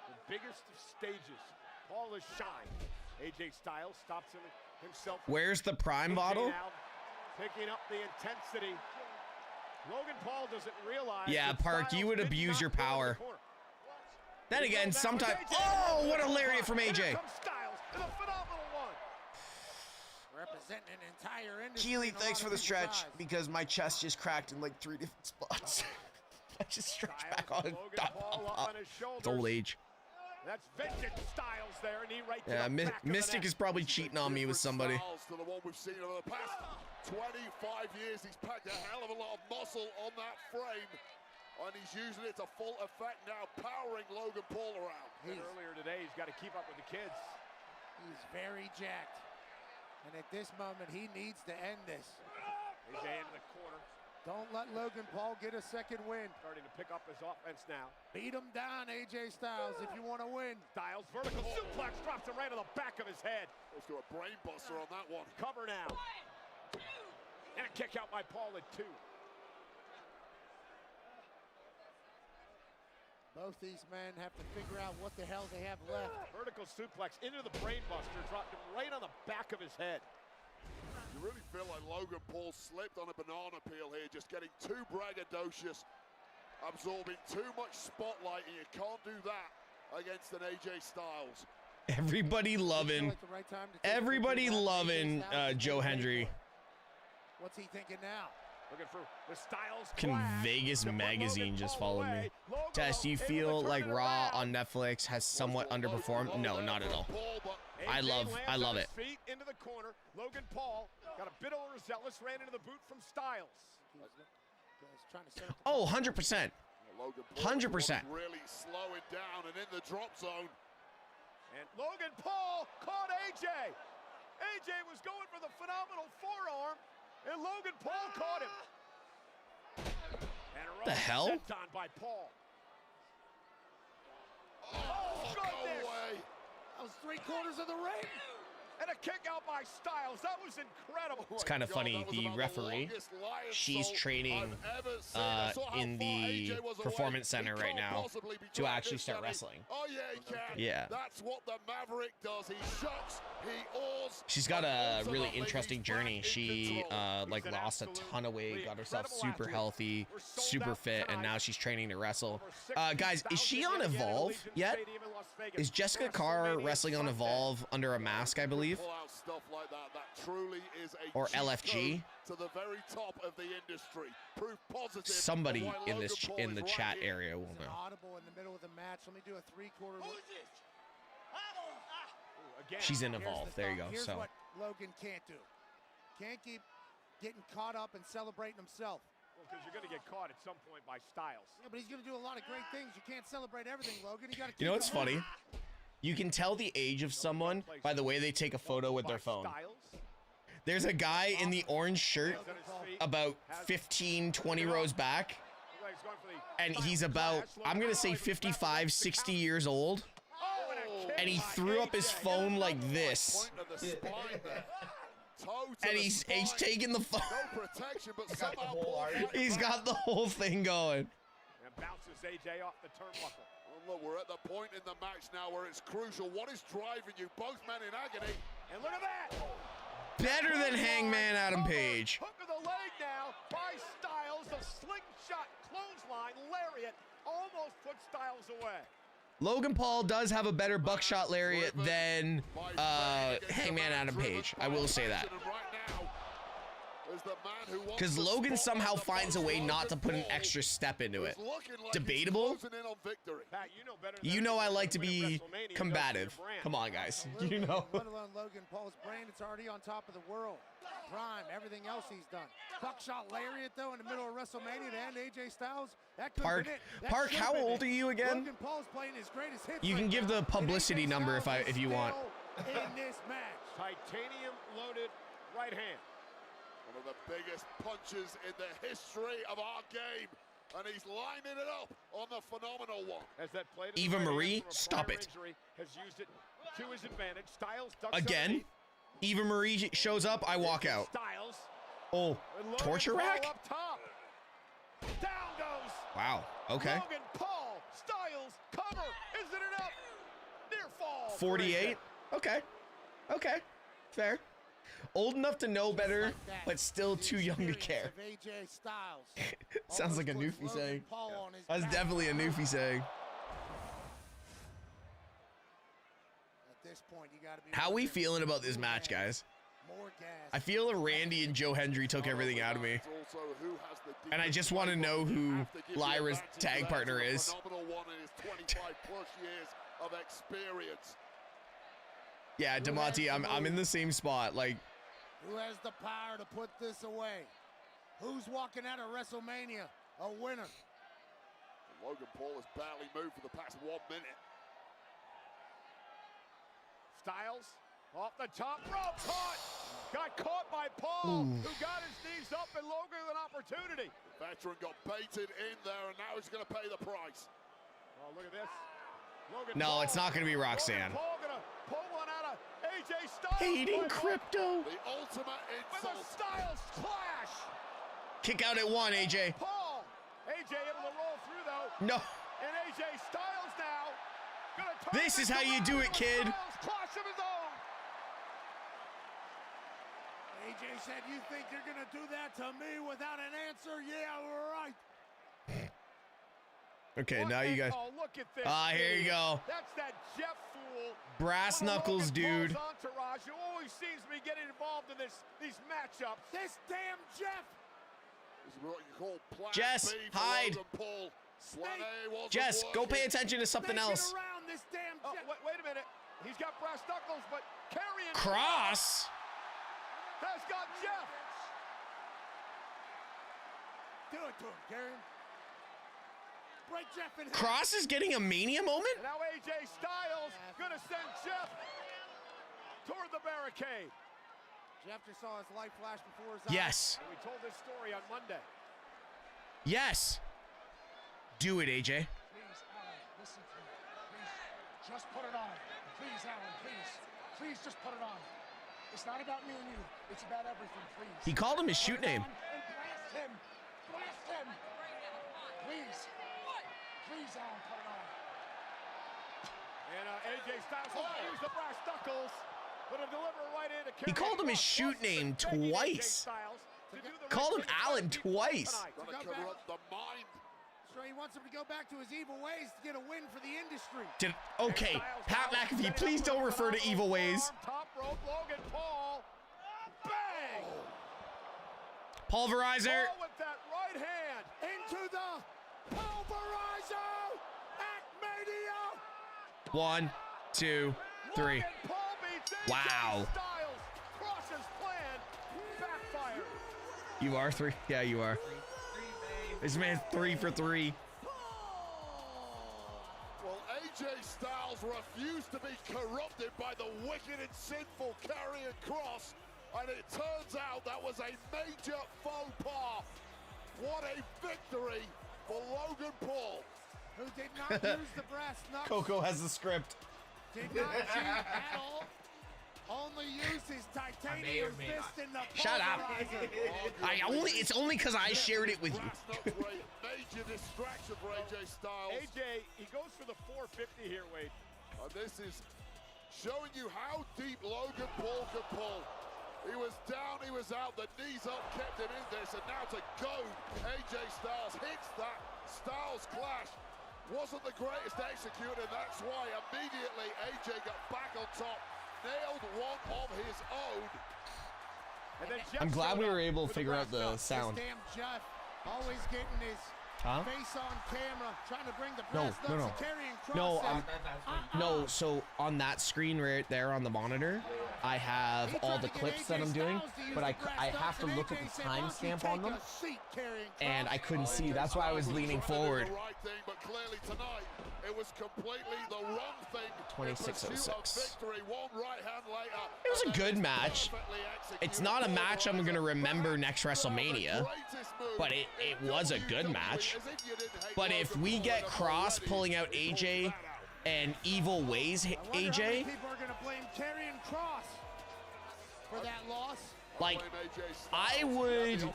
The biggest of stages. Paul is shy. AJ Styles stops himself. Where's the Prime bottle? Picking up the intensity. Logan Paul doesn't realize. Yeah, Park, you would abuse your power. Then again, sometimes. Oh, what a lariat from AJ. Styles in a phenomenal one. Representing an entire industry. Keely, thanks for the stretch, because my chest just cracked in like 3 different spots. I just stretched back on. It's old age. That's vintage Styles there, and he right to Yeah, the back of the Mystic neck. is probably cheating on me with somebody. To the one we've seen over the past 25 years. He's packed a hell of a lot of muscle on that frame, and he's using it to full effect now, powering Logan Paul around. And earlier today, he's got to keep up with the kids. He's very jacked. And at this moment, he needs to end this. AJ into the corner. Don't let Logan Paul get a second win. Starting to pick up his offense now. Beat him down, AJ Styles, if you want to win. Styles, vertical suplex, drops him right on the back of his head. Goes to a brain buster on that one. Cover now. And a kick out by Paul at 2. Both these men have to figure out what the hell they have left. Vertical suplex into the brain buster, dropped him right on the back of his head. You really feel like Logan Paul slipped on a banana peel here, just getting too braggadocious, absorbing too much spotlight, and you can't do that against an AJ Styles. Everybody loving, Joe Hendry. What's he thinking now? Looking for the Styles. Can Vegas Magazine just follow me? Tess, do you feel like Raw on Netflix has somewhat underperformed? No, not at all. I love it. Feet into the corner. Logan Paul got a bit overzealous, ran into the boot from Styles. Goes trying to set up the Oh, 100%. 100%. Really slowing down and in the drop zone. And Logan Paul caught AJ. AJ was going for the phenomenal forearm, and Logan Paul caught him. And the hell? Sent on by Paul. Oh, goodness. That was 3/4 of the ring. And a kick out by Styles. That was incredible. It's kind of funny. The referee, she's training in the performance center right now to actually start wrestling. Oh yeah, he can. Yeah. That's what the Maverick does. He shocks, he awes. She's got a really interesting journey. She like lost a ton of weight, got herself super healthy, super fit, and now she's training to wrestle. Guys, is she on Evolve yet? Is Jessica Carr wrestling on Evolve under a mask, I believe? Or LFG? To the very top of the industry. Proof positive. Somebody in this in the chat area will know. Audible in the middle of the match. Let me do a 3/4. She's in Evolve. There you go. Here's So what Logan can't do. Can't keep getting caught up and celebrating himself. Well, because you're going to get caught at some point by Styles. Yeah, but he's going to do a lot of great things. You can't celebrate everything, Logan. You got to. you know what's funny? You can tell the age of someone by the way they take a photo with their phone. There's a guy in the orange shirt about 15, 20 rows back, and he's about, I'm going to say 55, 60 years old, and he threw up his phone like this. And he's taking the phone. He's got the whole thing going. And bounces AJ off the turnbuckle. Look, we're at the point in the match now where it's crucial. What is driving you? Both men in agony. And look at that. Better than Hangman Adam Page. Hook of the leg now by Styles. The slingshot clothesline lariat almost put Styles away. Logan Paul does have a better buckshot lariat than Hangman Adam Page. I will say that. Because Logan somehow finds a way not to put an extra step into it. Debatable? You know I like to be combative. Come on, guys. You know. Let alone Logan Paul's brand, it's already on top of the world. Prime, everything else he's done. Buckshot lariat, though, in the middle of WrestleMania to end AJ Styles. That could have been it. That Park, how old are you again? Logan Paul's playing his greatest hits. You can give the publicity number if you want. In this match. Titanium loaded right hand. One of the biggest punches in the history of our game. And he's lining it up on the phenomenal one. As that played Eva Marie, stop it. Has used it to his advantage. Styles again. Eva Marie shows up, I walk out. Styles. Oh, torture rack? Up top. Down goes. Wow. Okay. Logan Paul. Styles cover. Is it enough? Near fall. 48. Okay. Okay. Fair. Old enough to know better, but still too young to care. Sounds like a Newfie saying. That's definitely a Newfie saying. How we feeling about this match, guys? I feel Randy and Joe Hendry took everything out of me. And I just want to know who Lyra's tag partner is. Yeah, Demonte, I'm in the same spot. Like, who has the power to put this away? Who's walking out of WrestleMania a winner? Logan Paul has barely moved for the past 1 minute. Styles off the top rope, caught. Got caught by Paul, who got his knees up, and Logan with an opportunity. The veteran got baited in there, and now he's going to pay the price. Oh, look at this. Logan no, Paul, it's not going to be Roxanne. Logan Paul gonna pull one out of AJ Styles. Hating Crypto. The ultimate insult. With a Styles clash. Kick out at 1, AJ. Paul. AJ able to roll through, though. No. And AJ Styles now. This is how you do it, kid. Clash of his own. AJ said, you think you're going to do that to me without an answer? Yeah, right. Okay, now you guys. Oh, look at this. Here you go. That's that Jeff fool. Brass knuckles, dude. Entourage, who always seems to be getting involved in these matchups. This damn Jeff. This is what you call plan Jess, B for hide. Logan Paul. Plan A wasn't Jess, go working. pay attention to something else. Around this damn Jeff. Wait a minute. He's got brass knuckles, but carrying Cross. has got Jeff. Do it to him, Karen. Break Jeff in half. Cross is getting a Mania moment? And now AJ Styles gonna send Jeff toward the barricade. Jeff just saw his life flash before his eyes. Yes. And we told this story on Monday. Yes. Do it, AJ. Please, Alan, listen to me. Please, just put it on. Please, Alan, please. Please just put it on. It's not about me and you. It's about everything, please. He called him his shoot name. And blast him. Blast him. Please. Please, Alan, put it on. And AJ Styles will not use the brass knuckles, but a deliver right into He called him his shoot name twice. Called him Alan twice. Gonna corrupt the mind. So he wants him to go back to his evil ways to get a win for the industry. Okay, Pat McAfee, please don't refer to evil ways. Top rope, Logan Paul. Bang! Pulverizer. Paul with that right hand. Into the Pulverizer at Mania. 1, 2, 3. Wow. Styles. Cross's plan backfired. You are 3? Yeah, you are. This man's 3 for 3. Well, AJ Styles refused to be corrupted by the wicked and sinful Karrion Kross, and it turns out that was a major faux pas. What a victory for Logan Paul. Who did not use the brass knuckles. Coco has the script. Did not cheat at all. Only used his titanium fist in the Shut up. It's only because I shared it with you. Major distraction for AJ Styles. AJ, he goes for the 450 here, Wade. This is showing you how deep Logan Paul can pull. He was down, he was out, the knees up kept him in this, and now to go, AJ Styles hits that Styles clash. Wasn't the greatest executor, that's why immediately AJ got back on top, nailed one of his own. And then I'm glad we were able to figure out the sound. This damn Jeff always getting his face on camera, trying to bring the brass knuckles to Karrion Kross. No, so on that screen right there on the monitor, I have all the clips that I'm doing, but I have to look at the timestamp on them, and I couldn't see. That's why I was leaning forward. But clearly tonight, it was completely the wrong thing. 26:06. It was a good match. It's not a match I'm gonna remember next WrestleMania, but it was a good match. But if we get Cross pulling out AJ and Evil Ways AJ, people are gonna blame Karrion Kross for that loss. like, I would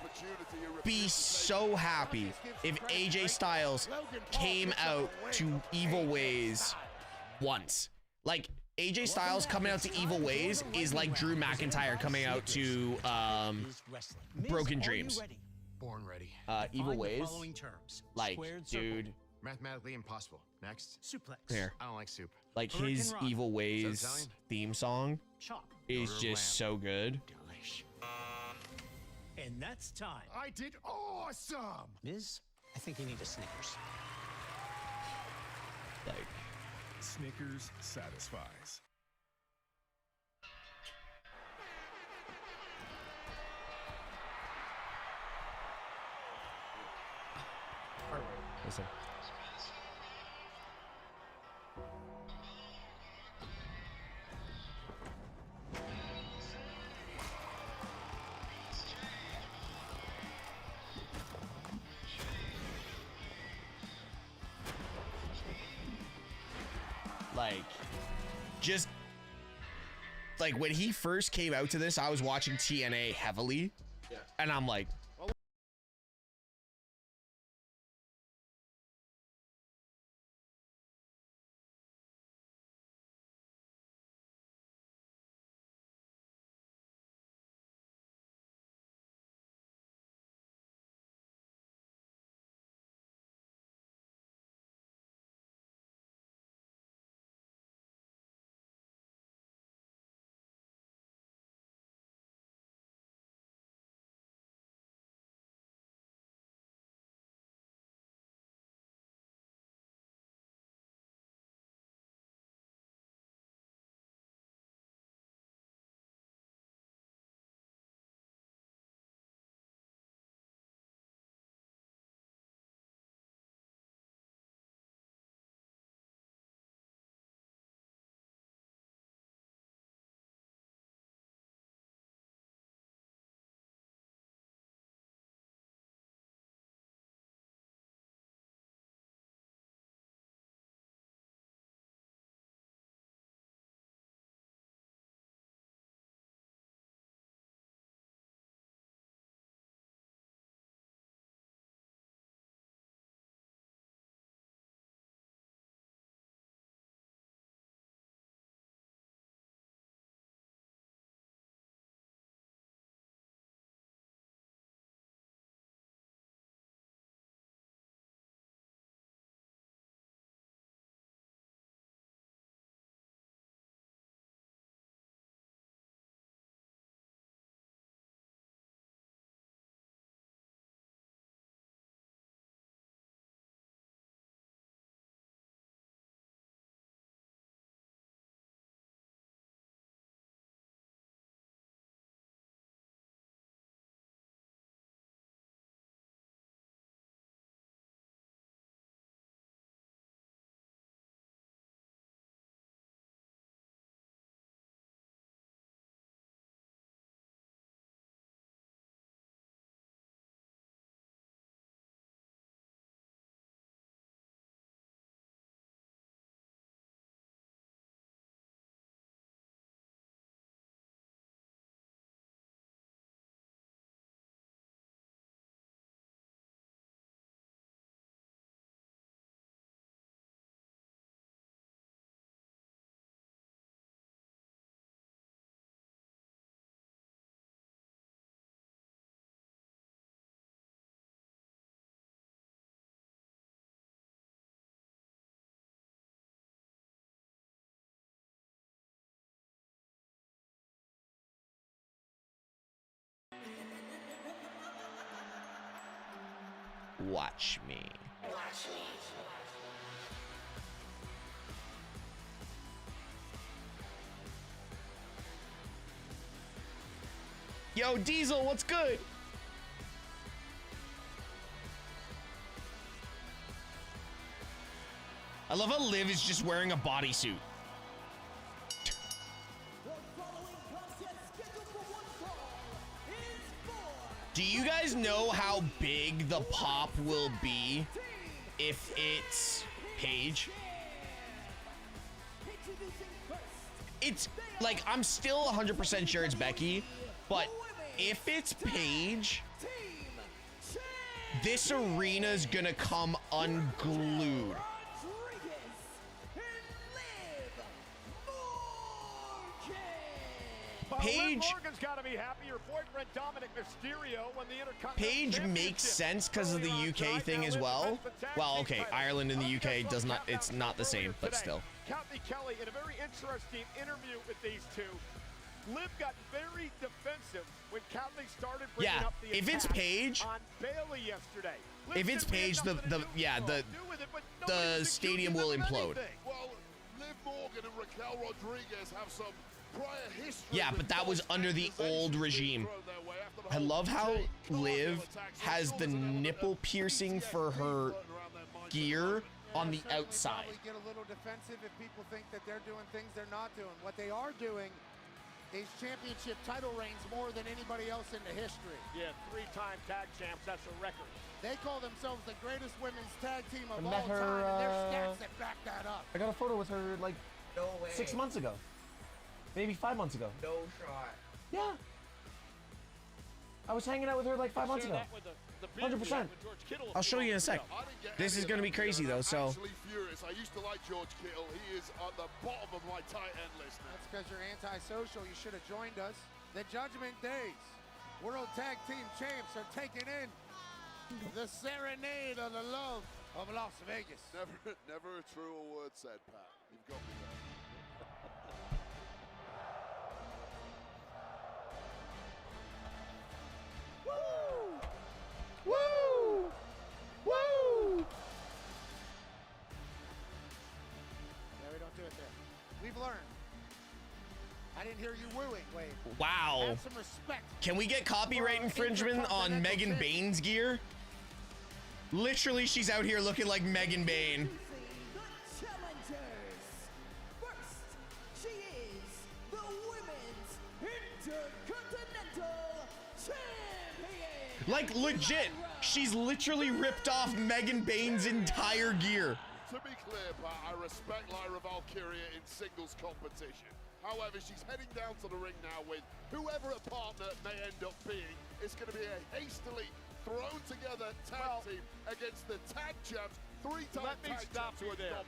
be so happy if AJ Styles came out to Evil Ways once. Like, AJ Styles coming out to Evil Ways is like Drew McIntyre coming out to Broken Dreams. Born ready. Evil Ways, like, Squared dude. circle. Mathematically impossible. Next. Suplex. Here. I don't like soup. Like, Hurricane his Rock. Evil So Ways Italian? theme song Chop. is Order of just so good. Delish. And that's time. I did awesome. Miz, I think you need a Snickers. Like, Snickers satisfies. listen. Like, just like when he first came out to this, I was watching TNA heavily, and I'm like, Watch me. Watch me. Yo, Diesel, what's good? I love how Liv is just wearing a bodysuit. Do you guys know how big the pop will be if it's Paige? It's like, I'm still 100% sure it's Becky, but if it's Paige, this arena's gonna come unglued. Paige, Morgan's got to be happy. Her boyfriend Dominic Mysterio when the Paige makes sense because of the UK thing as well. Well, okay, Ireland and the UK does not, it's not the same, but still. Kathy Kelly in a very interesting interview with these two. Liv got very defensive when Kathy started bringing up the if it's Paige, on Bailey yesterday. If it's Paige, the stadium will implode. Well, Liv Morgan and Raquel Rodriguez have some prior history. Yeah, but that was under the old regime. I love how Liv has the nipple piercing for her gear on the outside. Probably get a little defensive if people think that they're doing things they're not doing. What they are doing is championship title reigns more than anybody else in the history. Yeah, 3-time tag champs, that's a record. They call themselves the greatest women's tag team of I all met her, time, and there's stats that back that up. I got a photo with her like 6 months ago. Maybe 5 months ago. No shot. Yeah. I was hanging out with her like 5 months ago. 100%. I'll show you in a sec. This is gonna be crazy though, so. Actually furious. I used to like George Kittle. He is at the bottom of my tight end list now. That's because you're antisocial. You should have joined us. The Judgment Days World Tag Team Champs are taking in the serenade of the love of Las Vegas. Never a truer word said, Pat. You've got me there. Woo! Woo! Yeah, we don't do it there. We've learned. I didn't hear you wooing, Wade. Wow. Have some respect. Can we get copyright infringement on Megan Bane's gear? Literally, she's out here looking like Megan Bane. Challengers. First, she is the Women's Intercontinental Champion. Like, legit, she's literally ripped off Megan Bane's entire gear. To be clear, Pat, I respect Lyra Valkyria in singles competition. However, she's heading down to the ring now with whoever a partner may end up being. It's going to be a hastily thrown together tag team against the tag champs, 3-time tag champs.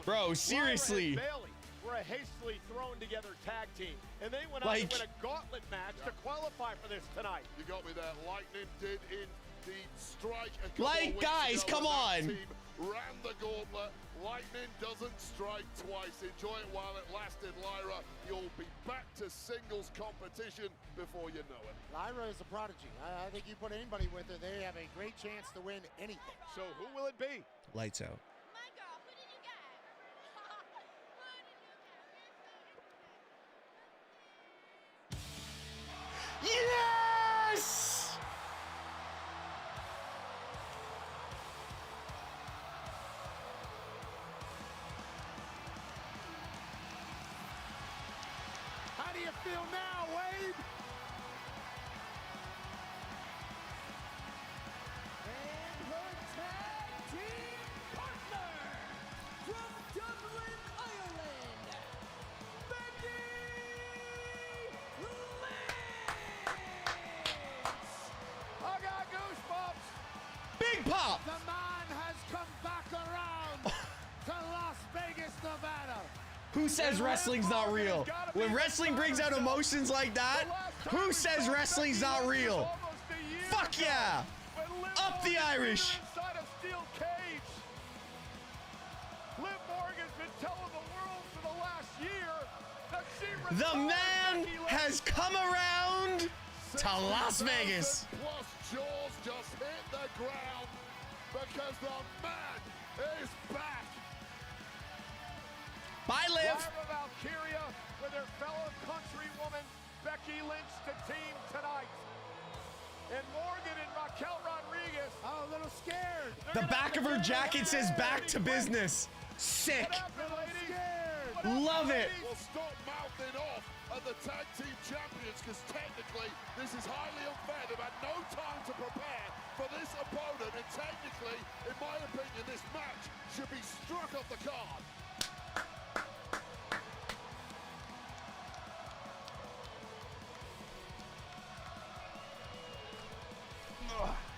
Bro, seriously. Lyra and Bailey were a hastily thrown together tag team, and they went on to win a gauntlet match to qualify for this tonight. You got me there. Lightning did indeed strike a couple Like, of weeks guys, ago, come and that on. team ran the gauntlet. Lightning doesn't strike twice. Enjoy it while it lasted, Lyra. You'll be back to singles competition before you know it. Lyra is a prodigy. I think you put anybody with her, they have a great chance to win anything. So who will it be? Lights out. Yes! How do you feel now, Wade? And her tag team partner from Dublin, Ireland, Becky Lynch. I got goosebumps. Big pop. The man has come back around to Las Vegas, Nevada. Who says wrestling's not real? When wrestling brings out emotions like that, who says wrestling's not real? Fuck yeah! Up the Irish! Inside a steel cage. Liv Morgan's been telling the world for the last year that she The man has come around to Las Vegas. Plus Jaws just hit the ground. because the man is back. Bye, Liv. Lyra Valkyria with her fellow countrywoman Becky Lynch to team tonight. And Morgan and Raquel Rodriguez. Oh, a little scared. The back of her jacket says back to business. Sick. Love it. We'll stop mouthing off at the tag team champions because technically this is highly unfair. They've had no time to prepare for this opponent, and technically, in my opinion, this match should be struck off the card.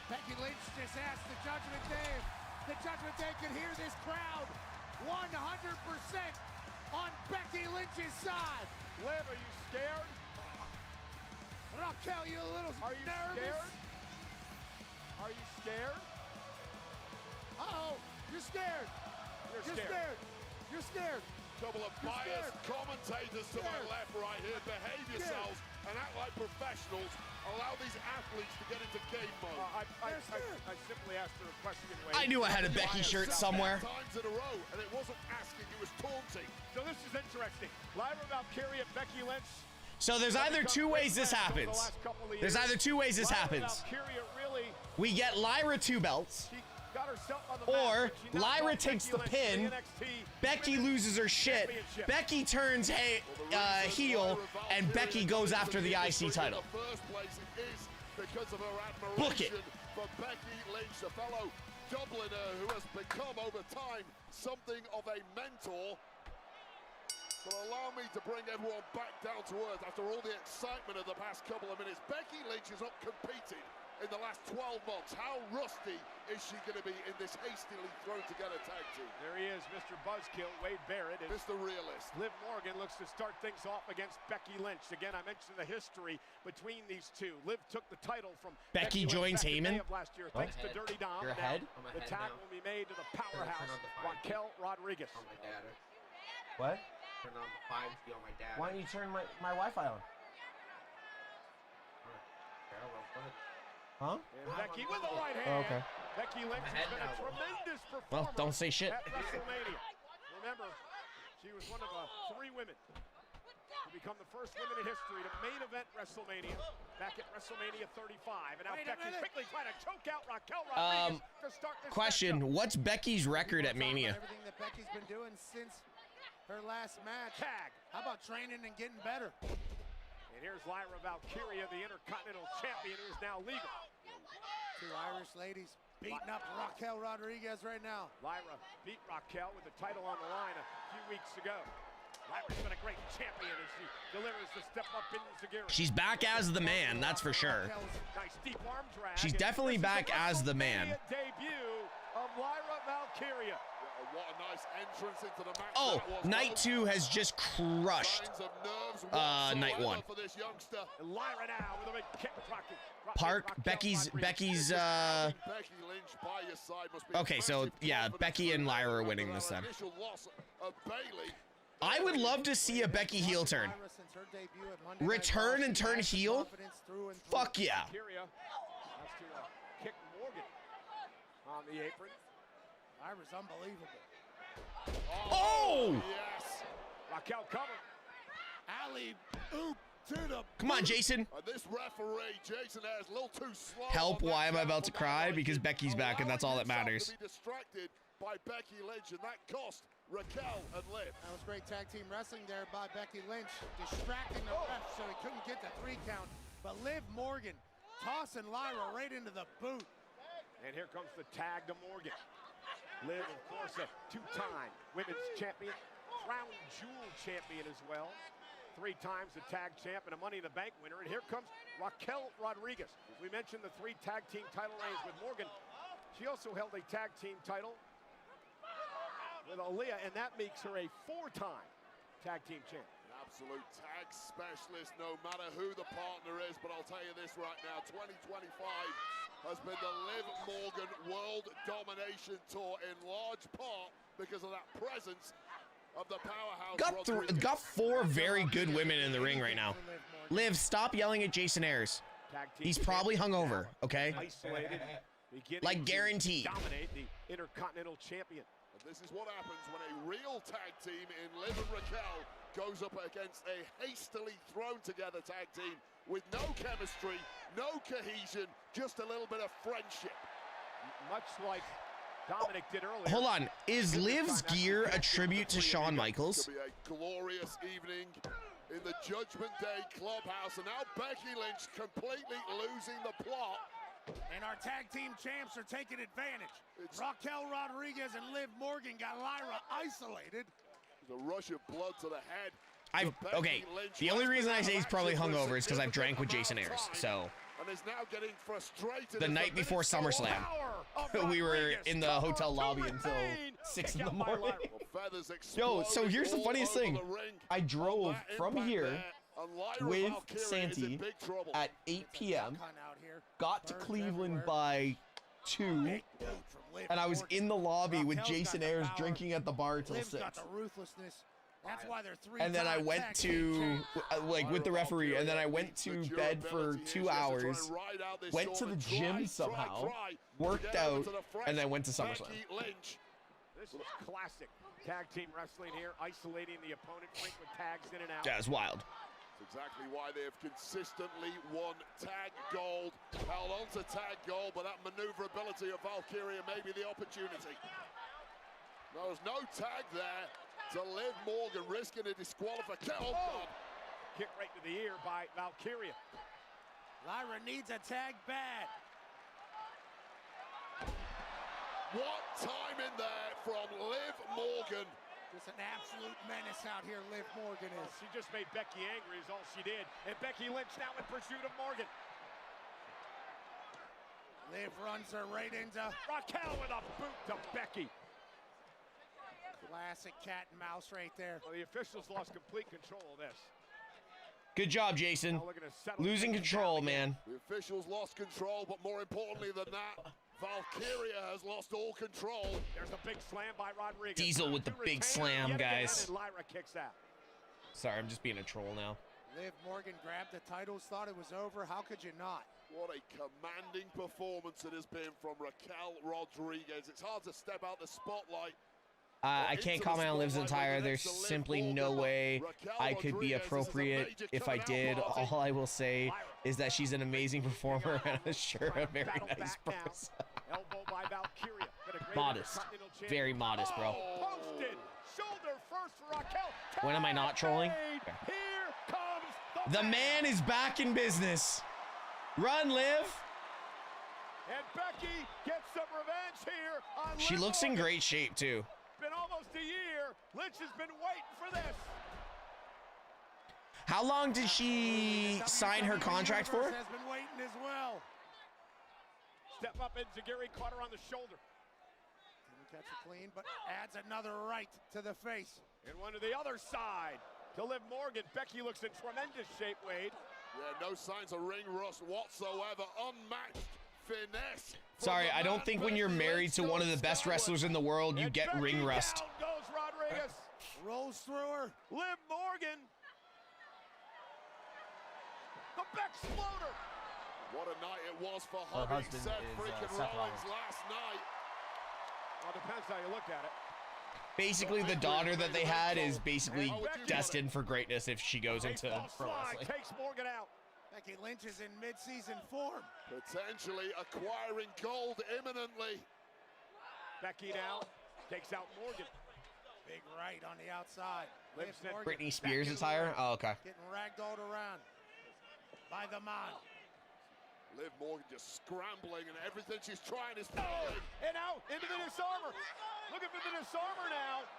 Becky Lynch just asked the Judgment Day if the Judgment Day could hear this crowd 100% on Becky Lynch's side. Liv, are you scared? Raquel, you a little Are you nervous? scared? Are you scared? Uh-oh, you're scared. You're scared. You're scared. Couple of biased commentators to my left right here. Behave yourselves and act like professionals. Allow these athletes to get into game mode. I simply asked her a question. I knew I had a Becky shirt somewhere. Times in a row, and it wasn't asking, it was taunting. So this is interesting. Lyra Valkyria, Becky Lynch. So there's either two ways this happens. There's either two ways this happens. We get Lyra 2 belts, or Lyra takes the pin, Becky loses her shit, Becky turns heel, and Becky goes after the IC title. The first place is because of her Book it. admiration for Becky Lynch, a fellow Dubliner who has become over time something of a mentor. But allow me to bring everyone back down to earth after all the excitement of the past couple of minutes. Becky Lynch has not competed in the last 12 months. How rusty is she going to be in this hastily thrown together tag team? There he is, Mr. Buzzkill, Wade Barrett. Mr. Realist. Liv Morgan looks to start things off against Becky Lynch. Again, I mentioned the history between these two. Liv took the title from Becky joins Heyman. Last year, thanks to Dirty Dom. Your head? The tag will be made to the powerhouse, Raquel Rodriguez. What? Turn on the 5G on my dad. Why don't you turn my Wi-Fi on? Huh? And Becky with the right hand. Oh, okay. Becky Lynch has been a tremendous performer. Well, don't say shit. At WrestleMania. Remember, she was one of 3 women to become the first women in history to main event WrestleMania back at WrestleMania 35. And now Becky quickly trying to choke out Raquel Rodriguez to start this Question, what's Becky's record at Mania? Everything that Becky's been doing since her last match. Tag. How about training and getting better? And here's Lyra Valkyria, the Intercontinental Champion, who is now legal. 2 Irish ladies beating up Raquel Rodriguez right now. Lyra beat Raquel with the title on the line a few weeks ago. Lyra's been a great champion as she delivers the step up in Zagiri. She's back as the man, that's for sure. Nice deep arm drag. She's definitely back as the man. Debut of Lyra Valkyria. What a nice entrance into the match. Oh, Night 2 has just crushed Night 1. For this youngster. Lyra now with a big kick. Becky's Becky Lynch by your side must be okay, so yeah, Becky and Lyra are winning this then. Initial loss of Bayley. I would love to see a Becky heel turn. Return and turn heel? Fuck yeah. Has to kick Morgan on the apron. Lyra's unbelievable. Oh! Yes. Raquel cover. Alley oop to the Come on, Jason. This referee, Jason, is a little too slow. Help, why am I about to cry? Because Becky's back and that's all that matters. To be distracted by Becky Lynch, and that cost Raquel and Liv. That was great tag team wrestling there by Becky Lynch, distracting the ref so he couldn't get the 3 count. But Liv Morgan tossing Lyra right into the boot. And here comes the tag to Morgan. Liv, of course, a 2-time women's champion, crown jewel champion as well. 3 times the tag champ and a Money in the Bank winner. And here comes Raquel Rodriguez. We mentioned the 3 tag team title reigns with Morgan. She also held a tag team title with Aaliyah, and that makes her a 4-time tag team champ. An absolute tag specialist, no matter who the partner is. But I'll tell you this right now, 2025 has been the Liv Morgan World Domination Tour in large part because of that presence of the powerhouse. Got 4 very good women in the ring right now. Liv, stop yelling at Jason Ayers. He's probably hungover, okay? Isolated. Like guaranteed. Dominate the Intercontinental Champion. And this is what happens when a real tag team in Liv and Raquel goes up against a hastily thrown together tag team with no chemistry, no cohesion, just a little bit of friendship. Much like Dominic did earlier. Hold on. Is Liv's gear a tribute to Shawn Michaels? It's going to be a glorious evening in the Judgment Day clubhouse. And now Becky Lynch completely losing the plot. And our tag team champs are taking advantage. Raquel Rodriguez and Liv Morgan got Lyra isolated. There's a rush of blood to the head. Okay, the only reason I say he's probably hungover is because I've drank with Jason Ayers. So, And is now getting frustrated the night before SummerSlam, we were in the hotel lobby until 6 in the morning. Yo, so here's the funniest thing. I drove from here with Santi at 8 p.m., got to Cleveland by 2, and I was in the lobby with Jason Ayers drinking at the bar till 6. That's why they're 3 And then I went to, like, with the referee, and then I went to bed for 2 hours, went to the gym somehow, worked out, and then went to SummerSlam. This is classic tag team wrestling here, isolating the opponent, frequent tags in and out. Yeah, it's wild. That's exactly why they have consistently won tag gold, held on to tag gold, but that maneuverability of Valkyria may be the opportunity. There's no tag there to Liv Morgan, risking a disqualification. Oh, God. Kick right to the ear by Valkyria. Lyra needs a tag bad. What time in there from Liv Morgan. Just an absolute menace out here, Liv Morgan is. She just made Becky angry is all she did. And Becky Lynch now in pursuit of Morgan. Liv runs her right into Raquel with a boot to Becky. Classic cat and mouse right there. Well, the officials lost complete control of this. Good job, Jason. Losing control, man. The officials lost control, but more importantly than that, Valkyria has lost all control. There's a big slam by Rodriguez. Diesel with the big slam, guys. And Lyra kicks out. Sorry, I'm just being a troll now. Liv Morgan grabbed the titles, thought it was over. How could you not? What a commanding performance it has been from Raquel Rodriguez. It's hard to step out the spotlight. I can't comment on Liv's attire. There's simply no way I could be appropriate if I did. All I will say is that she's an amazing performer and I'm sure a very nice person. Elbow by Valkyria. Modest. Very modest, bro. Posted. Shoulder first for Raquel. When am I not trolling? Okay. Here comes the man is back in business. Run, Liv. And Becky gets some revenge here on She looks in great shape, too. Been almost a year. Lynch has been waiting for this. How long did she sign her contract for? Has been waiting as well. Step up, and Zagiri caught her on the shoulder. Didn't catch it clean, but adds another right to the face. And one to the other side to Liv Morgan. Becky looks in tremendous shape, Wade. Yeah, no signs of ring rust whatsoever. Unmatched finesse. Sorry, I don't think when you're married to one of the best wrestlers in the world, you get ring rust. Down goes Rodriguez. Rolls through her. Liv Morgan. The Becksploder. What a night it was for hubby Seth freaking Rollins last night. Well, depends how you look at it. Basically, the daughter that they had is basically destined for greatness if she goes into pro wrestling. Takes Morgan out. Becky Lynch is in mid-season form. Potentially acquiring gold imminently. Becky now takes out Morgan. Big right on the outside. Britney Spears attire? Oh, okay. Getting ragdolled around by the man. Liv Morgan just scrambling and everything she's trying is and out into the disarmer. Looking for the disarmer now.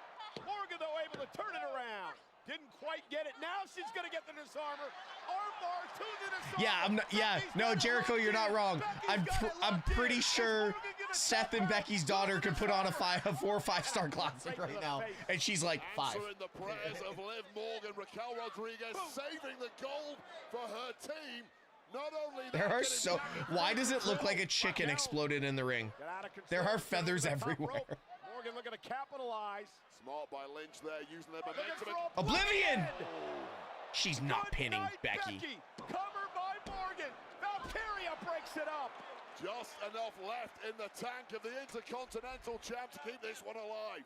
Morgan, though, able to turn it around. Didn't quite get it. Now she's going to get the disarmer. Armbar to the disarmer. Yeah, I'm not, yeah. No, Jericho, you're not wrong. I'm pretty sure Seth and Becky's daughter could put on a 4 or 5 star classic right now, and she's like 5. Answering the prayers of Liv Morgan, Raquel Rodriguez saving the gold for her team. Not only there are so. Why does it look like a chicken exploded in the ring? There are feathers everywhere. Morgan looking to capitalize. Smart by Lynch there, using their momentum. Oblivion! She's not pinning Becky. Covered by Morgan. Valkyria breaks it up. Just enough left in the tank of the Intercontinental champ to keep this one alive.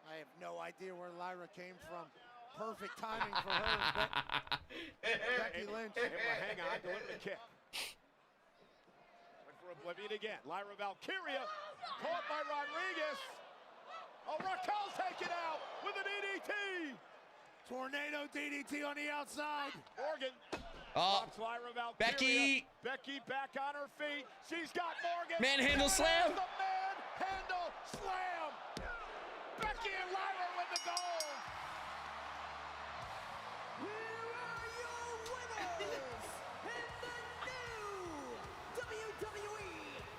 I have no idea where Lyra came from. Perfect timing for her. Becky Lynch. Hang on, deliver the kick. Went for Oblivion again. Lyra Valkyria caught by Rodriguez. Oh, Raquel taken out with an DDT. Tornado DDT on the outside. Morgan. Oh, Lyra Valkyria. Becky. Becky back on her feet. She's got Morgan. Manhandle slam. The manhandle slam. Becky and Lyra win the gold. Here are your winners and the new WWE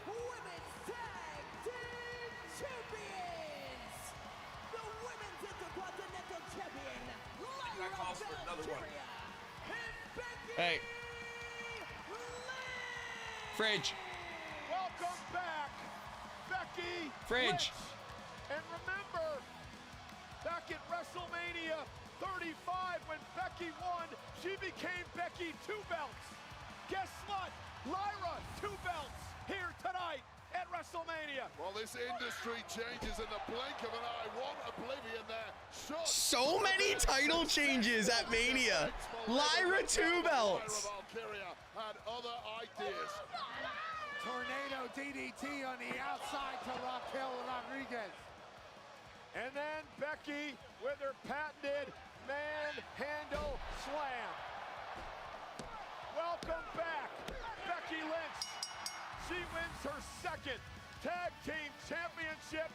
Women's Tag Team Champions. The Women's Intercontinental Champion, Lyra Valkyria. Hey. Fridge. Welcome back, Becky Fridge. Lynch. And remember, back at WrestleMania 35, when Becky won, she became Becky 2 belts. Guess what? Lyra 2 belts here tonight at WrestleMania. Well, this industry changes in the blink of an eye. One Oblivion there. So many title changes at Mania. Lyra 2 belts. Valkyria had other ideas. Tornado DDT on the outside to Raquel Rodriguez. And then Becky with her patented manhandle slam. Welcome back, Becky Lynch. She wins her 2nd Tag Team Championship.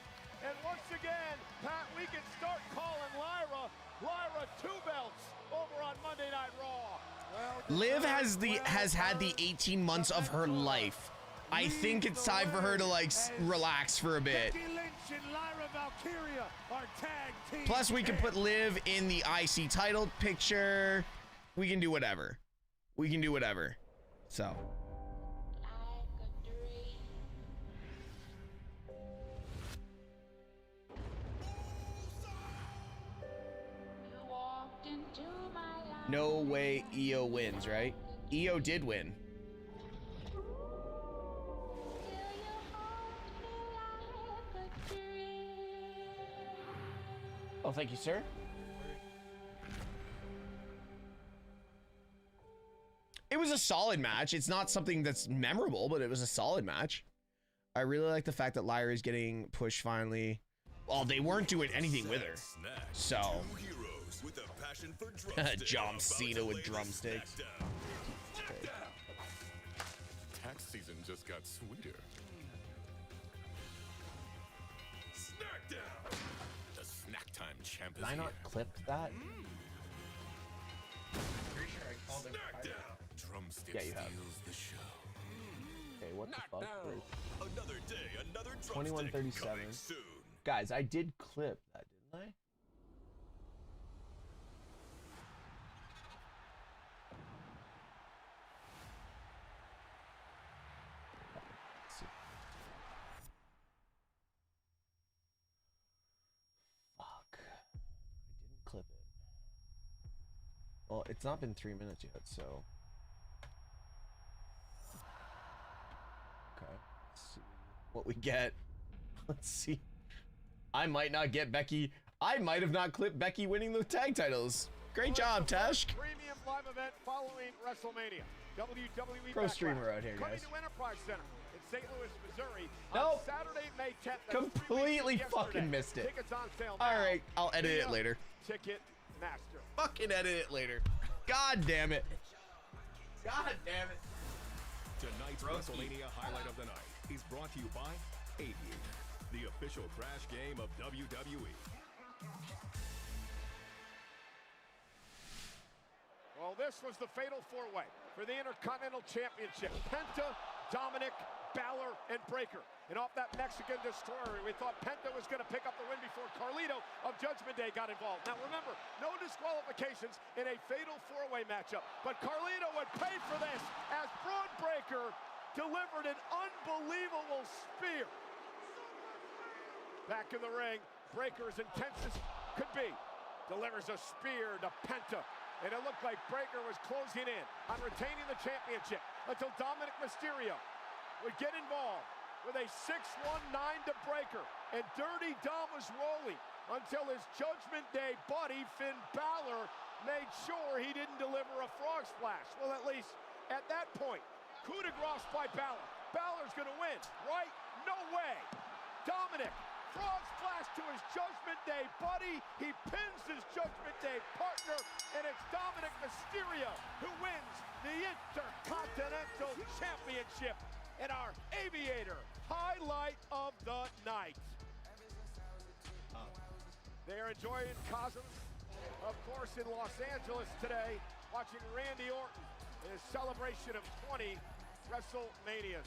And once again, Pat, we can start calling Lyra 2 belts over on Monday Night Raw. Liv has had the 18 months of her life. I think it's time for her to like relax for a bit. Becky Lynch and Lyra Valkyria are tag team. Plus, we can put Liv in the IC title picture. We can do whatever. We can do whatever. So. No way EO wins, right? EO did win. Oh, thank you, sir. It was a solid match. It's not something that's memorable, but it was a solid match. I really like the fact that Lyra is getting pushed finally. Well, they weren't doing anything with her. So. John Cena with drumsticks. Tax season just got sweeter. Snackdown. The snack time champ is Did I not clip that? Pretty sure I called him. Snackdown. Drumstick Yeah, you have. steals the show. Okay, what the fuck? Another day, another drumstick 2137. coming soon. Guys, I did clip that, didn't I? Let's see. Fuck. I didn't clip it. Well, it's not been 3 minutes yet, so. Okay. Let's see what we get. Let's see. I might not get Becky. I might have not clipped Becky winning the tag titles. Great job, Tesh. Premium live event following WrestleMania. WWE Pro Backlash. streamer out here, Coming guys. to Enterprise Center in St. Louis, Missouri Nope. on Saturday, May 10th. That's 3 weeks Completely from fucking yesterday. missed it. Tickets on sale All now right, I'll edit it via later. Ticketmaster. Fucking edit it later. God damn it. God damn it. Tonight's WrestleMania highlight of the night is brought to you by Aviator, the official crash game of WWE. Well, this was the fatal four-way for the Intercontinental Championship. Penta, Dominic, Balor, and Breakker. And off that Mexican Destroyer, we thought Penta was going to pick up the win before Carlito of Judgment Day got involved. Now remember, no disqualifications in a fatal four-way matchup. But Carlito would pay for this as Braun Breakker delivered an unbelievable spear. Back in the ring, Breakker as intense as could be. Delivers a spear to Penta. And it looked like Breakker was closing in on retaining the championship until Dominic Mysterio would get involved with a 6-1 9-to-breaker, and Dirty Dom was rolling until his Judgment Day buddy, Finn Balor, made sure he didn't deliver a frog splash. Well, at least at that point, coup de grace by Balor. Balor's gonna win, right? No way. Dominic, frog splash to his Judgment Day buddy. He pins his Judgment Day partner, and it's Dominic Mysterio who wins the Intercontinental Championship in our Aviator highlight of the night. They are enjoying Cosmos, of course, in Los Angeles today, watching Randy Orton in his celebration of 20 WrestleManias.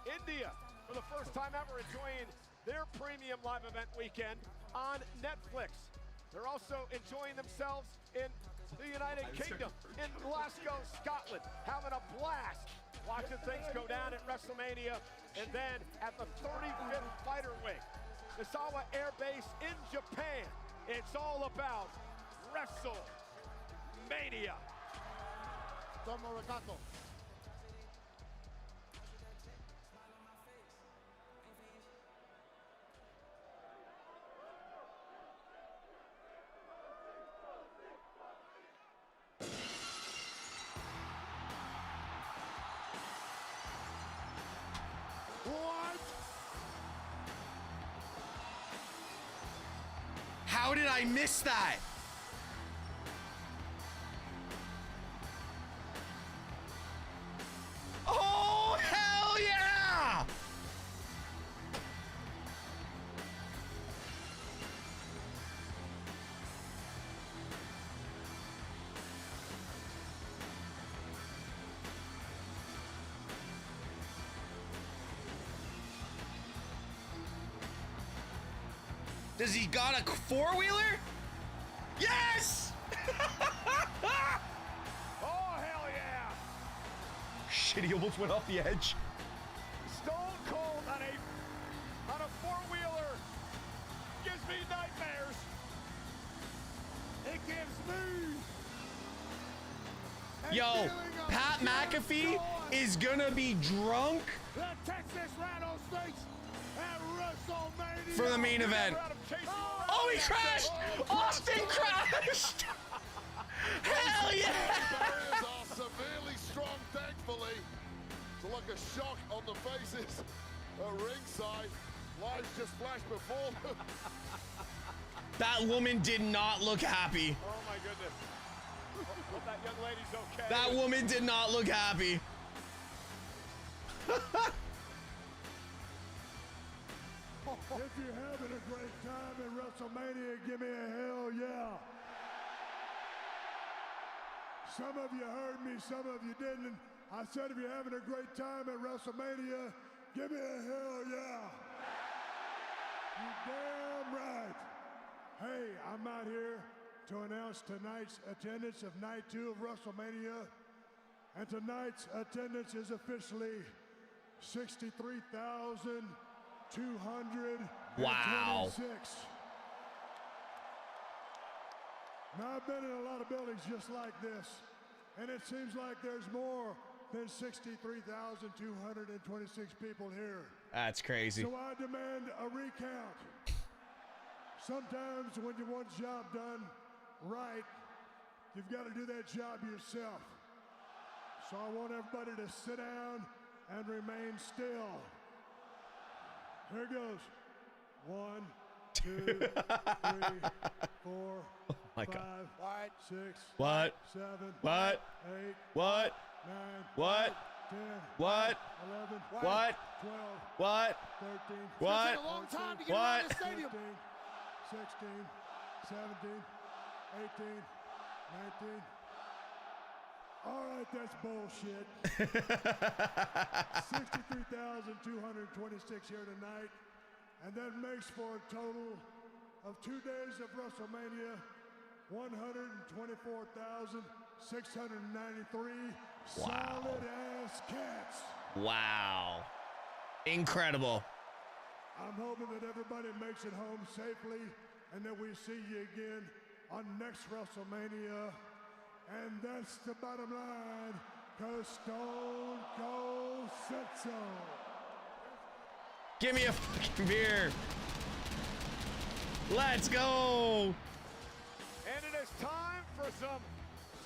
India, for the first time ever, enjoying their premium live event weekend on Netflix. They're also enjoying themselves in the United Kingdom, in Glasgow, Scotland, having a blast, watching things go down at WrestleMania, and then at the 35th Fighter Wing, Misawa Air Base in Japan. It's all about WrestleMania. Tomo Ricato. What? How did I miss that? Oh, hell yeah! Does he got a four-wheeler? Yes! Oh, hell yeah! Shit, he almost went off the edge. Stone Cold on a four-wheeler gives me nightmares. It gives me a Yo, feeling of Pat pure McAfee joy. is gonna be drunk The Texas Rattlesnakes at WrestleMania for the main event. Oh, he crashed! Austin crashed! Hell yeah! Barriers are severely strong, thankfully. To look a shock on the faces at ringside. Lights just flashed before them. That woman did not look happy. Oh my goodness. Hope that young lady's okay. That woman did not look happy. If you're having a great time at WrestleMania, give me a hell yeah. Some of you heard me, some of you didn't. I said if you're having a great time at WrestleMania, give me a hell yeah. You damn right. Hey, I'm out here to announce tonight's attendance of night 2 of WrestleMania. And tonight's attendance is officially 63,226. Wow. Now, I've been in a lot of buildings just like this, and it seems like there's more than 63,226 people here. That's crazy. So I demand a recount. Sometimes when you want a job done right, you've got to do that job yourself. So I want everybody to sit down and remain still. Here goes. 1, 2, 3, 4, my 5, God. 6, What? 7, What? 8, What? 9, What? 10, What? 11, What? 12, What? 13, What? It's a long time to get What? around the stadium. 16, 17, 18, 19. All right, that's bullshit. 63,226 here tonight, and that makes for a total of 2 days of WrestleMania, 124,693 solid-ass cats. Wow. Incredible. I'm hoping that everybody makes it home safely and that we see you again on next WrestleMania. And that's the bottom line. 'cause Stone Cold said so. Give me a fucking beer. Let's go. And it is time for some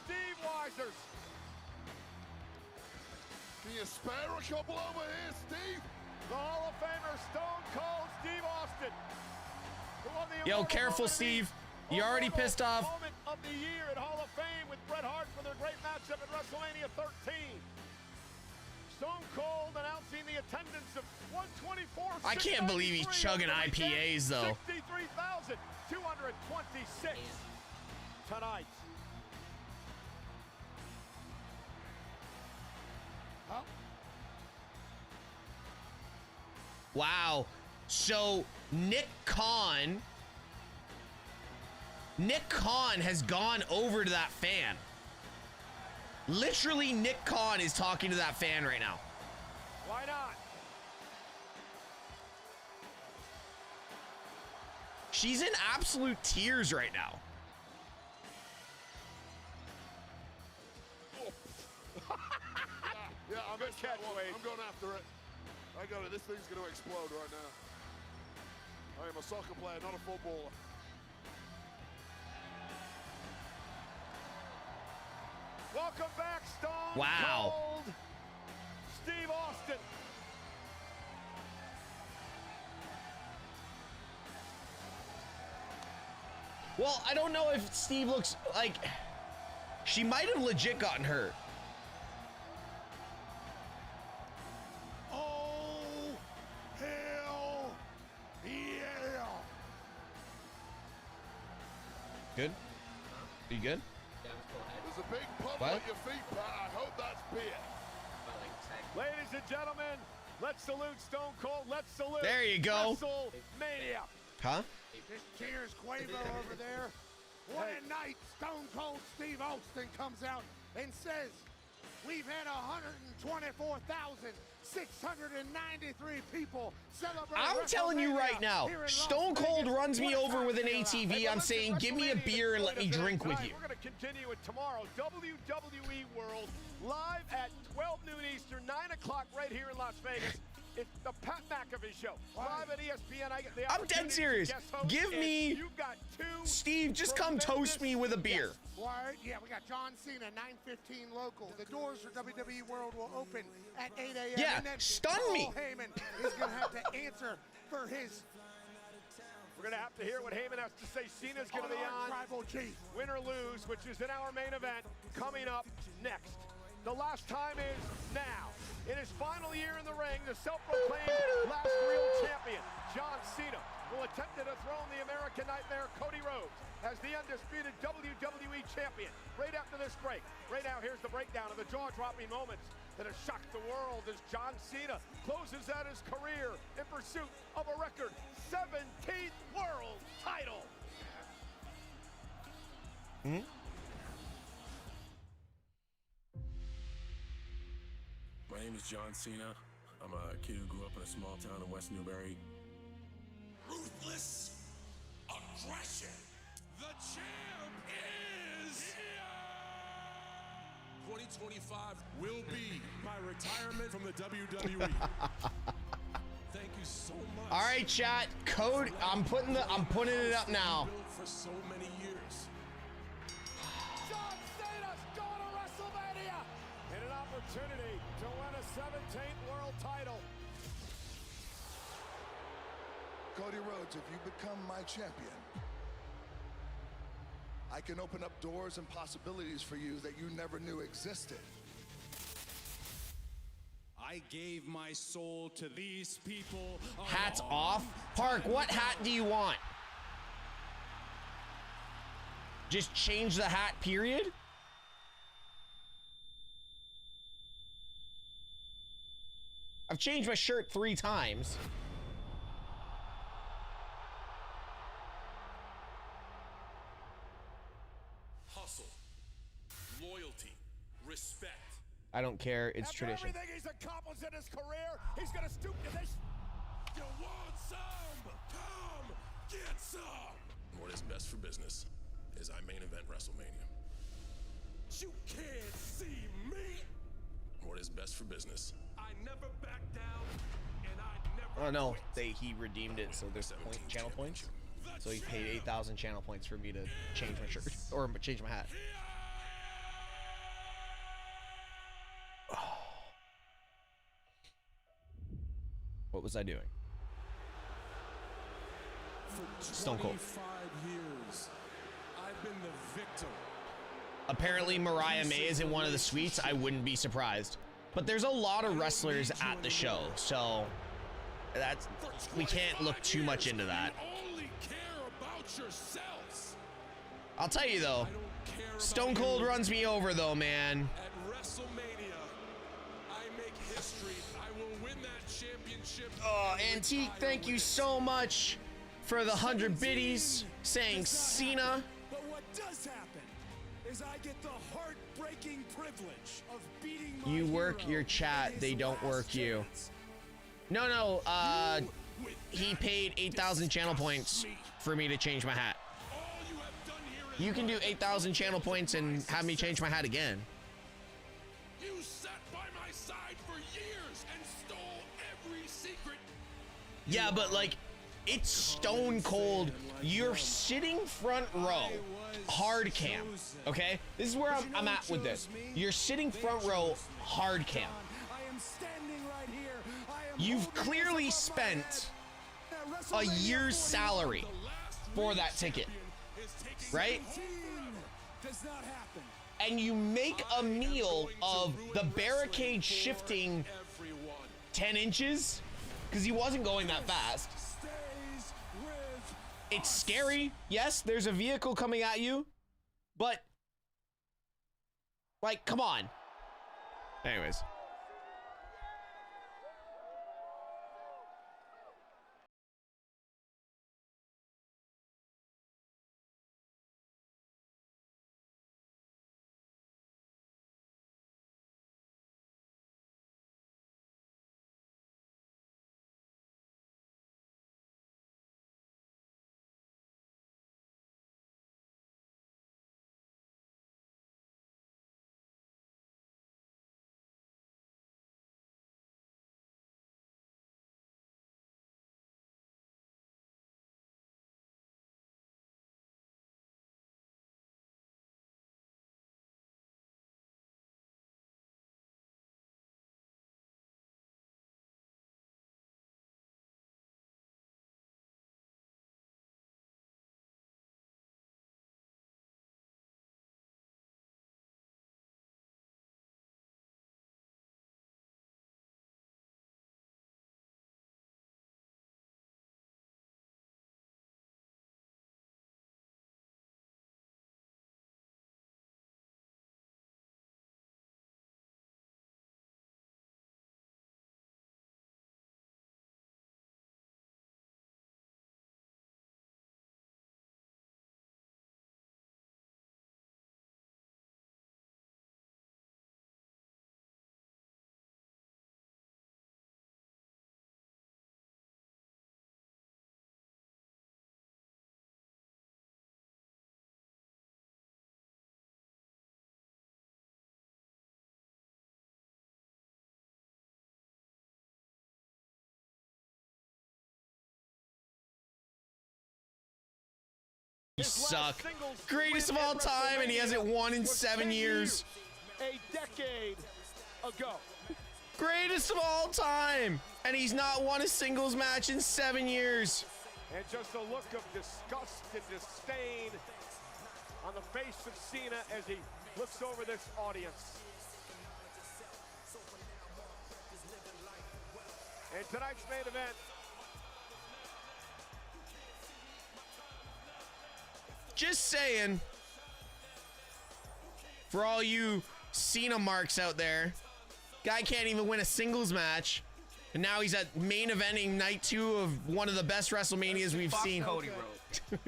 Steve Weisers. Can you spare a couple over here, Steve? The Hall of Famer Stone Cold Steve Austin. who won the Yo, Immortal careful, Moment Steve. You already pissed off. Moment of the year at Hall of Fame with Bret Hart for their great matchup at WrestleMania 13. Stone Cold announcing the attendance of 124. I can't believe he's chugging IPAs though. 63,226 tonight. Wow. So Nick Khan has gone over to that fan. Literally, Nick Khan is talking to that fan right now. Why not? She's in absolute tears right now. Yeah, I'm good catch, Wade. I'm going after it. I got it. This thing's going to explode right now. I am a soccer player, not a footballer. Welcome back, Stone Wow. Cold Steve Austin. Well, I don't know if Steve looks like she might have legit gotten hurt. Oh, hell yeah. Good? Are you good? There's a big pump What? on your feet, Pat. I hope that's beer. Ladies and gentlemen, let's salute Stone Cold. Let's salute There you go. WrestleMania. Huh? This cheers Quavo over there. What a night. Stone Cold Steve Austin comes out and says, we've had 124,693 people celebrate. I'm telling you right now, Stone Cold runs me over with an ATV. I'm saying, give me a beer and let me drink with you. We're going to continue it tomorrow. WWE World live at 12 noon Eastern, 9 o'clock right here in Las Vegas. It's the Pat McAfee Show. Live at ESPN. I get the I'm dead serious. Give me, You've got two Steve, just come toast me with a beer. Word. Yeah, we got John Cena, 9:15 local. The doors for WWE World will open at 8 a.m. Yeah, and then stun Paul me. Heyman is going to have to answer for his. We're going to have to hear what Heyman has to say. Cena's going to be on Tribal Chief. Win or Lose, which is in our main event, coming up next. The last time is now. In his final year in the ring, the self-proclaimed last real champion, John Cena, will attempt to dethrone the American Nightmare, Cody Rhodes, as the undisputed WWE champion. Right after this break. Right now, here's the breakdown of the jaw-dropping moments that have shocked the world as John Cena closes out his career in pursuit of a record 17th world title. My name is John Cena. I'm a kid who grew up in a small town in West Newbury. Ruthless aggression. The champ is here. 2025 will be my retirement from the WWE. Thank you so much. All right, chat. Code. I'm putting it up now. Built for so many years. John Cena's going to WrestleMania and an opportunity to win a 17th world title. Cody Rhodes, if you become my champion, I can open up doors and possibilities for you that you never knew existed. I gave my soul to these people. Hats off. Park, what hat do you want? Just change the hat, period? I've changed my shirt 3 times. Hustle, loyalty, respect. I don't care. It's After tradition. everything he's accomplished in his career, he's going to stoop to this. You want some? Come get some. What is best for business is I main event WrestleMania. You can't see me. what is best for business. I never back down, and I never. Oh no, he redeemed it, so there's channel points. So he paid 8,000 channel points for me to change my shirt or change my hat. What was I doing? Stone Cold. 25 years, I've been the victim. Apparently Mariah May is in one of the suites. I wouldn't be surprised. But there's a lot of wrestlers at the show, so we can't look too much into that. Only care about yourselves. I'll tell you though, Stone Cold runs me over though, man. At WrestleMania, I make history. I will win that championship. Oh, Antique, thank you so much for the 100 biddies saying Cena. But what does happen is I get the heartbreaking privilege of beating my You work your chat, they don't work you. No, he paid 8,000 channel points for me to change my hat. You can do 8,000 channel points and have me change my hat again. You sat by my side for years and stole every secret. Yeah, but like, it's Stone Cold. You're sitting front row, hard cam, okay? This is where I'm at with this. You're sitting front row, hard cam. You've clearly spent a year's salary for that ticket, right? And you make a meal of the barricade shifting 10 inches because he wasn't going that fast. It's scary. Yes, there's a vehicle coming at you, but like, come on. Anyways. You suck. Greatest of all time, and he hasn't won in 7 years. A decade ago. Greatest of all time, and he's not won a singles match in 7 years. And just a look of disgust and disdain on the face of Cena as he looks over this audience. And tonight's main event. Just saying, for all you Cena marks out there, guy can't even win a singles match, and now he's at main eventing night 2 of one of the best WrestleManias we've seen. Cody wrote.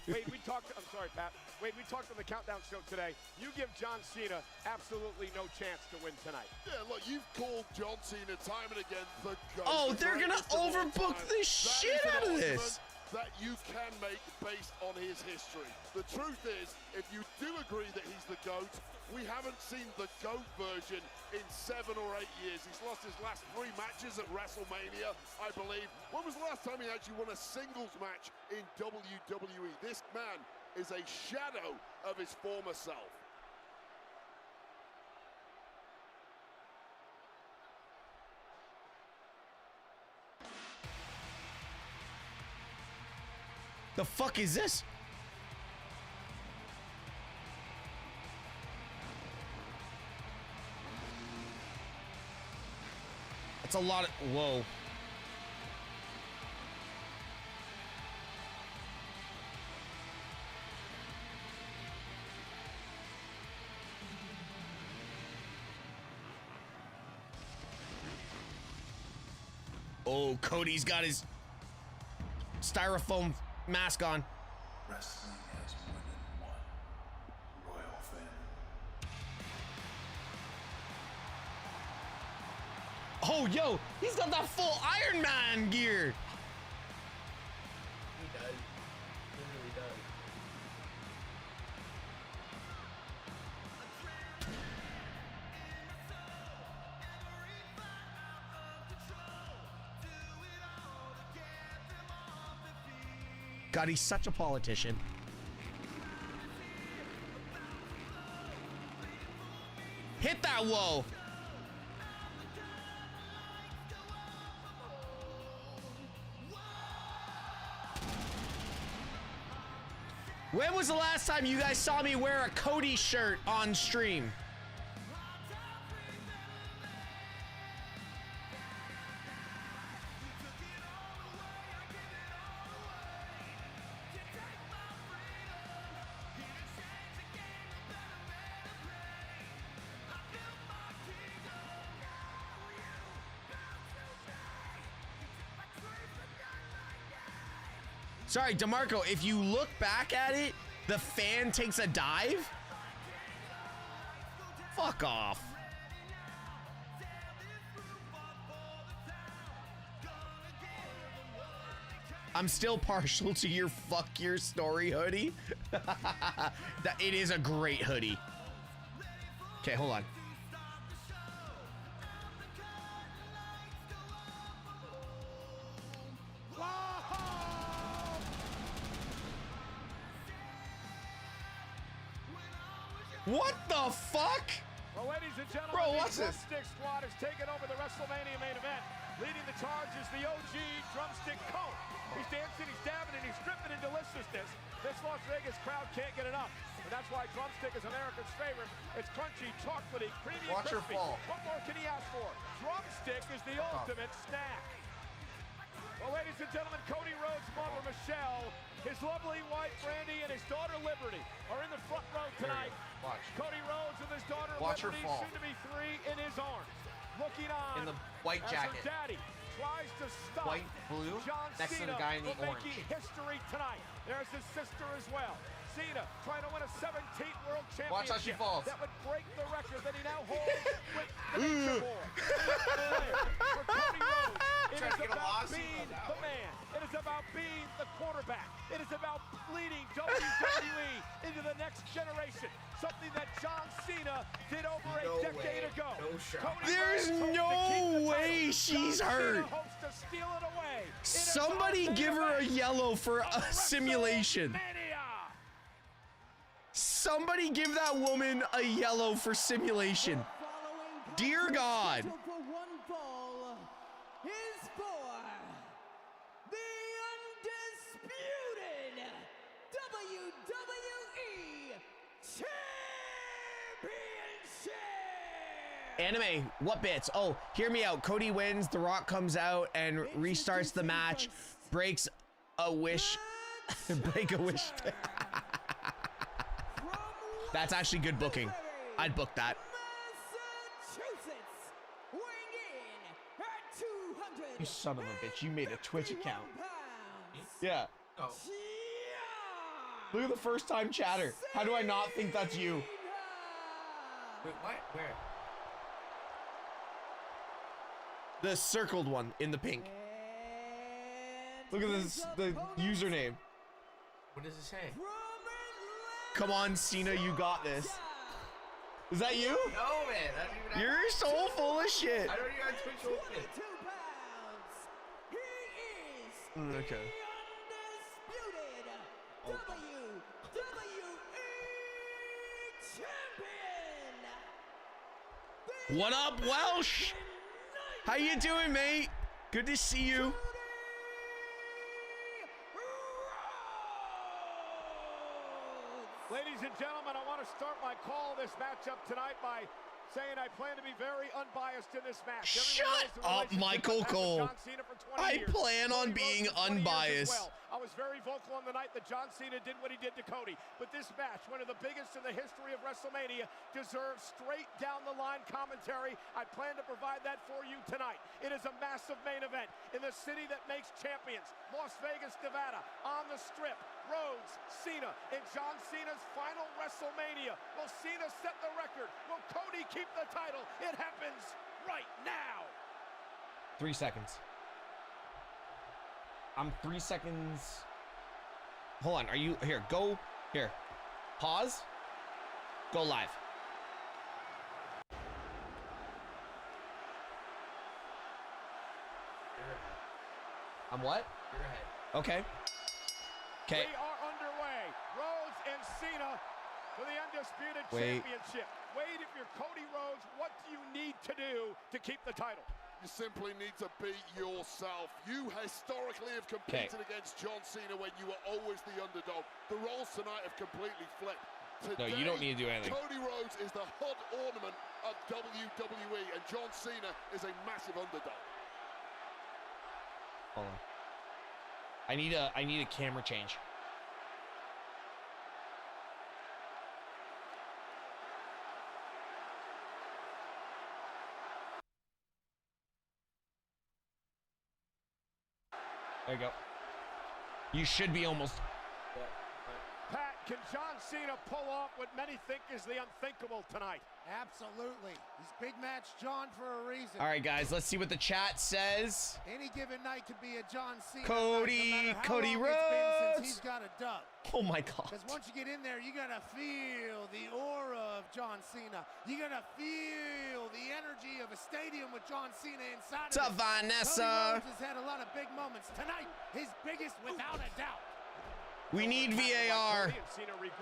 Wait, we talked. I'm sorry, Pat. Wait, we talked on the Countdown show today. You give John Cena absolutely no chance to win tonight. Yeah, look, you've called John Cena time and again the GOAT. Oh, they're gonna overbook the shit out of this. that you can make based on his history. The truth is, if you do agree that he's the GOAT, we haven't seen the GOAT version in 7 or 8 years. He's lost his last 3 matches at WrestleMania, I believe. When was the last time he actually won a singles match in WWE? This man is a shadow of his former self. The fuck is this? That's a lot of, whoa. Oh, Cody's got his styrofoam mask on. Wrestling has more than one royal family. Oh, yo, he's got that full Iron Man gear. He does. He really does. God, he's such a politician. Hit that, whoa. When was the last time you guys saw me wear a Cody shirt on stream? Sorry, DeMarco, if you look back at it, the fan takes a dive? Fuck off. I'm still partial to your fuck your story hoodie. It is a great hoodie. Okay, hold on. What the fuck? Well, ladies and gentlemen, bro, what's the this? Drumstick Squad has taken over the WrestleMania main event. Leading the charge is the OG Drumstick Cone. He's dancing, he's dabbing, and he's dripping in deliciousness. This Las Vegas crowd can't get enough. And that's why Drumstick is America's favorite. It's crunchy, chocolatey, creamy, and Watch her crispy. fall. What more can he ask for? Drumstick is the ultimate snack. Well, ladies and gentlemen, Cody Rhodes' mother, Michelle, his lovely wife, Brandy, and his daughter, Liberty, are in the front row tonight. Watch. Cody Rhodes and his daughter, Watch her Liberty, fall. soon to be 3, in his arms. Looking on In the white as jacket. her daddy tries to stop White, blue, John next to Cena the guy in the from orange. making history tonight. There's his sister as well. Cena trying to win a 17th World Championship. Watch how she falls. That would break the record that he now holds with the Nature Boy. For Cody Rhodes, it Trying is to get a about lawsuit being on that the man. It is about being the quarterback. It is about leading WWE into the next generation. Something that John Cena did over a decade ago. No shot. Cody There's Rhodes hopes to no keep the way title. she's John hurt. Cena hopes to steal it away. It is Somebody our give her a main yellow for a simulation. WrestleMania. Somebody give that woman a yellow for simulation. Dear God. For one fall is for the undisputed WWE Championship. Anime, what bits? Oh, hear me out. Cody wins, The Rock comes out and restarts the match, breaks a wish. Break a wish. That's actually good booking. I'd book that. Massachusetts, weighing in at 200. You son of a bitch, you made a Twitch account. pounds. Yeah. Oh. Look at the first time chatter. How do I not think that's you? Wait, what? Where? The circled one in the pink. And Look at this, the username. What does it say? Come on, Cena, you got this. Is that you? No, man. I don't even have You're so full of shit. I don't even have Twitch open. Okay. What up, Welsh? How you doing, mate? Good to see you. Ladies and gentlemen, I want to start my call this matchup tonight by saying I plan to be very unbiased in this match. Shut up, Michael Cole. I plan on being unbiased. I was very vocal on the night that John Cena did what he did to Cody. But this match, one of the biggest in the history of WrestleMania, deserves straight down the line commentary. I plan to provide that for you tonight. It is a massive main event in the city that makes champions, Las Vegas, Nevada, on the Strip. Rhodes, Cena, in John Cena's final WrestleMania. Will Cena set the record? Will Cody keep the title? It happens right now. 3 seconds. I'm 3 seconds. Hold on, are you here? Go here. Pause. Go live. I'm what? You're ahead. Okay. Okay. We are underway. Rhodes and Cena for the undisputed championship. Wade, if you're Cody Rhodes, what do you need to do to keep the title? You simply need to beat yourself. You historically have competed against John Cena when you were always the underdog. The roles tonight have completely flipped. Today, No, you don't need to do anything. Cody Rhodes is the HUD ornament of WWE, and John Cena is a massive underdog. Hold on. I need a camera change. There you go. You should be almost. Pat, can John Cena pull off what many think is the unthinkable tonight? Absolutely. He's big match John for a reason. All right, guys, let's see what the chat says. Any given night could be a John Cena Cody, night, no matter how Cody long it's been Rhodes. since he's got a dub. Oh my God. Because once you get in there, you're gonna feel the aura of John Cena. You're gonna feel the energy of a stadium with John Cena inside. What's up, Vanessa? Cody Rhodes has had a lot of big moments tonight. His biggest, without a doubt. We need VAR.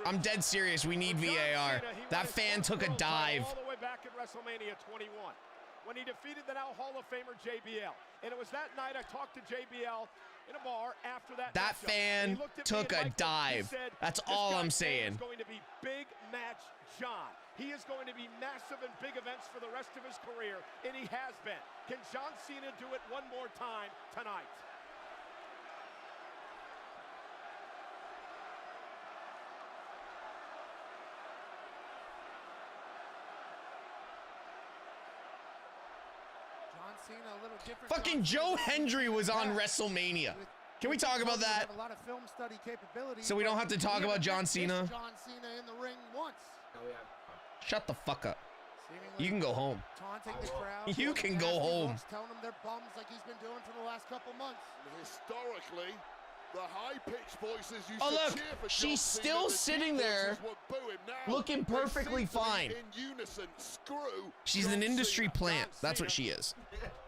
I'm dead serious. We need VAR. That fan took a dive. All the way back at WrestleMania 21 when he defeated the now Hall of Famer JBL. And it was that night I talked to JBL in a bar after that. That fan took a dive. That's all I'm saying. It's going to be big match John. He is going to be massive in big events for the rest of his career, and he has been. Can John Cena do it one more time tonight? Fucking Joe Hendry was on WrestleMania. Can we talk about that? A lot of film study capabilities, So we don't have to talk about John Cena? John Cena in the ring once. Shut the fuck up. You can go home. Taunting the crowd. You can go home. Telling them they're bums like he's been doing for the last couple months. Historically, the high-pitched voices used Oh, to look, cheer for she's John still Cena. The sitting deep there, voices would boo him. Now, looking they perfectly seem to be fine. in unison. Screw She's an John industry Cena. plant. That's what she is.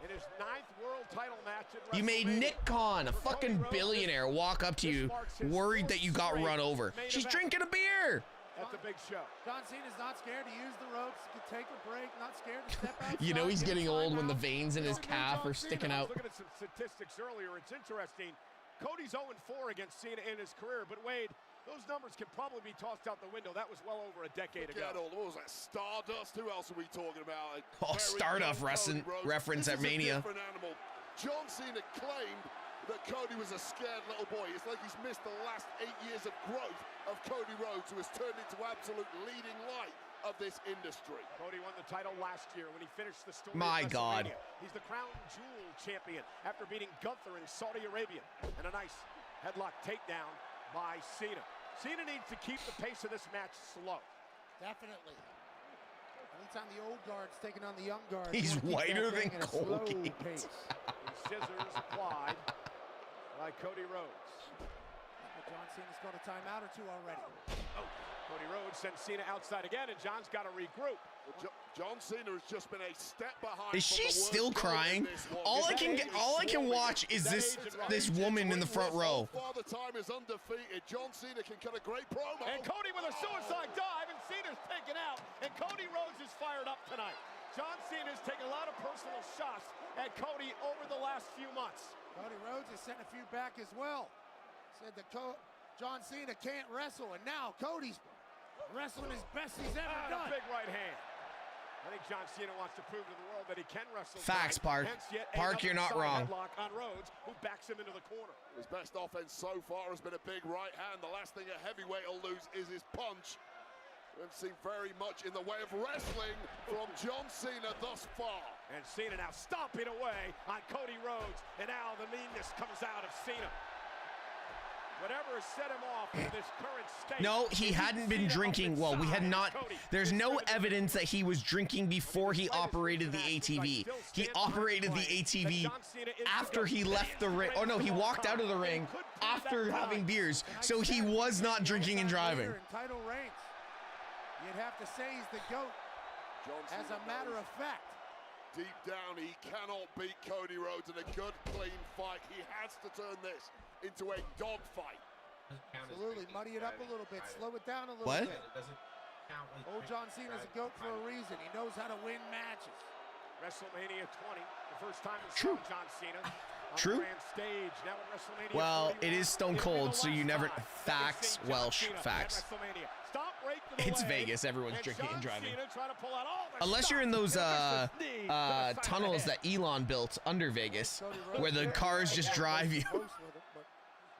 In his 9th world title match at You made Nick Khan, a fucking billionaire, walk up to you, worried that you got run over. She's drinking a beer. At the big show. John Cena's not scared to use the ropes, to take a break, not scared to step out. You know he's getting old when the veins in his calf are sticking I out. was looking at some statistics earlier. It's interesting. Cody's 0-4 against Cena in his career, but Wade, those numbers can probably be tossed out the window. That was well over a decade ago. What was that? Stardust? Who else are we talking about? Oh, Stardust reference at Mania. John Cena claimed that Cody was a scared little boy. It's like he's missed the last 8 years of growth of Cody Rhodes, who has turned into absolute leading light of this industry. Cody won the title last year when he finished the story. My God. He's the crown jewel champion after beating Gunther in Saudi Arabia. And a nice headlock takedown by Cena. Cena needs to keep the pace of this match slow. Definitely. Anytime the old guard's taking on the young guard. He's whiter than Colgate. Scissors applied. by Cody Rhodes. John Cena's got a timeout or two already. Oh, Cody Rhodes sends Cena outside again, and John's got to regroup. Well, John Cena has just been a step behind. Is she still crying? All I can watch is this woman in the front row. Father Time is undefeated. John Cena can cut a great promo. And Cody with a suicide dive, and Cena's taken out. And Cody Rhodes is fired up tonight. John Cena's taken a lot of personal shots at Cody over the last few months. Cody Rhodes is setting a few back as well. Said that John Cena can't wrestle, and now Cody's wrestling as best he's ever done. A big right hand. I think John Cena wants to prove to the world that he can wrestle. Facts, Park. Park, you're not wrong. On Rhodes, who backs him into the corner. His best offense so far has been a big right hand. The last thing a heavyweight will lose is his punch. We haven't seen very much in the way of wrestling from John Cena thus far. And Cena now stomping away on Cody Rhodes. And now the meanness comes out of Cena. Whatever has set him off in this current state. No, he hadn't been drinking. Well, we had not. There's no evidence that he was drinking before he operated the ATV. He operated the ATV after he left the ring. Oh no, he walked out of the ring after having beers. So he was not drinking and driving. Title reigns. You'd have to say he's the GOAT. As a matter of fact. Deep down, he cannot beat Cody Rhodes in a good, clean fight. He has to turn this into a dog fight. Absolutely, muddy it up a little bit, slow it down a little What? bit. Old John Cena's a GOAT for a reason. He knows how to win matches. WrestleMania 20, the first time we saw John Cena on True. the grand stage. Now at WrestleMania Well, 41, it is Stone Cold, so you never facts, Welsh facts. It's Vegas. Everyone's drinking and driving. Unless you're in those tunnels that Elon built under Vegas, where the cars just drive you.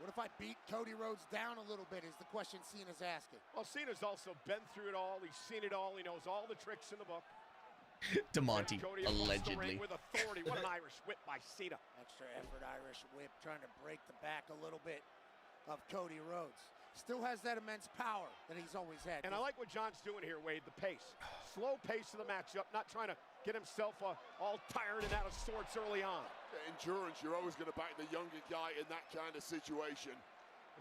What if I beat Cody Rhodes down a little bit is the question Cena's asking. Well, Cena's also been through it all. He's seen it all. He knows all the tricks in the book. DeMonte, allegedly. With authority. What an Irish whip by Cena. Extra effort Irish whip, trying to break the back a little bit of Cody Rhodes. Still has that immense power that he's always had. And I like what John's doing here, Wade, the pace. Slow pace of the matchup, not trying to get himself all tired and out of sorts early on. Endurance, you're always going to back the younger guy in that kind of situation.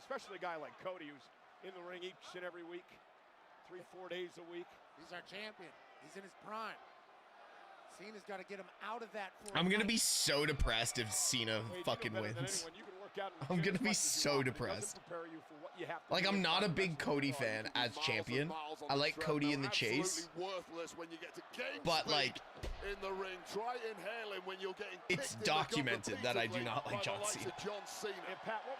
Especially a guy like Cody, who's in the ring each and every week, 3-4 days a week. He's our champion. He's in his prime. Cena's got to get him out of that. I'm going to be so depressed if Cena fucking wins. I'm going to be so depressed. Like, I'm not a big Cody fan as champion. I like Cody in the chase. But, like, in the ring, try inhaling when you're getting it's documented that I do not like John Cena.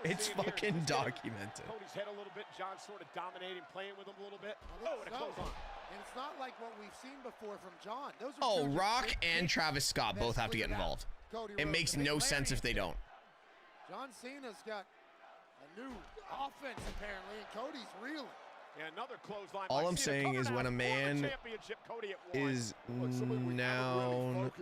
It's fucking documented. Cody's head a little bit, John sort of dominating, playing with him a little bit. Oh, and a clothesline. And it's not like what we've seen before from John. Those are Oh, Rock and Travis Scott both have to get involved. It makes no sense if they don't. John Cena's got a new offense, apparently, and Cody's reeling. Yeah, another clothesline. All I'm saying is when a man is known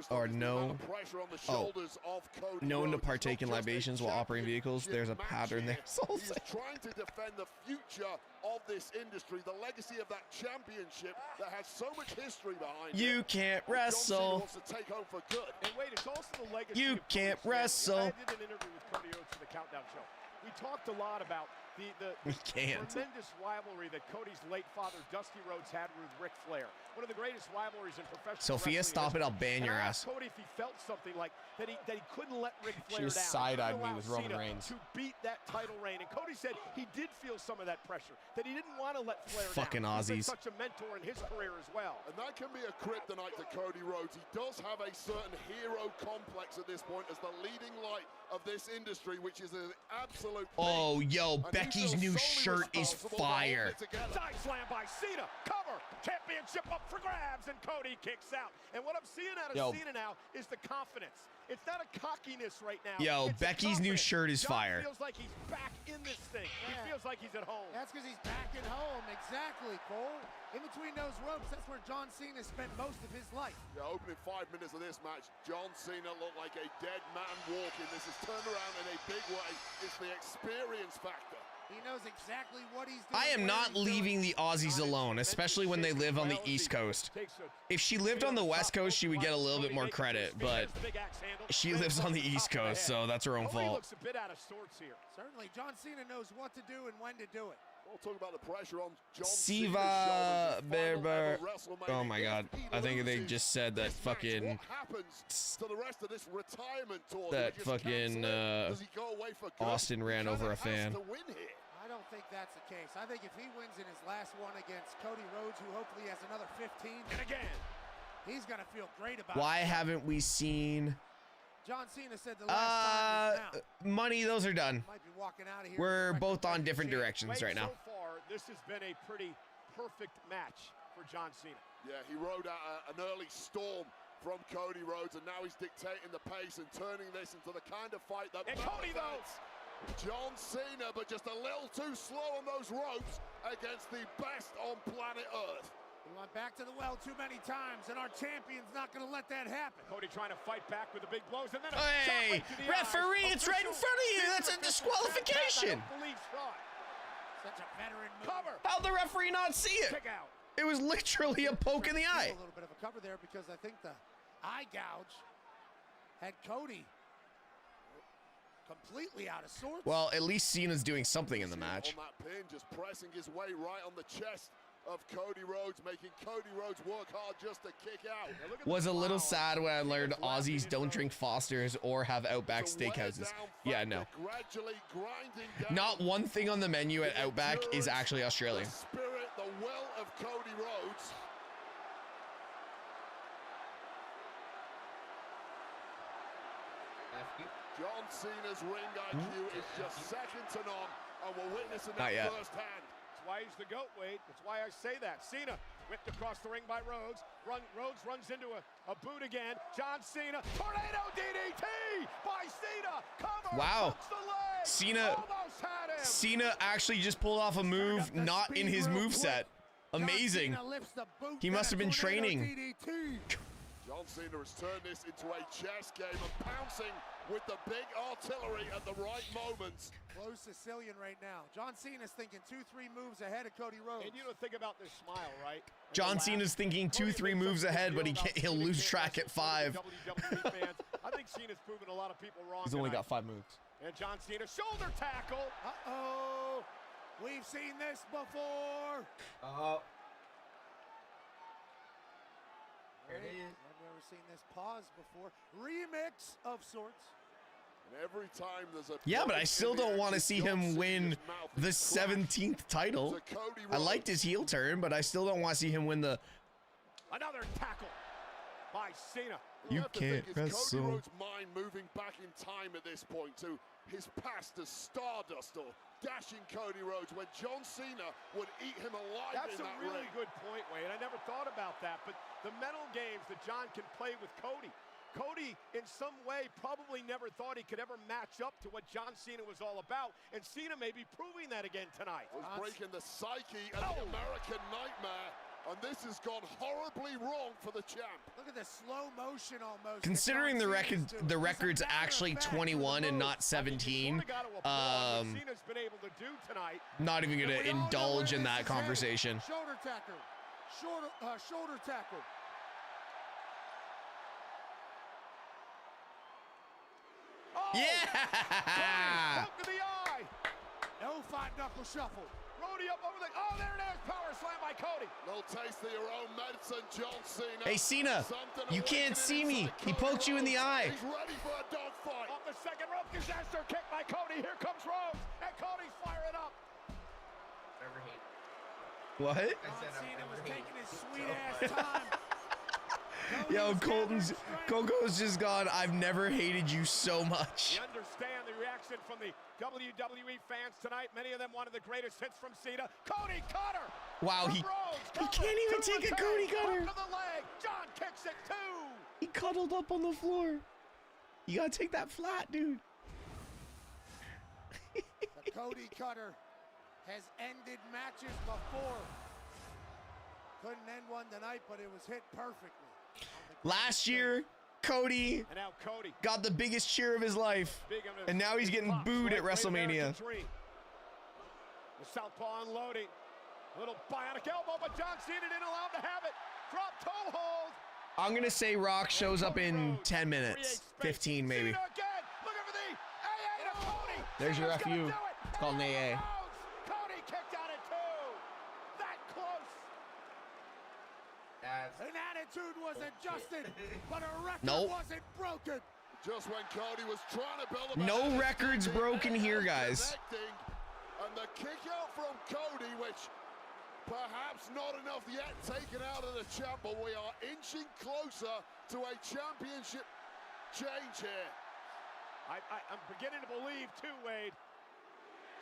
known to partake in libations while operating vehicles, there's a pattern there. He's trying to defend the future of this industry, the legacy of that championship that has so much history behind it. You can't wrestle. Wants to take home for good. And wait, it's also the legacy. You can't wrestle. I did an interview with Cody Rhodes for the Countdown Show. We talked a lot about the tremendous rivalry that Cody's late father, Dusty Rhodes, had with Ric Flair. One of the greatest rivalries in professional Sophia, wrestling. stop it, I'll ban your ass. Cody, if he felt something like that he couldn't let Ric Flair She just down. side-eyed me with Roman Reigns. To beat that title reign. And Cody said he did feel some of that pressure, that he didn't want to let Flair Fucking down. Aussies. He's been such a mentor in his career as well. And that can be a kryptonite to Cody Rhodes. He does have a certain hero complex at this point as the leading light of this industry, which is an absolute Oh, yo, Becky's new shirt is fire. Side slam by Cena. Cover. Championship up for grabs, and Cody kicks out. And what I'm seeing out of Cena now is the confidence. It's not a cockiness right now. Yo, Becky's new shirt is fire. John feels like he's back in this thing. He feels like he's at home. That's because he's back at home. Exactly, Cole. In between those ropes, that's where John Cena spent most of his life. Yeah, opening 5 minutes of this match, John Cena looked like a dead man walking. This is turned around in a big way. It's the experience factor. He knows exactly what he's doing. I am not leaving the Aussies alone, especially when they live on the East Coast. If she lived on the West Coast, she would get a little bit more credit, but she lives on the East Coast, so that's her own fault. Looks a bit out of sorts here. Certainly, John Cena knows what to do and when to do it. We'll talk about the pressure on John Siva Berber. Oh my God! I think they just said that fucking. What happens to the rest of this retirement tour? That fucking Austin ran over a fan. I don't think that's the case. I think if he wins in his last one against Cody Rhodes, who hopefully has another 15, and again, he's gonna feel great about it. Why haven't we seen? John Cena said the last time is now. Money, those are done. Might be walking out of here. We're both on different directions right now. So far, this has been a pretty perfect match for John Cena. Yeah, he rode out an early storm from Cody Rhodes, and now he's dictating the pace and turning this into the kind of fight that Cody though. John Cena, but just a little too slow on those ropes against the best on planet Earth. We went back to the well too many times, and our champion's not going to let that happen. Cody trying to fight back with the big blows, and then a hey, referee, it's right in front of you. That's a disqualification. Such a veteran move. Cover. How'd the referee not see it? Kick out. It was literally a poke in the eye. A little bit of a cover there because I think the eye gouge had Cody completely out of sorts. Well, at least Cena's doing something in the match. On that pin, just pressing his way right on the chest of Cody Rhodes, making Cody Rhodes work hard just to kick out. Was a little sad when I learned Aussies don't drink Foster's or have Outback Steakhouses. Yeah, no. Not one thing on the menu at Outback is actually Australian. The spirit, the will of Cody Rhodes. John Cena's ring IQ is just second to none, and we're witnessing that firsthand. That's why he's the GOAT, Wade. That's why I say that. Cena whipped across the ring by Rhodes. Rhodes runs into a boot again. John Cena, tornado DDT by Cena. Cover. Wow. Cena actually just pulled off a move not in his moveset. Amazing. He must have been training. John Cena has turned this into a chess game and pouncing with the big artillery at the right moments. Close Sicilian right now. John Cena's thinking 2-3 moves ahead of Cody Rhodes. And you don't think about this smile, right? John Cena's thinking 2-3 moves ahead, but he'll lose track at 5. WWE fans, I think Cena's proven a lot of people wrong. He's only got 5 moves. And John Cena shoulder tackle. Uh-oh. We've seen this before. There it is. I've never seen this pause before. Remix of sorts. And every time there's a yeah, but I still don't want to see him win the 17th title. I liked his heel turn, but I still don't want to see him win the... Another tackle by Cena. You can't press Cody Rhodes' mind moving back in time at this point to his past as Stardust or dashing Cody Rhodes when John Cena would eat him alive. That's in a that really ring. good point, Wade. I never thought about that, but the mental games that John can play with Cody. Cody, in some way, probably never thought he could ever match up to what John Cena was all about, and Cena may be proving that again tonight. Was breaking the psyche of the American Nightmare, and this has gone horribly wrong for the champ. Look at the slow motion almost. Considering the record's actually 21 and not 17, not even gonna indulge in that conversation. Shoulder tackle, shoulder tackle. Oh, yeah! Poke to the eye. No 5-knuckle shuffle. Rodeo up over the... Oh, there it is. Power slam by Cody. No taste of your own medicine, John Cena. Hey, Cena, you can't see me. He poked you in the eye. He's ready for a dogfight. Off the second rope, disaster kick by Cody. Here comes Rhodes, and Cody's firing up. Never hate. What? John Cena was taking his sweet-ass time. Yo, Coco's just gone, I've never hated you so much. You understand the reaction from the WWE fans tonight. Many of them wanted the greatest hits from Cena. Cody Cutter! Wow, he can't even take a Cody Cutter. To the leg. John kicks it too. He cuddled up on the floor. You gotta take that flat, dude. The Cody Cutter has ended matches before. Couldn't end one tonight, but it was hit perfectly. Last year, Cody got the biggest cheer of his life, and now he's getting booed at WrestleMania. The southpaw unloading. Little bionic elbow, but John Cena didn't allow him to have it. Drop toe hold. I'm gonna say Rock shows up in 10 minutes, 15 maybe. Cena again. Looking for the AA to Cody. There's your Cena's gonna FU. do it. It's called an AA. Cody kicked out at 2. That close. An attitude was adjusted, but a record Nope. wasn't broken. Just when Cody was trying to build up No records broken here, guys. And the kick out from Cody, which perhaps not enough yet taken out of the champ, but we are inching closer to a championship change here. I'm beginning to believe too, Wade.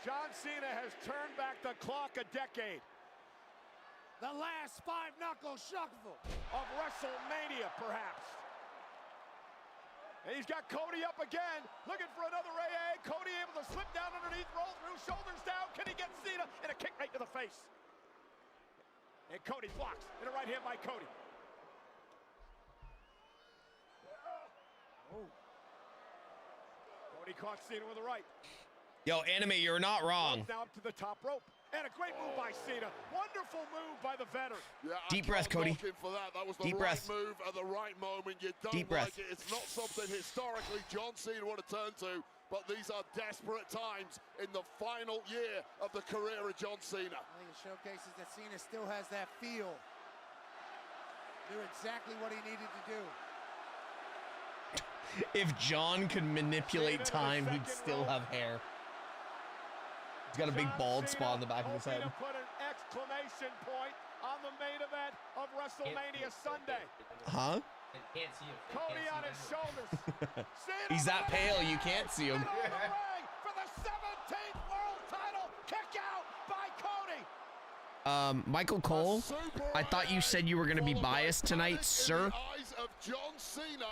John Cena has turned back the clock a decade. The last 5-knuckle shuffle of WrestleMania, perhaps. And he's got Cody up again, looking for another AA. Cody able to slip down underneath, roll through, shoulders down. Can he get Cena? And a kick right to the face. And Cody blocks. And a right hand by Cody. Oh. Cody caught Cena with a right. Yo, Anime, you're not wrong. Now up to the top rope. And a great move by Cena. Wonderful move by the veteran. Yeah, Deep breath, Cody. For that. That was the Deep right breath. move at the right moment. You don't Deep like breath. it. It's not something historically John Cena would have turned to, but these are desperate times in the final year of the career of John Cena. I think it showcases that Cena still has that feel. Knew exactly what he needed to do. If John could manipulate time, he'd still have hair. He's got a big bald spot on the back of his head. To put an exclamation point on the main event of WrestleMania Sunday. Huh? Can't see him. Cody on his shoulders. He's that pale, you can't see him. For the 17th world title, kick out by Cody. Michael Cole, I thought you said you were going to be biased tonight, sir. Eyes of John Cena.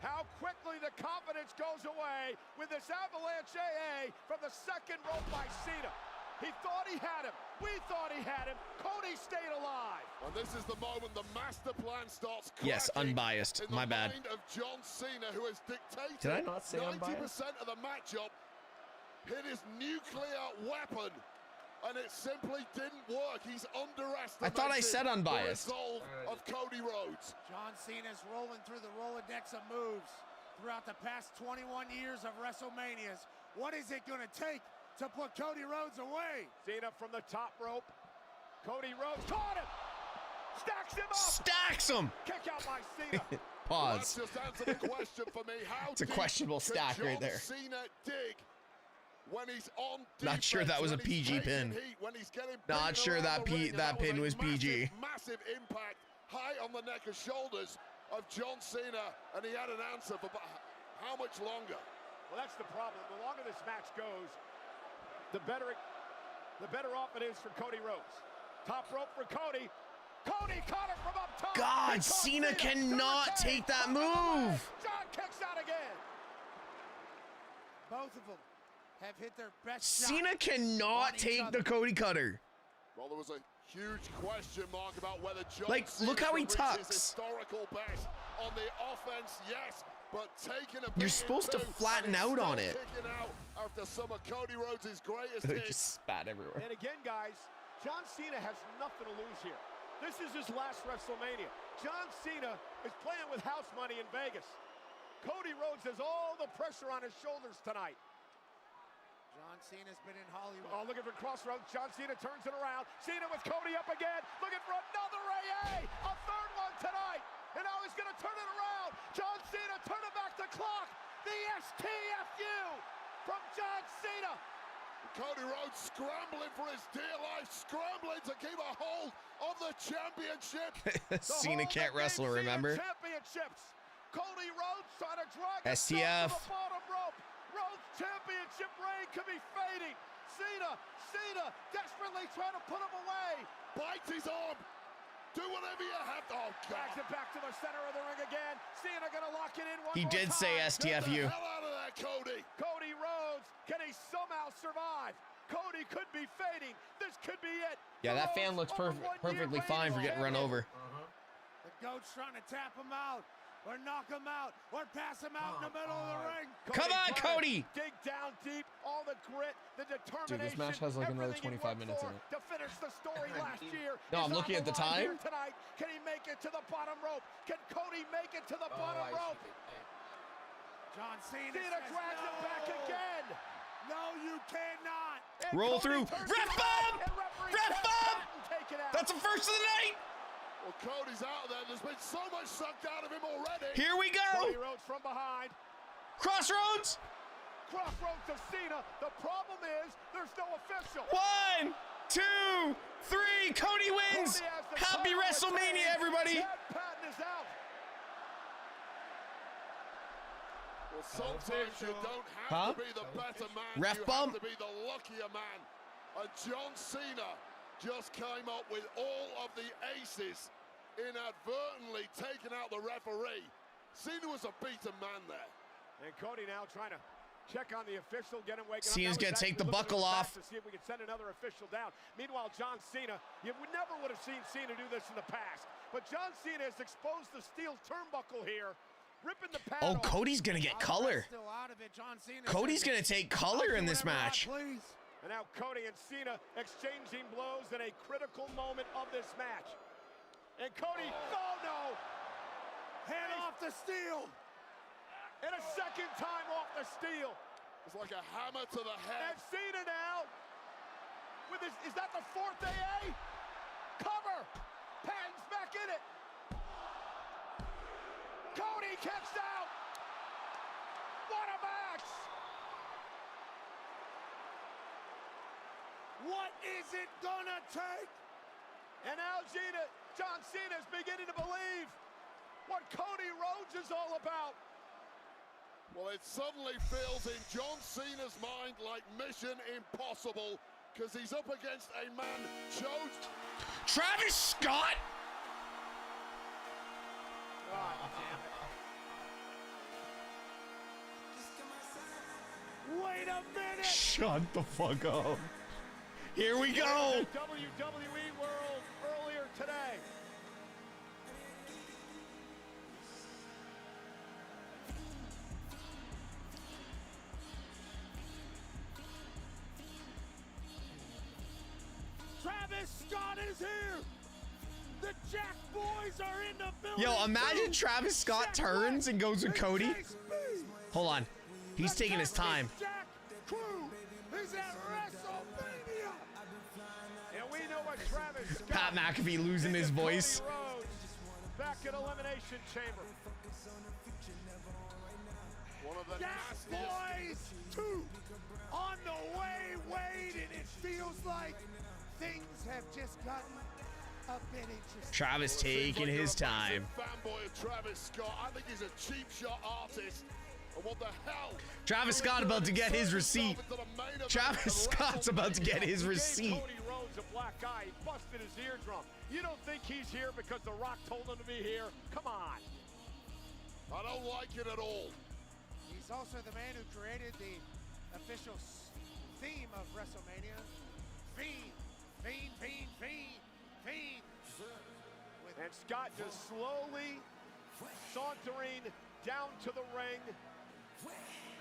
How quickly the confidence goes away with this avalanche AA from the second rope by Cena. He thought he had him. We thought he had him. Cody stayed alive. And this is the moment the master plan starts cracking. Yes, unbiased. My bad. In the mind of John Cena, who has dictated Did I not say 90% unbiased? of the matchup, hit his nuclear weapon, and it simply didn't work. He's underestimated I thought I said unbiased. the resolve of Cody Rhodes. John Cena's rolling through the Rolodex of moves throughout the past 21 years of WrestleManias. What is it going to take to put Cody Rhodes away? Cena from the top rope. Cody Rhodes caught him. Stacks him up. Stacks him. Kick out by Cena. Pause. Well, just answer the question for me. How It's a questionable can stack John right there. Cena dig when he's on Not sure that was a defense, when he's PG taking pin. heat, when he's getting Not beaten sure around that the ring, and that pin was PG. Massive impact high on the neck and shoulders of John Cena, and he had an answer for how much longer? Well, that's the problem. The longer this match goes, the better off it is for Cody Rhodes. Top rope for Cody. Cody caught it from up top. God, Cena cannot take that move. John kicks out again. Both of them have hit their best Cena cannot take the Cody Cutter. Well, there was a huge question mark about whether John Like, Cena look how he could reach his tucks. historical best on the offense, yes, but taking a You're beating supposed to too, flatten and out still on it. kicking out after some of Cody Rhodes' greatest They hits. just spat everywhere. And again, guys, John Cena has nothing to lose here. This is his last WrestleMania. John Cena is playing with house money in Vegas. Cody Rhodes has all the pressure on his shoulders tonight. John Cena's been in Hollywood. Oh, looking for crossroads. John Cena turns it around. Cena with Cody up again. Looking for another AA. A third one tonight. And now he's going to turn it around. John Cena turning back the clock. The STFU from John Cena. Cody Rhodes scrambling for his dear life, scrambling to keep a hold of the championship. Cena can't wrestle, remember? Championships. Cody Rhodes trying to drag STF. himself to the bottom rope. Rhodes championship reign could be fading. Cena desperately trying to put him away. Bites his arm. Do whatever you have to. Oh, Drags it back to the center of the ring again. Cena gonna lock it in one He more did time. say Get STFU. the hell out of there, Cody. Cody Rhodes, can he somehow survive? Cody could be fading. This could be it. Yeah, that fan looks perfectly fine for getting run over. The GOAT's trying to tap him out. or knock him out, or pass him out in the middle of the ring. Come on, Cody! Dig down deep, all the grit, the determination. Dude, this match has like another 25 minutes in it. To finice the story last year. No, I'm looking at the time. Tonight. Can he make it to the bottom rope? Can Cody make it to the bottom rope? John Cena drags him back again. No, you cannot. And Roll Cody through. Ref bump! Ref bump! That's the first of the night. Well, Cody's out there. There's been so much sucked out of him already. Here we go. Cody Rhodes from behind. Crossroads. Crossroads of Cena. The problem is there's no official. 1, 2, 3. Cody wins. Happy WrestleMania, everybody. Patton is out. Well, sometimes you don't have to be the better man. Ref you bump. have to be the luckier man. And John Cena just came up with all of the aces, inadvertently taking out the referee. Cena was a beaten man there. And Cody now trying to check on the official, get him waking up. Cena's gonna take the buckle off. To see if we can send another official down. Meanwhile, John Cena, you never would have seen Cena do this in the past. But John Cena has exposed the steel turnbuckle here, ripping the pad off. Cody's gonna get color. Cody's gonna take color in this match. And now Cody and Cena exchanging blows in a critical moment of this match. And Cody, oh no! Hand off the steel! And a second time off the steel. It's like a hammer to the head. And Cena now, with his, is that the fourth AA? Cover! Patton's back in it. Cody kicks out. What a match! What is it gonna take? And now John Cena is beginning to believe what Cody Rhodes is all about. Well, it suddenly feels in John Cena's mind like Mission Impossible, because he's up against a man chosen. Travis Scott? God damn it. Wait a minute! Shut the fuck up. Here we go. WWE World earlier today. Travis Scott is here! The Jack Boys are in the building! Yo, imagine Travis Scott turns and goes with Cody. Hold on. He's taking his time. Jack Crew is at WrestleMania! And we know what Travis Scott, Pat McAfee losing his voice. Rhodes, back at Elimination Chamber. One of the Jack Boys 2 on the way, Wade, and it feels like things have just gotten a bit interesting. Travis taking his time. Fanboy of Travis Scott. I think he's a cheap shot artist. And what the hell? Travis Scott about to get his receipt. Travis Scott's about to get his receipt. Cody Rhodes a black eye. He busted his eardrum. You don't think he's here because The Rock told him to be here? Come on. I don't like it at all. He's also the man who created the official theme of WrestleMania. Fiend, Fiend, Fiend, Fiend, Fiend. And Scott just slowly sauntering down to the ring.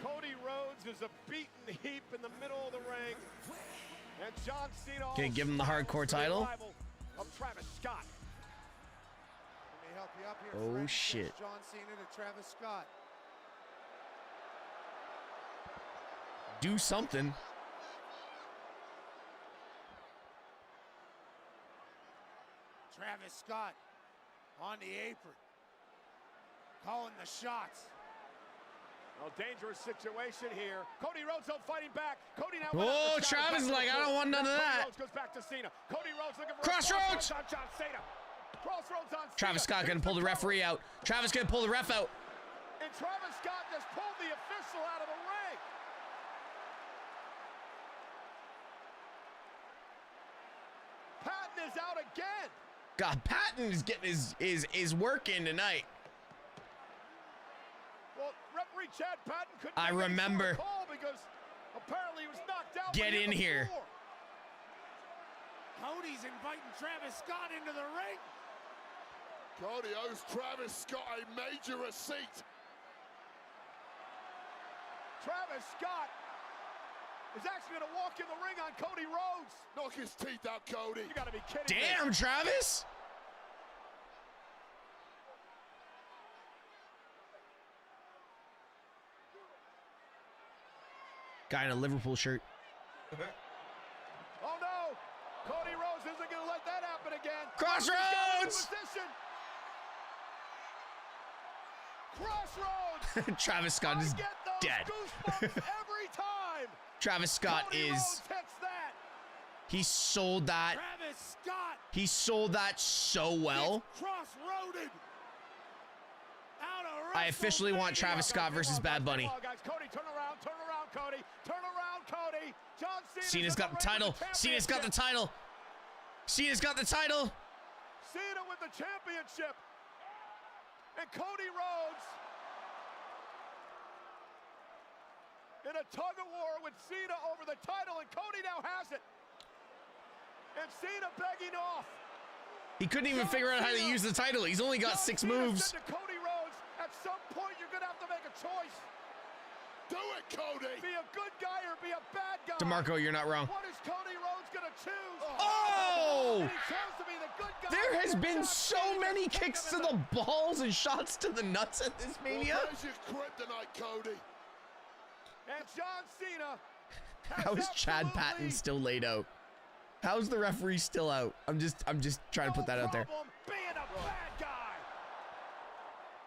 Cody Rhodes is a beaten heap in the middle of the ring. And John Cena Gonna give him the hardcore title. Of Travis Scott. Let me help you up here. Oh, Frank. shit. John Cena to Travis Scott. Do something. Travis Scott on the apron, calling the shots. A dangerous situation here. Cody Rhodes out fighting back. Cody now. Oh, Travis is like, I don't want none of that. Rhodes goes back to Cena. Cody Rhodes looking for Crossroads on John Cena. Crossroads on Cena. Travis Scott gonna pull the referee out. Travis gonna pull the ref out. And Travis Scott just pulled the official out of the ring. Patton is out again. God, Patton is getting his work in tonight. Well, referee Chad Patton couldn't I remember. call because apparently he was knocked out. Get in here. Cody's inviting Travis Scott into the ring. Cody owes Travis Scott a major receipt. Travis Scott is actually going to walk in the ring on Cody Rhodes. Knock his teeth out, Cody. You got to be kidding me. Damn, Travis. Guy in a Liverpool shirt. Oh no! Cody Rhodes isn't going to let that happen again. Crossroads! Crossroads! Travis Scott is dead. Every time. Travis Scott Cody is. Rhodes hits that. He sold that. Travis Scott. He sold that so well. Crossroaded. I officially want Travis Scott versus Bad Bunny. Cody, turn around, Cody. Turn around, Cody. John Cena's got the title. Cena's got the title. Cena's got the title. Cena with the championship. And Cody Rhodes in a tug of war with Cena over the title, and Cody now has it. And Cena begging off. He couldn't even figure out how to use the title. He's only got 6 moves. Cody Rhodes, at some point you're gonna have to make a choice. Do it, Cody. Be a good guy or be a bad guy. DeMarco, you're not wrong. What is Cody Rhodes gonna choose? Oh! And he chose to be the good guy. There has been so many kicks to the balls and shots to the nuts at this Mania. Well, there's your kryptonite, Cody. And John Cena. How is Chad Patton still laid out? How's the referee still out? I'm just trying to put that out there. Being a bad guy.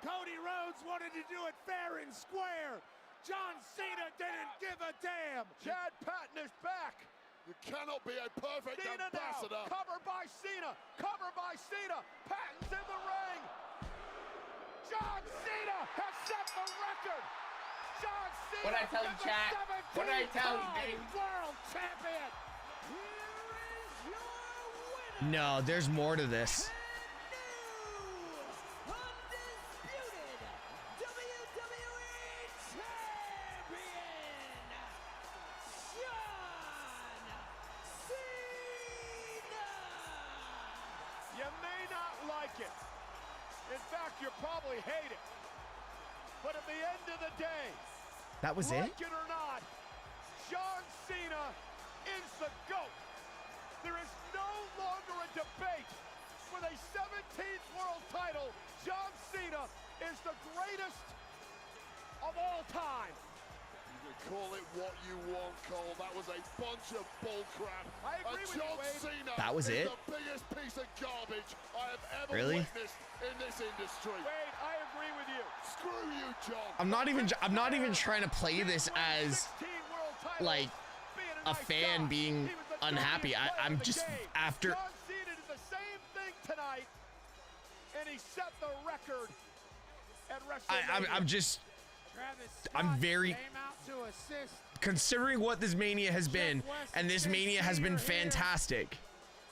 Cody Rhodes wanted to do it fair and square. John Cena didn't give a damn. Chad Patton is back. You cannot be a perfect Cena ambassador. Now, covered by Cena. Covered by Cena. Patton's in the ring. John Cena has set the record. John Cena. What did I tell you, chat? What did I tell you, baby? World champion. No, there's more to this. You may not like it. In fact, you probably hate it. But at the end of the day, that was like it or not, John Cena is the GOAT. There is no longer a debate. With a 17th world title, John Cena is the greatest of all time. You can call it what you want, Cole. That was a bunch of bullcrap. I agree with John you, Wade. Cena That was is it? the biggest piece of garbage I have ever Really? witnessed in this industry. Wade, I agree with you. Screw you, John. I'm not even trying to play this as like a fan being unhappy. I'm just after. John Cena did the same thing tonight, and he set the record at WrestleMania. I'm very, considering what this Mania has been, and this Mania has been fantastic.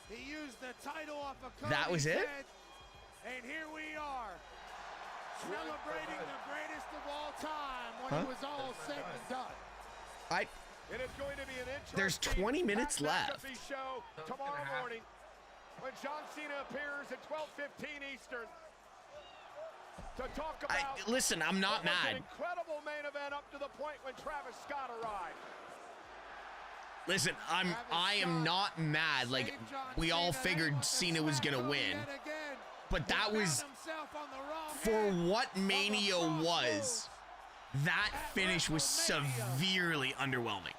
He used the title off of Cody's That was it? head, and here we are, celebrating the greatest of all time when it was all said and done. It is going to be an interesting There's 20 minutes left. show tomorrow morning when John Cena appears at 12:15 Eastern to talk about. Listen, I'm not what was mad. An incredible main event up to the point when Travis Scott arrived. Listen, I am not mad. Like, we all figured Cena was gonna win, but that was for what Mania was. That finish was severely underwhelming.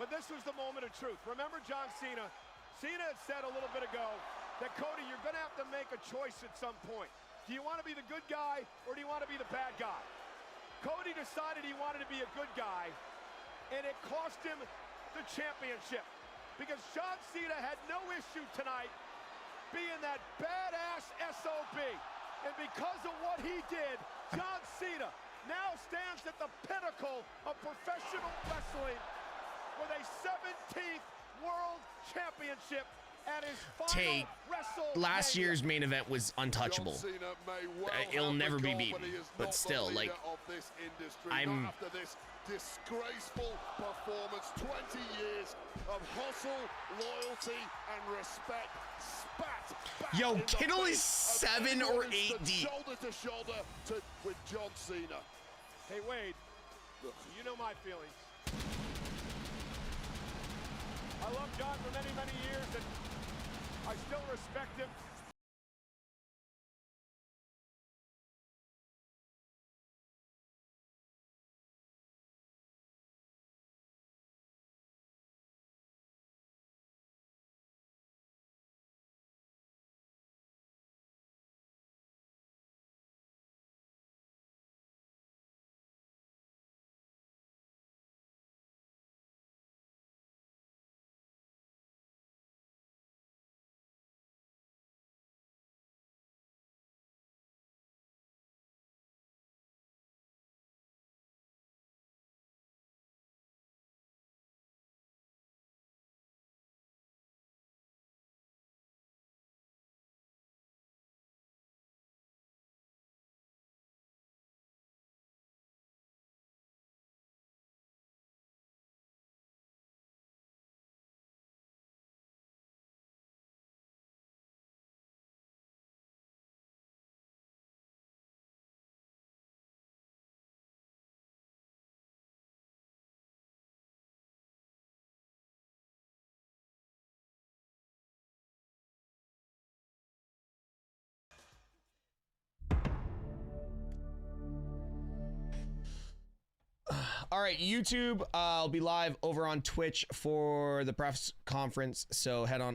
But this was the moment of truth. Remember John Cena? Cena had said a little bit ago that, Cody, you're going to have to make a choice at some point. Do you want to be the good guy or do you want to be the bad guy? Cody decided he wanted to be a good guy, and it cost him the championship because John Cena had no issue tonight being that badass SOB. And because of what he did, John Cena now stands at the pinnacle of professional wrestling with a 17th World Championship Tate, last year's main event was untouchable. It'll never be beaten, but still, like, I'm... After this disgraceful performance, 20 years of hustle, loyalty, and respect spat back. Yo, in the Kittle is face of 7 or anyone 8 who stood deep. shoulder to shoulder with John Cena. Hey, Wade, you know my feelings. I love John for many, many years, and I still respect him. All right, YouTube, I'll be live over on Twitch for the press conference, so head on